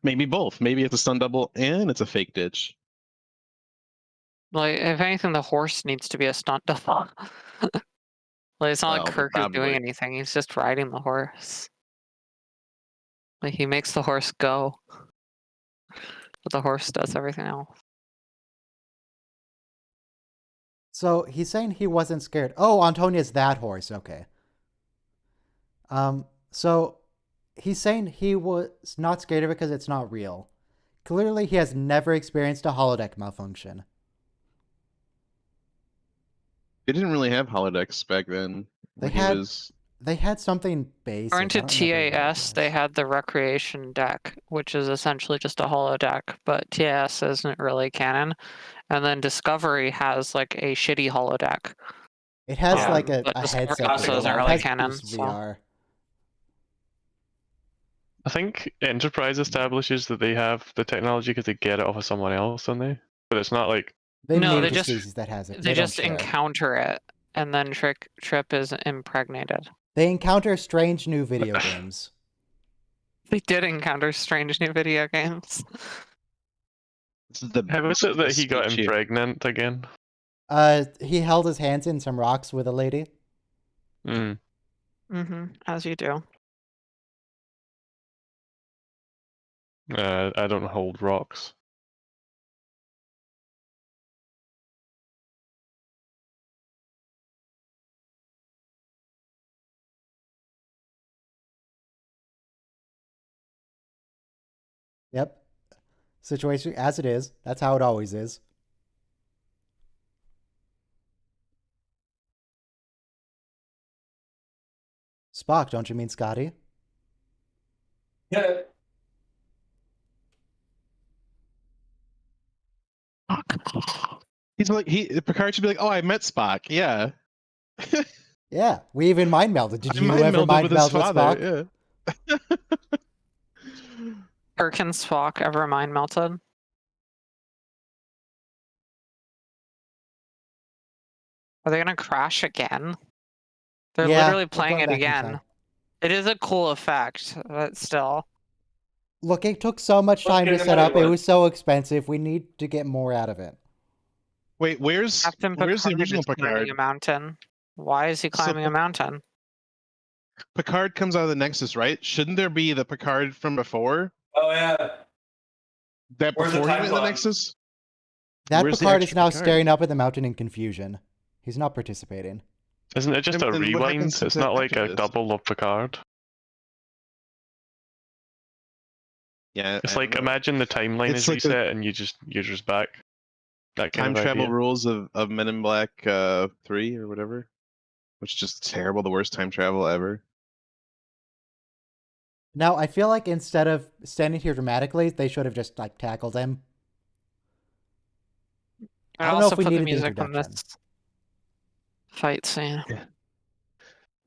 G: Maybe both. Maybe it's a stun double and it's a fake ditch.
E: Like, if anything, the horse needs to be a stunt double. Like, it's not
G: Well,
E: like Kirk is doing
G: probably.
E: anything. He's just riding the horse. Like, he makes the horse go. But the horse does everything else.
A: So he's saying he wasn't scared. Oh, Antonia's that horse. Okay. So he's saying he was not scared of it because it's not real. Clearly, he has never experienced a holodeck malfunction.
G: They didn't really have holodecks back then.
A: They
G: when he
A: had-
G: was-
A: They had something basic.
E: According to
A: I don't remember what it
E: TAS, they
A: was.
E: had the recreation deck, which is essentially just a holodeck, but TAS isn't really canon. And then Discovery has like a shitty holodeck.
A: It has
B: Yeah,
A: like a
E: but Discovery
A: headset.
E: also
A: that
E: isn't
A: it
E: really
A: has
E: canon,
A: Boost
E: so-
A: VR.
B: I think Enterprise establishes that they have the technology because they get it off of someone else, don't they? But it's not like
A: They
E: No,
A: named
E: they
A: the
E: just-
A: species that has it.
E: They
A: don't
E: just
A: share.
E: encounter it, and then Trip is impregnated.
A: They encounter strange new video games.
E: They did encounter strange new video games.
G: This is the
B: how is it that he got
G: speech here.
B: impregnant again?
A: He held his hands in some rocks with a lady.
B: Mm.
E: As you do.
B: I don't hold rocks.
A: Yep. Situation as it is. That's how it always is. Spock, don't you mean Scotty?
D: Yeah.
G: He's like Picard should be like, oh, I met Spock. Yeah.
A: Yeah, we even mind melded. Did
G: I
A: you ever
G: mind-melded
A: mind
G: with his
A: meld with
G: father,
A: Spock?
G: yeah.
E: Kirk and Spock ever mind melted? Are they gonna crash again? They're
A: Yeah,
E: literally
A: we're
E: playing
A: going
E: it
A: back in
E: again.
A: time.
E: It is a cool effect, but still.
A: Look, it took so much
D: Let's
A: time
D: get
A: to
D: the
A: set
D: money
A: up. It
D: worth.
A: was so expensive. We need to get more out of it.
G: Wait, where's
E: Captain
G: the
E: Picard
G: original
E: is climbing
G: Picard?
E: a mountain. Why is he
G: So
E: climbing a mountain?
G: Picard comes out of the Nexus, right? Shouldn't there be the Picard from before?
D: Oh yeah.
G: That
D: Where's the
G: before he
D: time
G: went to the
D: clock?
G: Nexus?
A: That
G: Where's the
A: Picard is
G: extra
A: now
G: Picard?
A: staring up at the mountain in confusion. He's not participating.
B: Isn't it just
G: Then-
B: a
G: then what
B: rewind?
G: happens
B: It's
G: to
B: not like
G: after
B: a
G: this?
B: double of Picard.
G: Yeah,
B: It's
G: I
B: like
G: don't know.
B: imagine the timeline
G: It's
B: is
G: like the
B: reset and you're just back. That kind
G: time
B: of
G: travel
B: idea.
G: rules of Men in Black 3 or whatever, which is just terrible, the worst time travel ever.
A: Now, I feel like instead of standing here dramatically, they should have just like tackled him. I
E: And
A: don't know
E: also
A: if we
E: put the
A: needed the
E: music on
A: introduction.
E: this fight scene.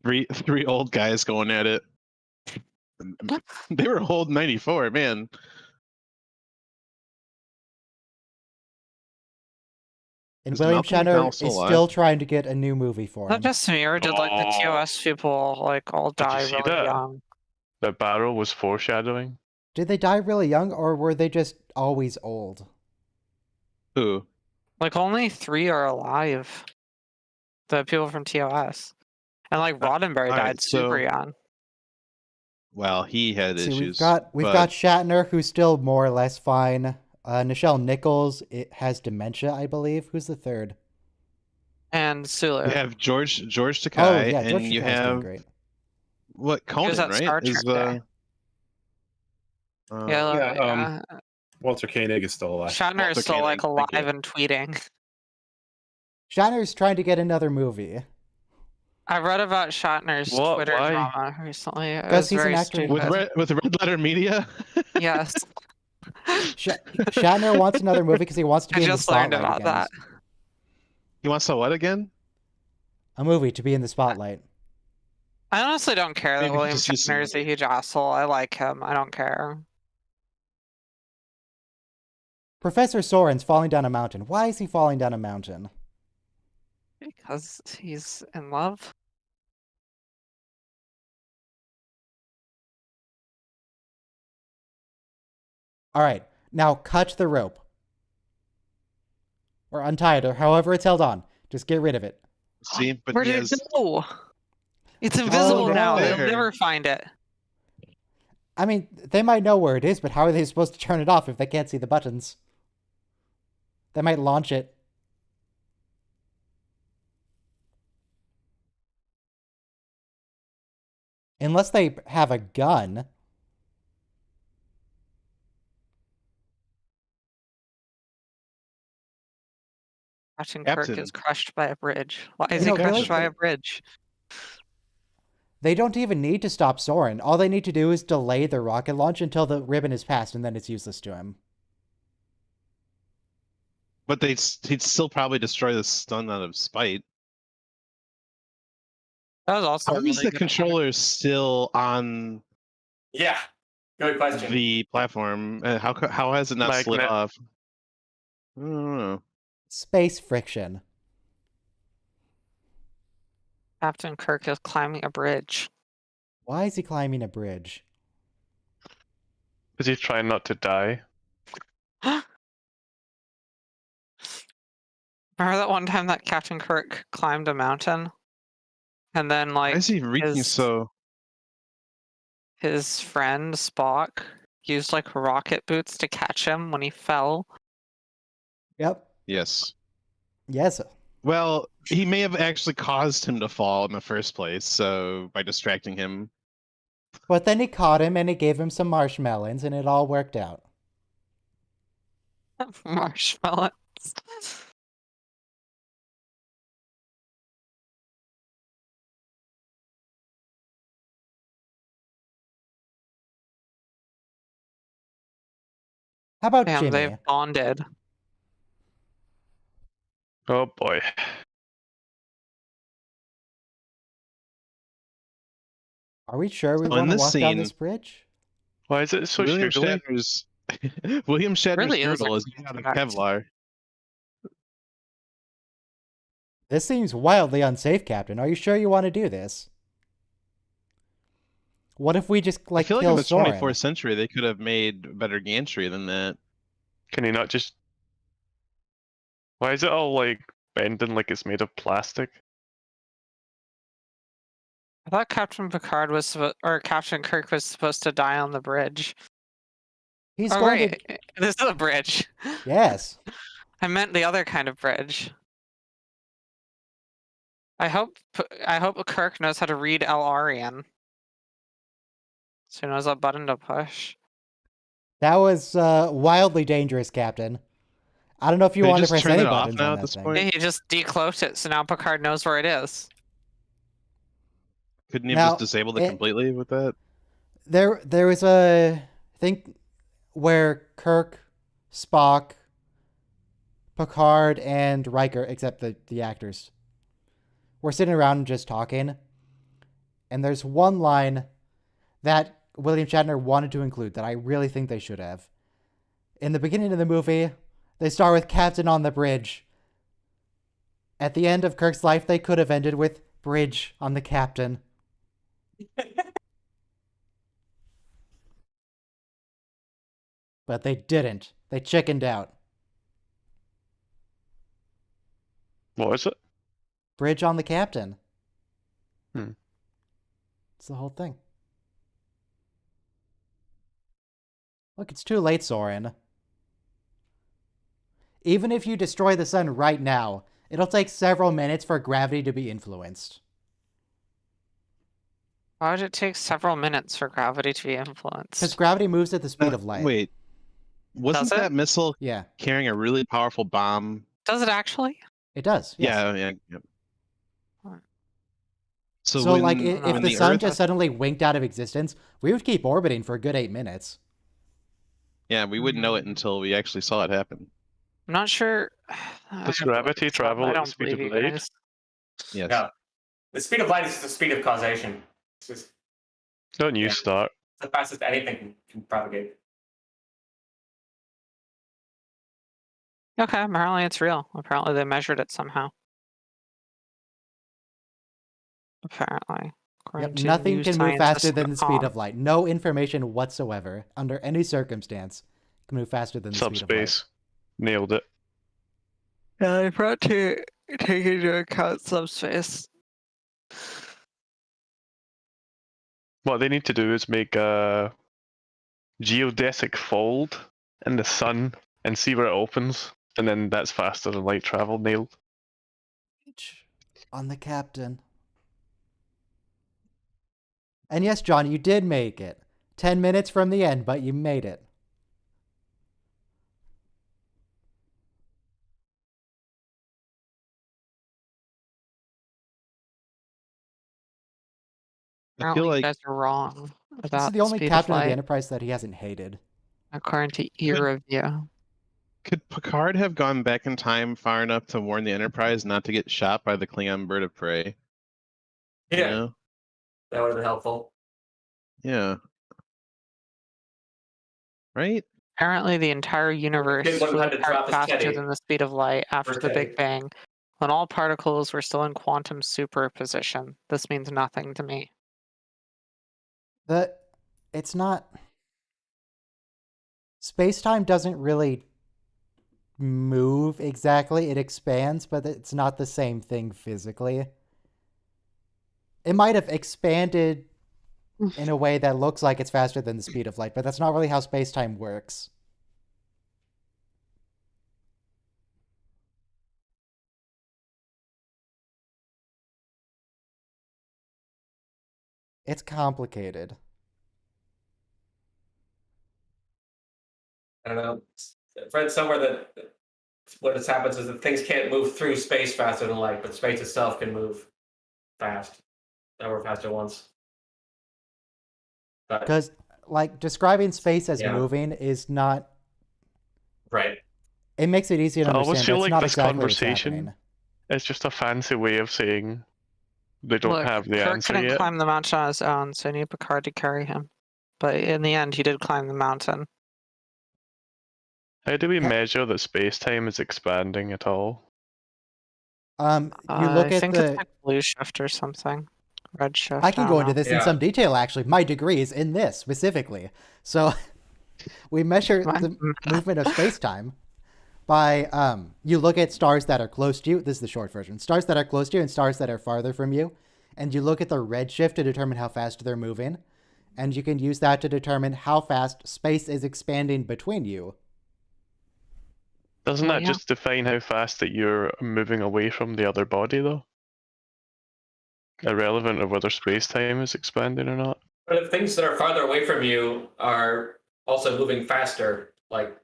G: Three old guys going at it. They were old 94, man.
A: And
G: Is
A: William
G: Malcolm
A: Shatner
G: McDowell still
A: is
G: alive?
A: still trying to get a new movie for
E: Not
A: him.
E: just me, or did like the
B: Oh.
E: TOS people like all
B: Did you
E: die
B: see
E: really
B: that?
E: young?
B: The barrel was foreshadowing.
A: Did they die really young, or were they just always old?
G: Who?
E: Like only 3 are alive. The people from TOS. And like Roddenberry
G: alright,
E: died super
G: so-
E: young.
G: Well, he had
A: See,
G: issues.
A: we've
G: but
A: got Shatner, who's still more or less fine. Nichelle Nichols has dementia, I believe. Who's the third?
E: And Sulu.
G: you have George Takei,
A: Oh yeah, George
G: and you
A: Takei's doing
G: have
A: great.
G: what Conan,
E: at
G: right?
E: Star
G: Is
E: Trek Yeah,
C: Yeah,
E: yeah.
C: Walter Koenig is still alive.
E: Shatner
G: Walter
E: is still like
G: Koenig, thank
E: alive
G: you.
E: and tweeting.
A: Shatner's trying to get another movie.
E: I read about Shatner's
B: What?
E: Twitter
B: Why?
E: drama recently. It
A: 'Cause
E: was
A: he's an
E: very
A: actor in
E: stupid.
G: with Red Letter Media.
E: Yes.
A: Shatner wants another movie because he wants to
E: I
A: be in the
E: just learned
A: spotlight
E: about
A: again.
E: that.
G: He wants to what again?
A: A movie to be in the spotlight.
E: I honestly don't care that
G: Maybe
E: William
G: just use some
E: Shatner is a huge asshole. I like him. I don't care.
A: Professor Soren's falling down a mountain. Why is he falling down a mountain?
E: Because he's in love.
A: All right, now cut the rope. Or untie it, or however it's held on. Just get rid of it.
G: See, but
E: Where
G: he
E: did
G: has,
E: it go? It's invisible
A: no.
E: now. They'll
G: There.
E: never find it.
A: I mean, they might know where it is, but how are they supposed to turn it off if they can't see the buttons? They might launch it. Unless they have a gun.
E: Captain Kirk
G: Captain.
E: is crushed by a bridge. Why is
A: You
E: he
A: know,
E: crushed by
A: really-
E: a bridge?
A: They don't even need to stop Soren. All they need to do is delay the rocket launch until the ribbon is passed, and then it's useless to him.
G: but he'd still probably destroy the stun out of spite.
E: That was also
G: How
E: a really
G: is the
E: good point.
G: controller still on
D: Yeah. Good question.
G: the platform? How has it not slid
B: Magnet.
G: off? I don't know.
A: Space friction.
E: Captain Kirk is climbing a bridge.
A: Why is he climbing a bridge?
B: Because he's trying not to die.
E: Remember that one time that Captain Kirk climbed a mountain? And then
G: Why
E: like
G: is he reeking
E: his-
G: so?
E: his friend Spock used like rocket boots to catch him when he fell.
A: Yep.
G: Yes.
A: Yes.
G: Well, he may have actually caused him to fall in the first place, so by distracting him.
A: But then he caught him and he gave him some marshmallows and it all worked out.
E: Marshmallows.
A: How about
E: Damn,
A: Jimmy?
E: they've bonded.
B: Oh boy.
A: Are we sure we
G: So in
A: want to
G: this
A: walk down
G: scene-
A: this bridge?
B: Why is it so
G: William
B: sugary?
G: Shatner's William Shatner's
E: Really is
G: girdle
E: a
G: is made out of
E: fact.
G: Kevlar.
A: This seems wildly unsafe, Captain. Are you sure you want to do this? What if we just
G: I feel like in
A: kill
G: the
A: Soren?
G: 24th century they could have made better gantry than that.
B: Can you not just? Why is it all like bending like it's made of plastic?
E: I thought Captain Picard was or Captain Kirk was supposed to die on the bridge.
A: He's
E: Oh,
A: going
E: right.
A: to.
E: This is a bridge.
A: Yes.
E: I meant the other kind of bridge. I hope Kirk knows how to read El-Arian. So he knows what button to push.
A: That was wildly dangerous, Captain. I don't know if you
G: Could you
A: want to
G: just
A: press
G: turn
A: any
G: it off
A: buttons
G: now
A: on
G: at
A: that
G: this
A: thing.
G: point?
E: He just decloaked it, so now Picard knows where it is.
G: Couldn't you
A: Now,
G: have just disabled it completely with that?
A: There was a thing where Kirk, Spock, Picard, and Riker, except the actors, were sitting around just talking. And there's one line that William Shatner wanted to include that I really think they should have. In the beginning of the movie, they start with Captain on the bridge. At the end of Kirk's life, they could have ended with Bridge on the Captain. But they didn't. They chickened out.
B: What is it?
A: Bridge on the Captain.
B: Hmm.
A: It's the whole thing. Look, it's too late, Soren. Even if you destroy the sun right now, it'll take several minutes for gravity to be influenced.
E: Why would it take several minutes for gravity to be
A: Because
E: influenced?
A: gravity moves at the speed of light.
G: Wait, wasn't
E: Does it?
G: that missile
A: Yeah,
G: carrying a really powerful bomb?
E: Does it actually?
A: it does. Yes.
G: Yeah.
E: Alright.
A: So,
G: when,
A: like,
E: when
A: if the
G: the
A: sun
G: Earth,
A: just suddenly winked out of existence, we would keep orbiting for a good 8 minutes.
G: yeah, we wouldn't know it until we actually saw it happen.
E: I'm not sure.
B: Does gravity travel
E: I
B: at the
E: don't
B: speed of
E: believe you
B: light?
E: guys.
G: Yes.
D: Yeah. The speed of light is the speed of causation. It's just
B: Don't you
D: Yeah.
B: start?
D: the fastest anything can propagate.
E: Okay, apparently it's real. Apparently they measured it somehow. Apparently. according
A: Yep,
E: to
A: nothing can move faster than the speed
E: newscientist.com.
A: of light. No information whatsoever, under any circumstance, can move faster than the speed of light.
B: Subspace. Nailed it.
E: Yeah, I forgot to take into account subspace.
B: What they need to do is make a geodesic fold in the sun and see where it opens, and then that's faster than light travel. Nailed.
A: On the Captain. And yes, John, you did make it. 10 minutes from the end, but you made it.
G: I
E: Apparently
G: feel
E: you
G: like
E: guys are wrong about
A: This is the only
E: speed
A: Captain
E: of
A: of the
E: light,
A: Enterprise that he hasn't hated.
E: according to E-Review.
G: could Picard have gone back in time far enough to warn the Enterprise not to get shot by the Klingon bird of prey? You
D: Yeah,
G: know?
D: that would have been helpful.
G: Yeah. Right?
E: Apparently the entire universe
D: Didn't want
E: flew
D: him to drop
E: apart
D: his
E: faster
D: teddy.
E: than the speed of light after
D: Or
E: the
D: teddy.
E: Big Bang, when all particles were still in quantum superposition. This means nothing to me.
A: It's not. Space-time doesn't really move exactly. It expands, but it's not the same thing physically. It might have expanded in a way that looks like it's faster than the speed of light, but that's not really how space-time works. It's complicated.
D: I don't know. I've read somewhere that what has happens is that things can't move through space faster than light, but space itself can move fast. Or faster once. But,
A: Because, like, describing space as
D: Yeah.
A: moving is not.
D: right.
A: It makes it easy to
B: I always
A: understand,
B: feel
A: but it's
B: like
A: not
B: this
A: exactly what's
B: conversation
A: happening.
B: It's just a fancy way of saying they don't
E: Look,
B: have the
E: Kirk
B: answer
E: couldn't
B: yet.
E: climb the mountain on his own, so he needed Picard to carry him. But in the end, he did climb the mountain.
B: How do we
A: Yeah.
B: measure that space-time is expanding at all?
A: You
E: I
A: look at
E: think
A: the.
E: it's like blue shift or something. Red shift.
A: I can go
E: don't
A: into
E: know.
A: this in
D: Yeah.
A: some detail. Actually, my degree is in this specifically. So, we measure
E: Mine-
A: the movement of space-time by you look at stars that are close to you. This is the short version. Stars that are close to you and stars that are farther from you, and you look at the redshift to determine how fast they're moving, and you can use that to determine how fast space is expanding between you.
I: Doesn't
E: Oh,
I: that
E: yeah.
I: just define how fast that you're moving away from the other body, though? Irrelevant of whether space-time is expanding or not.
D: But if things that are farther away from you are also moving faster, like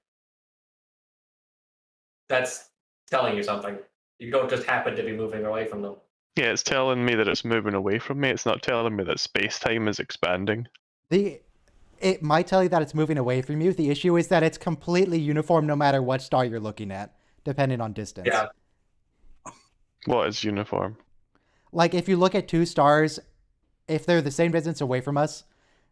D: that's telling you something. You don't just happen to be moving away from them.
I: Yeah, it's telling me that it's moving away from me. It's not telling me that space-time is expanding.
A: It might tell you that it's moving away from you. The issue is that it's completely uniform no matter what star you're looking at, depending on distance.
D: Yeah.
I: What is uniform?
A: Like if you look at two stars, if they're the same distance away from us,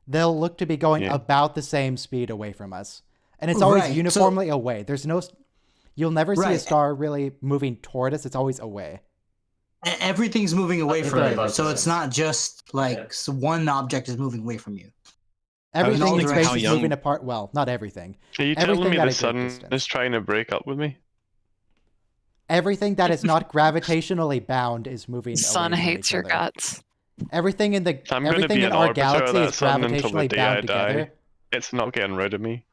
A: they'll look to be going
I: Yeah.
A: about the same speed away from us. And it's always
J: Right, so-
A: uniformly away. There's no you'll never see a
J: Right.
A: star really moving toward us. It's always away.
J: Everything's moving away
D: That's
J: from
A: very
J: you,
D: close
J: so
D: to
J: it's
D: sense.
J: not just like
D: Yeah.
J: one object is moving away from you.
A: Everything in
J: thinking
A: space
G: how
A: is
G: young-
A: moving apart. Well, not everything.
I: Are you
A: Everything
I: telling me
A: at a
I: the
A: great
I: sun
A: distance.
I: is trying to break up with me?
A: Everything that is not gravitationally bound is moving.
E: Sun
A: away from
E: hates
A: each
E: your
A: other.
E: guts.
A: Everything in the
I: I'm gonna
A: everything
I: be
A: in
I: an
A: our
I: arbiter of
A: galaxy
I: that
A: is
I: sun until the
A: gravitationally
I: day I
A: bound
I: die.
A: together.
I: It's not getting rid of me.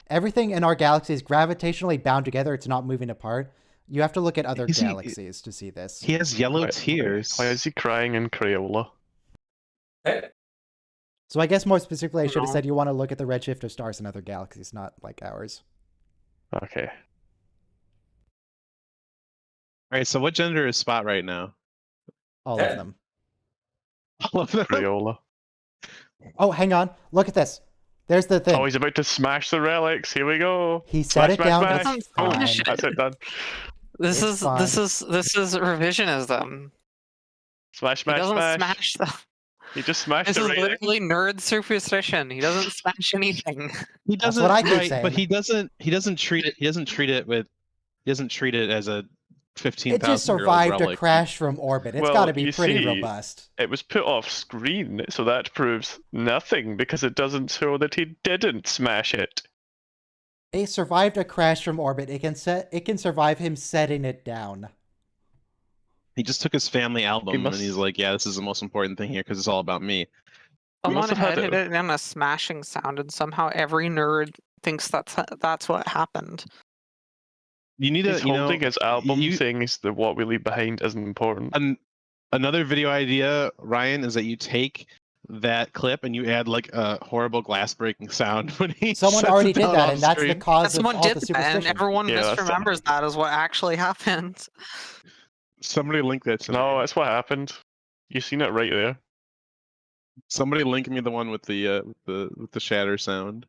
A: Everything in our galaxy is gravitationally bound together. It's not moving apart. You have to look at other
G: Is he-
A: galaxies to see this.
G: He has yellow
I: Why-
G: tears.
I: Why is he crying in Crayola?
D: Hey,
A: So I guess more specifically, I should have
E: No.
A: said you want to look at the redshift of stars in other galaxies, not like ours.
I: Okay.
G: All right, so what gender is Spot right now?
A: All
D: Yeah.
A: of them.
G: All of them.
I: Crayola.
A: Oh, hang on. Look at this. There's the thing.
I: Oh, he's about to smash the relics. Here we go.
A: He set
I: Smash,
A: it down.
I: smash,
A: It's
I: smash.
E: Doesn't
A: fine.
E: smash it.
I: That's it done.
E: This
A: It's
E: is
A: fine.
E: this is revisionism.
I: Smash,
E: He
I: smash,
E: doesn't
I: smash.
E: smash them.
I: He just smashed
E: This
I: the
E: is
I: relic.
E: literally nerd superstition. He doesn't smash anything.
G: He
A: That's
G: doesn't.
A: what I keep
G: right,
A: saying.
G: but he doesn't treat it. He doesn't treat it as a 15,000.
A: It just survived a crash from orbit. It's
I: Well,
A: got to be
I: you
A: pretty
I: see-
A: robust.
I: It was put off screen, so that proves nothing because it doesn't show that he didn't smash it.
A: It survived a crash from orbit. It can survive him setting it down.
G: He just took his family album
I: must-
G: and he's like, "Yeah, this is the most important thing here because it's all about me."
E: Someone
I: must have had
E: hit
I: it-
E: it in a smashing sound, and somehow every nerd thinks that's what happened.
G: You need
I: He's
G: to, you know,
I: holding his album,
G: you-
I: saying that what we leave behind isn't important.
G: another video idea, Ryan, is that you take that clip and you add like a horrible glass breaking sound when he.
A: Someone
G: sets
A: already
G: it
A: did
G: down
A: that,
G: off
A: and that's the
G: screen.
A: cause of
E: Someone
A: all
E: did
A: the
E: that, and
A: superstition.
E: everyone
I: Yeah, that's
E: misremembers that as what actually happened.
G: Somebody link that to me.
I: No, that's what happened. You seen it right there.
G: Somebody link me the one with the shatter sound.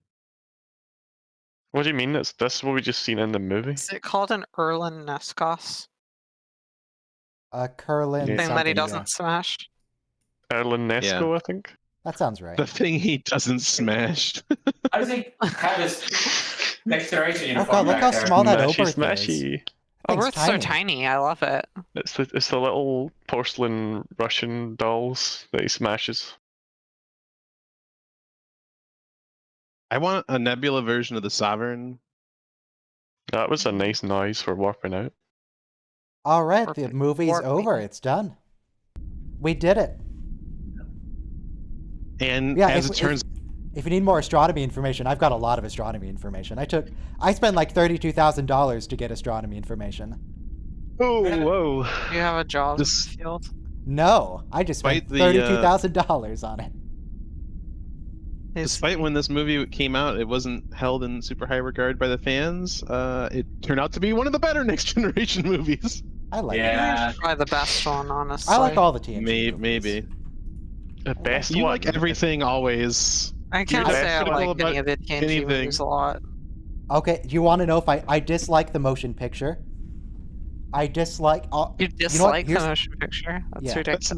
I: What do you mean? That's what we just seen in the movie.
E: Is it called an Erlen Neskos
A: Curlin
I: Yeah.
E: thing that he
A: something,
E: doesn't
A: yeah.
E: smash?
I: Erlen Nesco, I think.
A: That sounds right.
G: The thing he doesn't smash.
D: how does he have his next generation
A: Oh
D: uniform
A: god, look
D: back
A: how
D: there?
A: small that
I: Smashy,
A: Oberth is.
I: smashy.
E: Oh,
A: Thing's
E: Earth's so tiny. I love it.
I: It's the little porcelain Russian dolls that he smashes.
G: I want a Nebula version of the Sovereign.
I: That was a nice noise for warping out.
A: All right, the
E: Perfect.
A: movie's
E: Warp
A: over.
E: me.
A: It's done. We did it.
G: And
A: Yeah,
G: as it turns
A: If you need more astronomy information, I've got a lot of astronomy information. I spent like $32,000 to get astronomy information.
G: Oh, whoa.
E: Do you have a job
G: This-
E: in the field?
A: No, I just spent
G: Despite the,
A: $32,000 on it.
G: Despite when this movie came out, it wasn't held in super high regard by the fans. It turned out to be one of the better Next Generation movies.
A: I like it.
D: Yeah.
E: Probably the best one, honestly.
A: I like all the TNG movies.
G: Maybe.
I: The best
G: You
I: one.
G: like everything always.
E: I can't
G: You're
E: say I
G: critical
E: like any of the TNG
G: anything.
E: movies a lot.
A: Okay, do you want to know if I dislike the motion picture? I dislike.
E: You
A: know what?
E: dislike the
A: Here's-
E: motion picture? That's
A: Yeah.
E: ridiculous.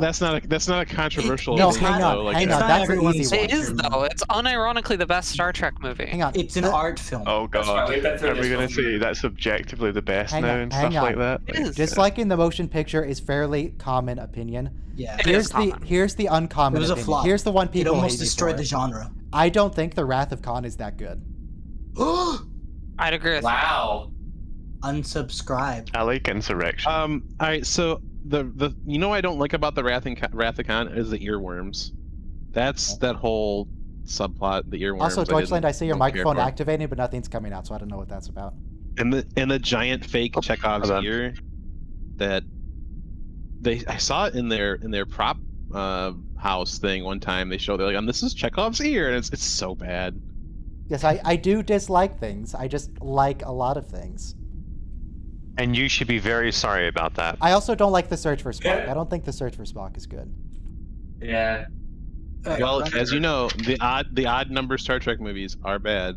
G: That's not a controversial.
A: No,
J: It's
G: thing,
A: hang
J: not-
A: on,
G: though. Like,
A: hang
J: it's
A: on.
J: not
A: That's an
J: everyone's
A: easy
E: It
A: one.
E: is though. It's unironically the best Star Trek movie.
A: Hang on.
J: It's an
A: the-
J: art film.
B: Oh
D: That's fine,
B: god.
D: we've been through
B: Are we
D: this
B: gonna
D: before.
B: say that's objectively the best
A: Hang
B: now
A: on,
B: and
A: hang
B: stuff like
A: on.
B: that?
E: It
B: Like,
E: is.
A: Disliking the motion picture is fairly common opinion.
J: Yeah.
E: It
A: Here's
E: is
A: the
E: common.
A: here's the uncommon
J: It was a
A: opinion.
J: flop.
A: Here's the one
J: It
A: people
J: almost
A: hate me
J: destroyed
A: for.
J: the genre.
A: I don't think the Wrath of Khan is that good.
E: I'd agree with
D: Wow.
J: Unsubscribe.
B: I like Insurrection.
G: all right. So the what I don't like about the Wrath of Khan is the earworms. That's that whole subplot. The earworms.
A: Also, Deutschland, I see your
G: don't care
A: microphone
G: for.
A: activating, but nothing's coming out, so I don't know what that's about.
G: And the giant fake Chekhov's
B: hold on.
G: ear that I saw it in their prop house thing one time. They're like, this is Chekhov's ear, and it's so bad.
A: Yes, I do dislike things. I just like a lot of things.
K: And you should be very sorry about that.
A: I also don't like the Search for Spock.
D: Yeah.
A: I don't think the Search for Spock is good.
D: Yeah.
G: Well, as you know, the odd number Star Trek movies are bad.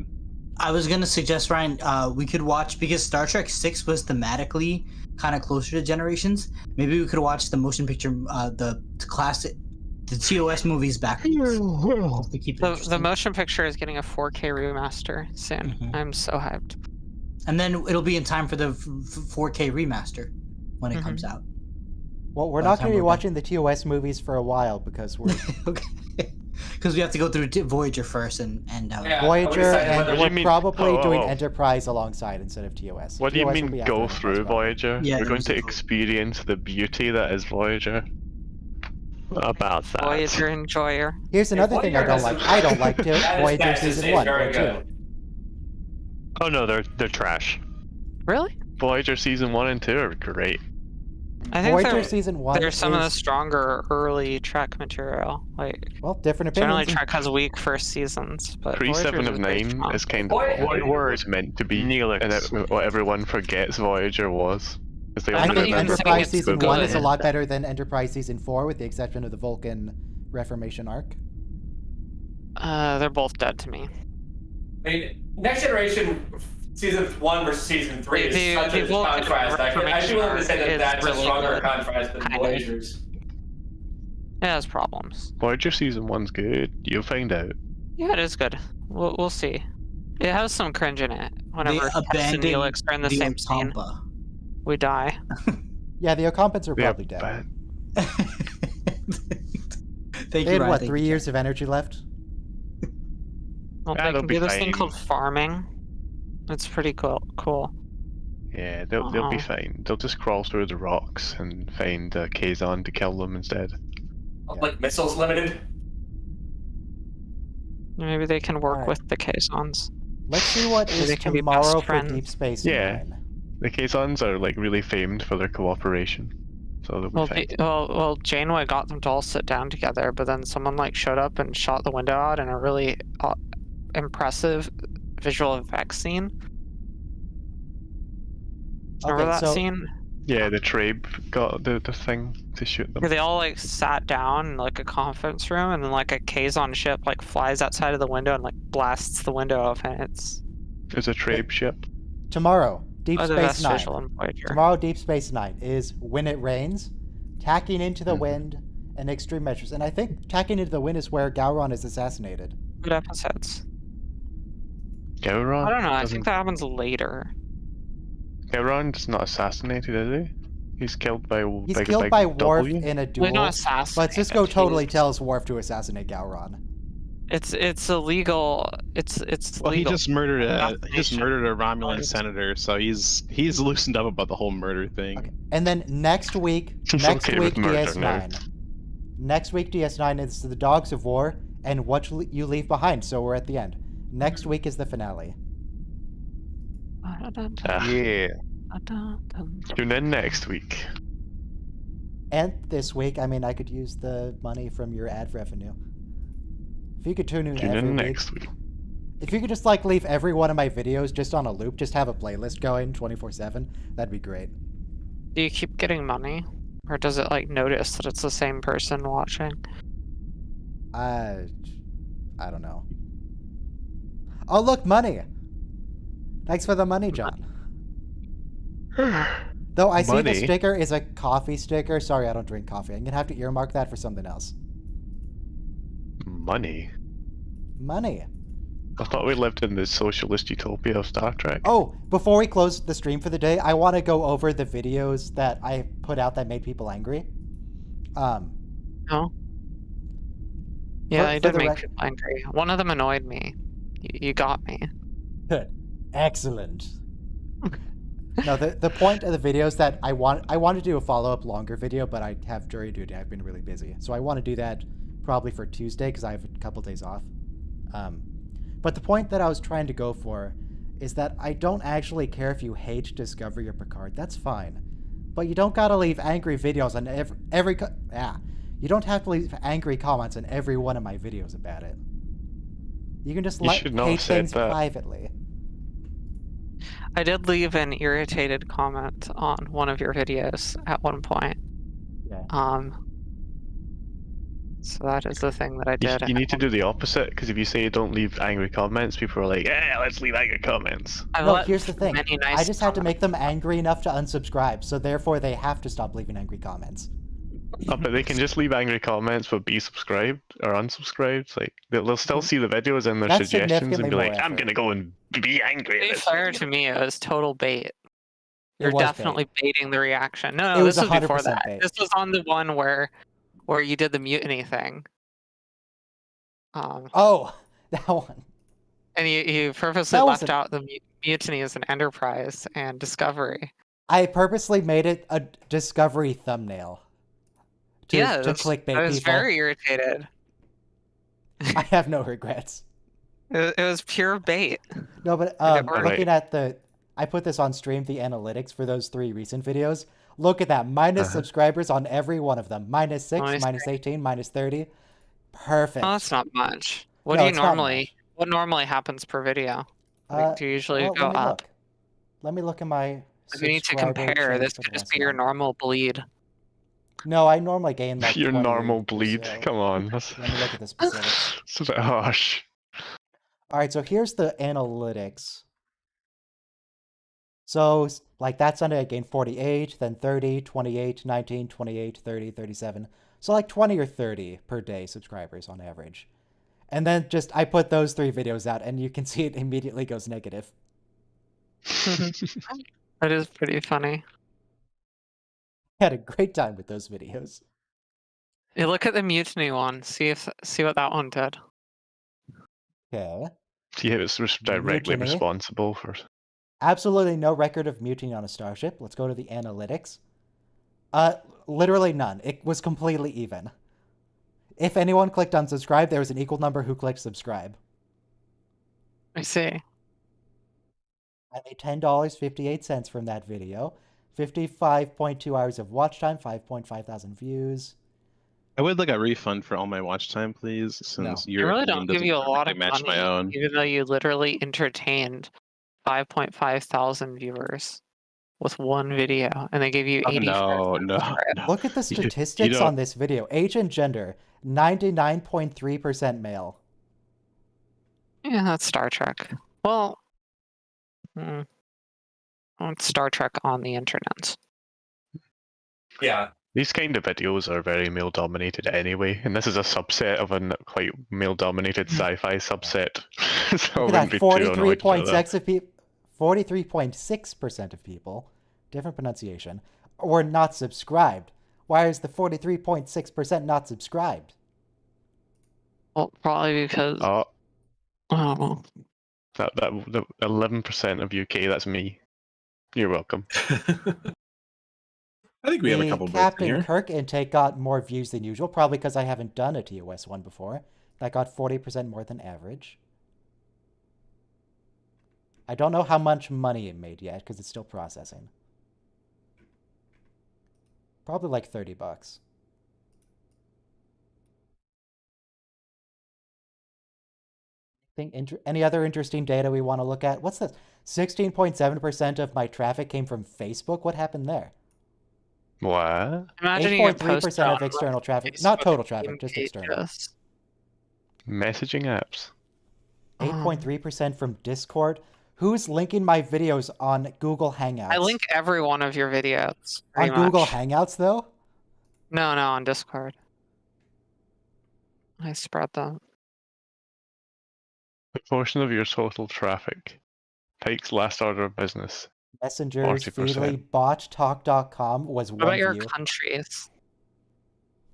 J: I was gonna suggest, Ryan, we could watch, because Star Trek 6 was thematically kind of closer to Generations. Maybe we could watch the motion picture, the classic, the TOS movies backwards. To keep it
E: the
J: interesting.
E: motion picture is getting a 4K remaster soon.
J: Mhm.
E: I'm so hyped.
J: And then it'll be in time for the 4K remaster when it comes out.
A: Well, we're
J: By the
A: not
J: time
A: going to be
J: we're
A: watching the TOS movies for a while because we're
J: Okay. Because we have to go through Voyager first and
D: Yeah.
A: Voyager,
D: decide
A: and
D: whether-
B: What do
A: we're
B: you mean-
A: probably
B: oh,
A: doing
B: oh.
A: Enterprise alongside instead of TOS.
B: What do you
A: TOS will
B: mean
A: be after
B: go
A: Enterprise,
B: through
A: probably.
B: Voyager?
J: Yeah,
B: We're going to
J: it was a-
B: experience the beauty that is Voyager.
K: About that.
E: Voyager enjoyer.
A: Here's another thing I
D: Voyager
A: don't
D: has
A: like.
D: some-
A: I don't like
D: That is
A: Voyager
D: bad to
A: season
D: say,
A: 1
D: very
A: or
D: good.
A: 2.
K: Oh no, they're trash.
E: Really?
B: Voyager season 1 and 2 are great.
E: I think
A: Voyager
E: they're,
A: season 1
E: there's some of the
A: is,
E: stronger early Trek material. Like
A: well, different
E: generally
A: opinions.
E: Trek has weak first seasons, but
B: Pre
E: Voyager's
B: 7 of
E: is very
B: 9
E: strong.
B: is kind of
D: Voyager-
B: what
K: What
B: it's meant to be,
K: Neelix.
B: and what everyone forgets Voyager was. 'Cause they
E: I
A: I
B: only
E: don't
A: think
E: even
B: remember
E: saying
A: Enterprise
E: it's
A: season
B: good.
A: 1 is a
E: good.
A: lot better than Enterprise season 4, with the exception of the Vulcan Reformation arc.
E: They're both dead to me.
D: I mean, Next Generation season 1 versus season 3 is
E: The-
D: such
E: the
D: a
E: Vulcan
D: contrast. I
E: Reformation
D: willing to say
E: arc
D: that
E: is
D: that's
E: really
D: a stronger
E: good.
D: contrast than
E: Kind of.
D: Voyager's.
E: It has problems.
B: Voyager season 1's good. You'll find out.
E: Yeah, it is good. We'll see. It has some cringe in it. Whenever
J: They
E: Tess and
J: abandoned
E: Neelix are in the same scene,
J: Otampa.
E: we die.
A: Yeah, the Ocampans are
B: Yeah,
A: probably dead.
B: but
J: Thank
A: They
J: you,
A: had,
J: Ryan.
A: what,
J: Thank
A: 3
J: you,
A: years of energy left?
E: Well,
B: Yeah,
E: they
B: they'll
E: can
B: be
E: do this thing
B: fine.
E: called farming. It's pretty cool.
B: yeah, they'll be
E: Uh-huh.
B: fine. They'll just crawl through the rocks and find Kazon to kill them instead.
D: Like Missiles Limited.
E: Maybe they can work
A: Alright.
E: with the Kazons.
A: Let's see what
E: Maybe
A: is
E: they can be
A: tomorrow
E: best
A: for
E: friends.
A: Deep Space
B: Yeah.
A: Nine.
B: The Kazons are like really famed for their cooperation, so they'll be
E: Well,
B: fine.
E: Janeway got them to all sit down together, but then someone like showed up and shot the window out in a really impressive visual effects scene. Remember
A: Okay,
E: that
A: so
E: scene?
B: Yeah, the Trabe got the thing to shoot them.
E: Where they all like sat down in like a conference room, and then like a Kazon ship like flies outside of the window and like blasts the window open. It's
B: There's a Trabe ship.
A: tomorrow, Deep
E: the
A: Space
E: best
A: Nine.
E: visual in Voyager.
A: Tomorrow, Deep Space Nine is When It Rains, Tacking Into the
B: Mhm.
A: Wind, and Extreme Measures. And I think Tacking Into the Wind is where Gowron is assassinated.
E: Good episodes.
B: Gowron?
E: I don't know. I
B: doesn't-
E: think that happens later.
B: Gowron's not assassinated, is he? He's killed by
A: He's
B: Big
A: killed by
B: Big
A: Worf
B: W?
A: in a
E: Well,
A: duel,
E: not assassinated.
A: but Cisco totally
E: He's-
A: tells Worf to assassinate Gowron.
E: It's illegal. It's
G: Well,
E: legal.
G: he just murdered a
E: Assassination.
G: Romulan senator, so he's loosened up about the whole murder thing.
A: Okay. And then next week,
B: He's
A: next
B: okay
A: week
B: with murder
A: DS9. Next week DS9 is the Dogs of War and What You Leave Behind. So we're at the end. Next week is the finale.
B: Yeah. Tune in next week.
A: And this week, I mean, I could use the money from your ad revenue. If you could tune in
B: Tune
A: every
B: in
A: week,
B: next week.
A: if you could just like leave every one of my videos just on a loop, just have a playlist going 24/7, that'd be great.
E: Do you keep getting money, or does it like notice that it's the same person watching?
A: I don't know. Oh, look, money. Thanks for the money, John. Though I see the
B: Money?
A: sticker is a coffee sticker. Sorry, I don't drink coffee. I'm gonna have to earmark that for something else.
B: Money.
A: Money.
B: I thought we lived in the socialist utopia of Star Trek.
A: Oh, before we close the stream for the day, I want to go over the videos that I put out that made people angry.
E: No.
A: For-
E: Yeah, I
A: for
E: did
A: the
E: make
A: rec-
E: people angry. One of them annoyed me. You got me.
A: Good. Excellent. No, the point of the videos that I want to do a follow-up longer video, but I have jury duty. I've been really busy. So I want to do that probably for Tuesday because I have a couple days off. But the point that I was trying to go for is that I don't actually care if you hate Discovery or Picard. That's fine. But you don't gotta leave angry videos on you don't have to leave angry comments on every one of my videos about it. You can just
B: You should not
A: hate
B: have said
A: things
B: that.
A: privately.
E: I did leave an irritated comment on one of your videos at one point.
A: Yeah.
E: So that is the thing that I
B: You,
E: did.
B: you need to do the opposite, because if you say don't leave angry comments, people are like, yeah, let's leave angry comments.
E: I
A: No,
E: let
A: here's the thing.
E: many
A: I
E: nice
A: just had to make
E: comments.
A: them angry enough to unsubscribe, so therefore they have to stop leaving angry comments.
B: Oh, but they can just leave angry comments but be subscribed or unsubscribed. Like they'll still see the videos and their
A: That's
B: suggestions and
A: significantly
B: be like,
A: more
B: I'm
A: effort.
B: gonna go and be angry.
E: To
B: at
E: be
B: this
E: fair
B: video."
E: to me, it was total bait. You're
A: was bait.
E: definitely baiting the reaction. No,
A: It
E: no,
A: was
E: this was before
A: 100%
E: that.
A: bait.
E: This was on the one where you did the mutiny thing.
A: Oh, that one.
E: And you purposely
A: That was
E: left out the mutiny as an Enterprise and Discovery.
A: I purposely made it a Discovery thumbnail. To clickbait
E: I was
A: people.
E: very irritated.
A: I have no regrets.
E: It was pure bait.
A: No, but
E: And it worked.
A: looking at I put this on stream, the analytics for those 3 recent videos. Look at that, minus subscribers on every one of them. -6,
E: Minus
A: -18, -30. Perfect.
E: Oh, that's not much. What
A: No,
E: do you
A: it's not
E: normally? What normally happens per video? Like, do you usually
A: well,
E: go
A: let me
E: up?
A: look. Let me look at my.
E: If you need to
A: subscriber
E: compare,
A: change
E: this
A: for
E: could
A: the
E: just
A: last
E: be your
A: one.
E: normal bleed.
A: No, I normally gain like
B: Your
A: 20
B: normal
A: or
B: bleed.
A: so.
B: Come on. That's,
A: Let me look at the specifics.
B: it's a bit harsh.
A: All right, so here's the analytics. So, like, that Sunday I gained 48, then 30, 28, 19, 28, 30, 37. So, like, 20 or 30 per day subscribers on average. And then I put those 3 videos out, and you can see it immediately goes negative.
E: That is pretty funny.
A: I had a great time with those videos.
E: You look at the mutiny one. See what that one did.
A: Okay.
B: See, it was directly
A: Mutiny.
B: responsible for.
A: Absolutely no record of mutiny on a starship. Let's go to the analytics. Literally none. It was completely even. If anyone clicked unsubscribe, there was an equal number who clicked subscribe.
E: I see.
A: I made $10.58 from that video. 55.2 hours of watch time, 5.5 thousand views.
G: I would like a refund for all my watch time, please, since
E: I
G: your
E: really
G: opinion
E: don't give
G: doesn't
E: you a lot
G: perfectly
E: of
G: match
E: money,
G: my own.
E: even though you literally entertained 5.5 thousand viewers with one video, and they gave you
G: Oh,
E: 80.
G: no.
A: Look at the
G: You- you
A: statistics
G: don't-
A: on this video. Age and gender, 99.3% male.
E: Yeah, that's Star Trek. Well, it's Star Trek on the internet.
D: Yeah.
B: These kind of videos are very male dominated anyway, and this is a subset of a quite male dominated sci-fi subset. So I
A: Look
B: wouldn't
A: at
B: be
A: that,
B: too annoyed about that.
A: 43.6% of people, different pronunciation, were not subscribed. Why is the 43.6% not subscribed?
E: Well, probably because
B: Oh,
E: I don't know.
B: that 11% of UK, that's me. You're welcome.
C: I think we have a
A: The
C: couple Brits in
A: Captain
C: here.
A: Kirk intake got more views than usual, probably because I haven't done a TOS one before. That got 40% more than average. I don't know how much money it made yet, because it's still processing. Probably like $30. Any other interesting data we want to look at? What's this? 16.7% of my traffic came from Facebook. What happened there?
B: What?
E: Imagine you get
A: 8.3%
E: posted on
A: of external traffic.
E: Facebook
A: Not total
E: game
A: traffic, just external.
E: pages.
B: Messaging apps.
A: 8.3% from Discord. Who's linking my videos on Google Hangouts?
E: I link every one of your videos.
A: on
E: pretty
A: Google
E: much.
A: Hangouts though.
E: No, on Discord. I spread them.
I: Proportion of your total traffic. Pike's last order of business.
A: Messengers,
I: 40%.
A: Feedly, bottalk.com was
E: What about
A: one
E: your
A: view.
E: countries?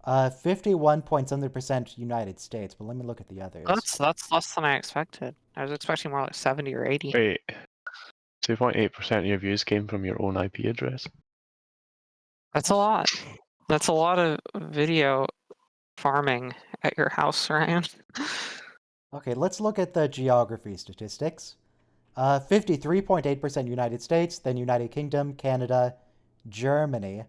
A: 51% United States, but let me look at the others.
E: That's less than I expected. I was expecting more like 70 or 80.
I: Wait. 2.8% of your views came from your own IP address.
E: That's a lot. That's a lot of video farming at your house, Ryan.
A: Okay, let's look at the geography statistics. 53.8% United States, then United Kingdom, Canada, Germany,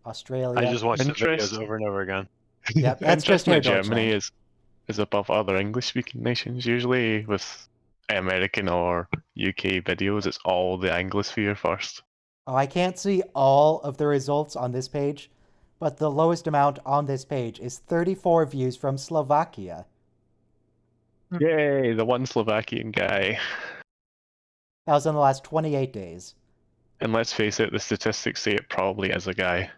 A: Australia.
K: I just watched the
I: Interest-
K: videos over and over again.
A: Yeah, that's just
I: Interestingly,
A: near
I: Germany
A: Deutschland.
I: is above other English-speaking nations. Usually, with American or UK videos, it's all the Anglosphere first.
A: Oh, I can't see all of the results on this page, but the lowest amount on this page is 34 views from Slovakia.
I: Yay, the one Slovakian guy.
A: That was in the last 28 days.
I: And let's face it, the statistics say it probably is a guy.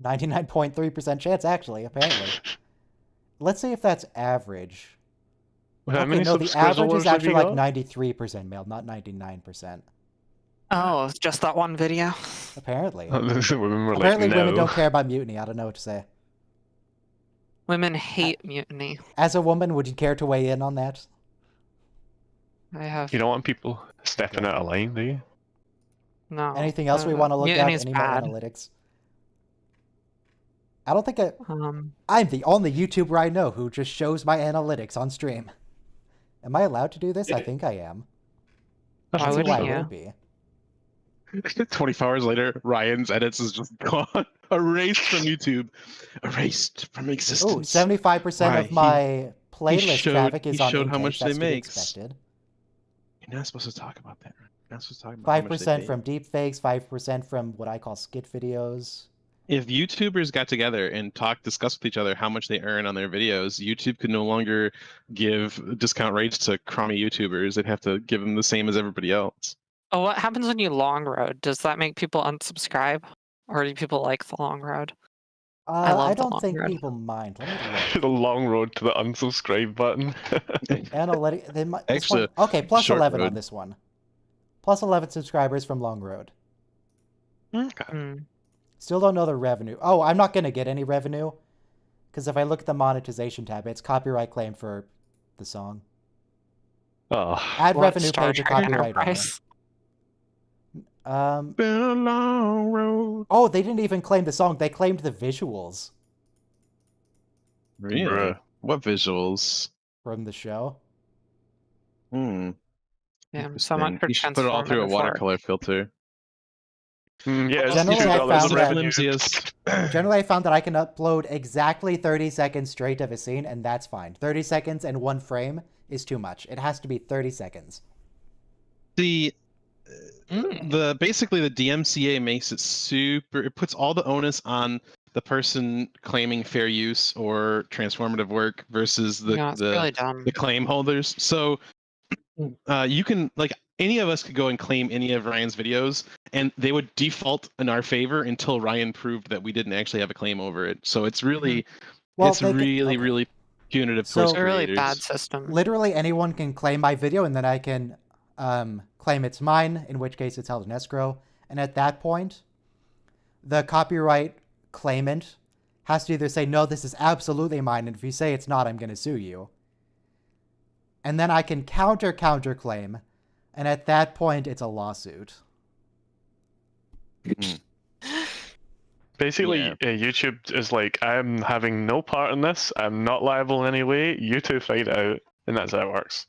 A: 99.3% chance, actually, apparently. Let's see if that's average.
I: How
A: Okay,
I: many
A: no, the
I: subscribers
A: average is
I: have
A: actually
I: you
A: like
I: got?
A: 93% male, not 99%.
E: Oh, it's just that one video.
A: Apparently.
I: Women were
A: Apparently
I: like,
A: women
I: no.
A: don't care about mutiny, I don't know what to say.
E: Women hate mutiny.
A: As a woman, would you care to weigh in on that?
E: I have
I: You don't want people stepping out of line, do you?
E: no.
A: Anything else we want to look at?
E: Mutiny's
A: Any more
E: bad.
A: analytics? I don't think
E: Um,
A: I'm the only YouTuber I know who just shows my analytics on stream. Am I allowed to do this? I think I am.
E: Why
A: I don't see
E: wouldn't
A: why I
E: you?
A: would be.
G: 24 hours later, Ryan's edits is just gone. Erased from YouTube. Erased from
A: Oh,
G: existence.
A: 75%
G: Why?
A: of my playlist
G: showed-
A: traffic is
G: he
A: on
G: showed how
A: intake.
G: much they
A: That's to be
G: makes.
A: expected.
G: You're not supposed to talk about that. Right? You're not supposed to talk about how much they
A: 5%
G: pay.
A: from deepfakes, 5% from what I call skit videos.
G: If YouTubers got together and discuss with each other how much they earn on their videos, YouTube could no longer give discount rates to crummy YouTubers. They'd have to give them the same as everybody else.
E: oh, what happens when you long road? Does that make people unsubscribe, or do people like the long road? I love
A: I
E: the
A: don't
E: long
A: think
E: road.
A: people mind. Let me look.
I: The long road to the unsubscribe button.
A: Analytic. They might, this
G: Actually,
A: one, okay, plus
G: short
A: 11 on
G: road.
A: this one. Plus 11 subscribers from Long Road.
I: Okay.
E: Hmm.
A: Still don't know the revenue. Oh, I'm not going to get any revenue. Because if I look at the monetization tab, it's copyright claim for the song.
I: Oh,
A: Add
E: What,
A: revenue
E: Star
A: page to
E: Trek
A: copyright
E: Enterprise?
A: only.
G: Been a long road.
A: Oh, they didn't even claim the song. They claimed the visuals
G: Really?
I: Bruh.
G: What visuals?
A: from the show.
E: Yeah, so much
G: Interesting.
E: for
G: You should put it all through a
E: transformative work.
G: watercolor filter.
I: yeah, it's
A: Generally,
I: $2
A: I found
I: of
A: that-
I: revenue.
A: Generally, I found that I can upload exactly 30 seconds straight of a scene, and that's fine. 30 seconds and one frame is too much. It has to be 30 seconds.
G: Basically the DMCA makes it super. It puts all the onus on the person claiming fair use or transformative work versus the
E: No, it's really dumb.
G: the claim holders. So you can, like, any of us could go and claim any of Ryan's videos, and they would default in our favor until Ryan proved that we didn't actually have a claim over it. So it's really,
A: Well,
G: it's
A: they can-
G: really,
A: okay.
G: really punitive
A: So-
G: towards
E: It's a really
G: creators.
E: bad system.
A: Literally anyone can claim my video, and then I can claim it's mine, in which case it's held in escrow. And at that point, the copyright claimant has to either say, no, this is absolutely mine, and if you say it's not, I'm going to sue you. And then I can counterclaim, and at that point, it's a lawsuit.
I: Basically,
G: Yeah.
I: YouTube is like, I'm having no part in this. I'm not liable in any way. You two fight it out, and that's how it works.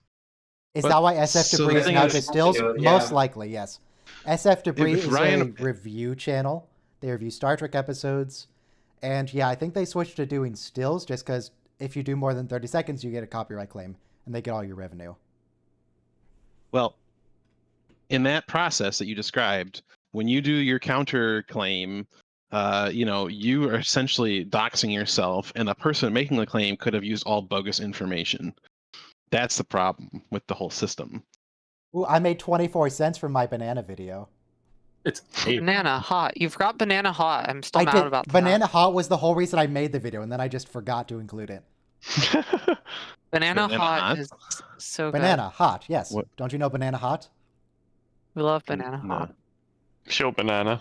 A: Is
G: But-
A: that why SF
G: so
A: Debris
G: the
A: is
G: thing
A: now
G: is-
A: just stills?
D: Yeah.
A: Most likely, yes. SF Debris
G: If
A: is
G: Ryan-
A: a review channel. They review Star Trek episodes. And yeah, I think they switched to doing stills just because if you do more than 30 seconds, you get a copyright claim and they get all your revenue.
G: Well, in that process that you described, when you do your counterclaim, you are essentially doxing yourself, and the person making the claim could have used all bogus information. That's the problem with the whole system.
A: Ooh, I made 24 cents from my banana video.
C: It's
E: Banana hot. You've got banana hot. I'm still
A: I
E: mad
A: did.
E: about that.
A: Banana hot was the whole reason I made the video, and then I just forgot to include it.
E: Banana
G: Banana
E: hot
G: hot?
E: is so
A: Banana hot, yes.
G: What?
A: Don't you know banana hot?
E: good. We love banana
G: No.
E: hot.
I: Show banana.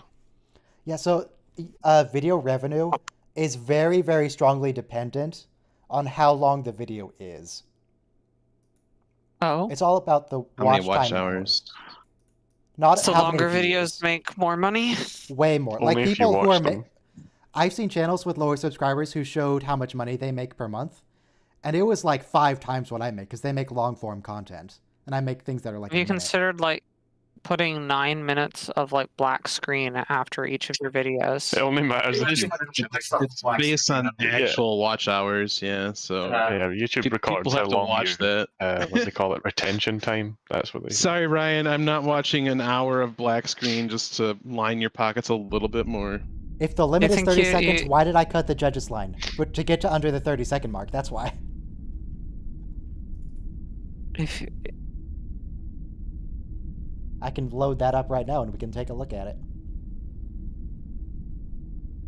A: Yeah, so video revenue is very, very strongly dependent on how long the video is.
E: Oh,
A: It's all about the
G: How
A: watch
G: many watch
A: time
G: hours?
A: Not
E: so
A: how many
E: longer videos
A: views.
E: make more money.
A: Way more.
I: Only
A: Like
I: if you
A: people who
I: watch
A: are
I: them.
A: I've seen channels with lower subscribers who showed how much money they make per month, and it was like 5 times what I make because they make long form content, and I make things that are like.
E: Have you
A: a minute.
E: considered like putting 9 minutes of like black screen after each of your videos?
I: It only matters if you.
G: It's based on actual watch hours, yeah. So
I: Yeah, YouTube
G: people
I: records how
G: have to
I: long
G: watch
I: you,
G: that.
I: what do they call it? Retention time. That's what they.
G: Sorry, Ryan, I'm not watching an hour of black screen just to line your pockets a little bit more.
A: If the limit is
E: think
A: 30 seconds,
E: you-
A: why did I cut the judge's line? But to get to under the 30-second mark, that's why.
E: If you-
A: I can load that up right now and we can take a look at it.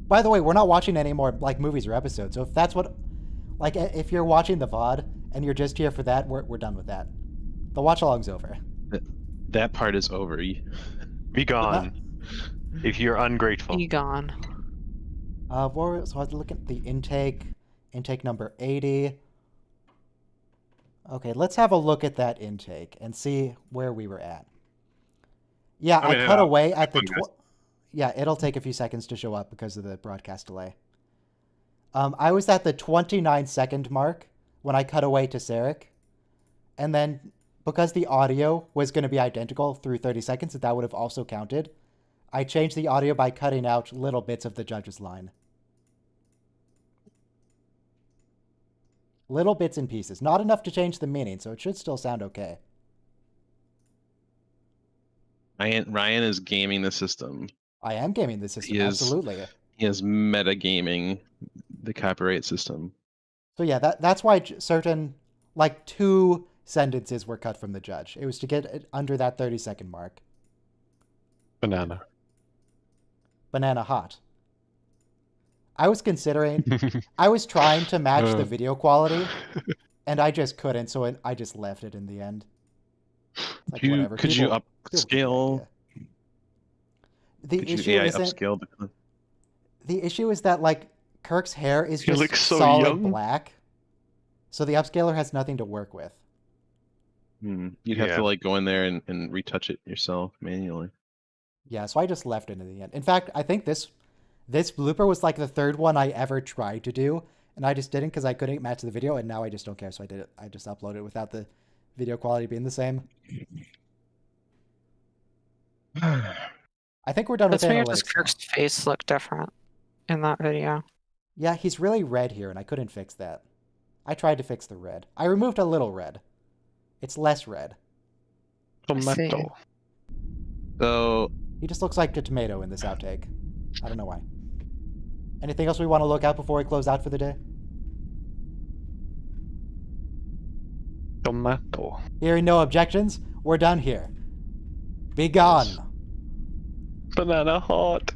A: By the way, we're not watching any more like movies or episodes, so if that's what, like, if you're watching the VOD and you're just here for that, we're done with that. The watch along's over.
G: That part is over.
K: Be gone. If you're ungrateful.
E: Egon.
A: So I was looking at the intake number 80. Okay, let's have a look at that intake and see where we were at. Yeah,
C: I mean,
A: I cut away at the.
C: fine, guys.
A: Yeah, it'll take a few seconds to show up because of the broadcast delay. I was at the 29-second mark when I cut away to Sarek, and then because the audio was going to be identical through 30 seconds, that would have also counted. I changed the audio by cutting out little bits of the judge's line. Little bits and pieces. Not enough to change the meaning, so it should still sound okay.
G: Ryan is gaming the system.
A: I am gaming the system,
G: He is-
A: absolutely.
G: He is metagaming the copyright system.
A: So yeah, that's why certain, like 2 sentences were cut from the judge. It was to get it under that 30-second mark.
I: Banana.
A: Banana hot. I was considering, I was trying to match the video quality, and I just couldn't, so I just left it in the end. It's like, whatever.
G: Could you
A: People-
G: upscale?
A: The
G: Could
A: issue
G: you AI
A: isn't.
G: upscale?
A: The issue is that like Kirk's hair is
I: He
A: just
I: looks so
A: solid
I: young.
A: black, so the upscaler has nothing to work with.
G: You'd have
I: Yeah.
G: to like go in there and retouch it yourself manually.
A: Yeah, so I just left it in the end. In fact, I think this blooper was like the 3rd one I ever tried to do, and I just didn't because I couldn't match the video, and now I just don't care, so I did it. I just uploaded it without the video quality being the same. I think we're done
E: That's
A: with
E: weird.
A: analytics
E: Does
A: now.
E: Kirk's face look different in that video?
A: Yeah, he's really red here, and I couldn't fix that. I tried to fix the red. I removed a little red. It's less red.
I: Tomato.
G: So
A: He just looks like a tomato in this outtake. I don't know why. Anything else we want to look at before we close out for the day?
I: Tomato.
A: Hearing no objections, we're done here. Be gone.
I: Banana hot.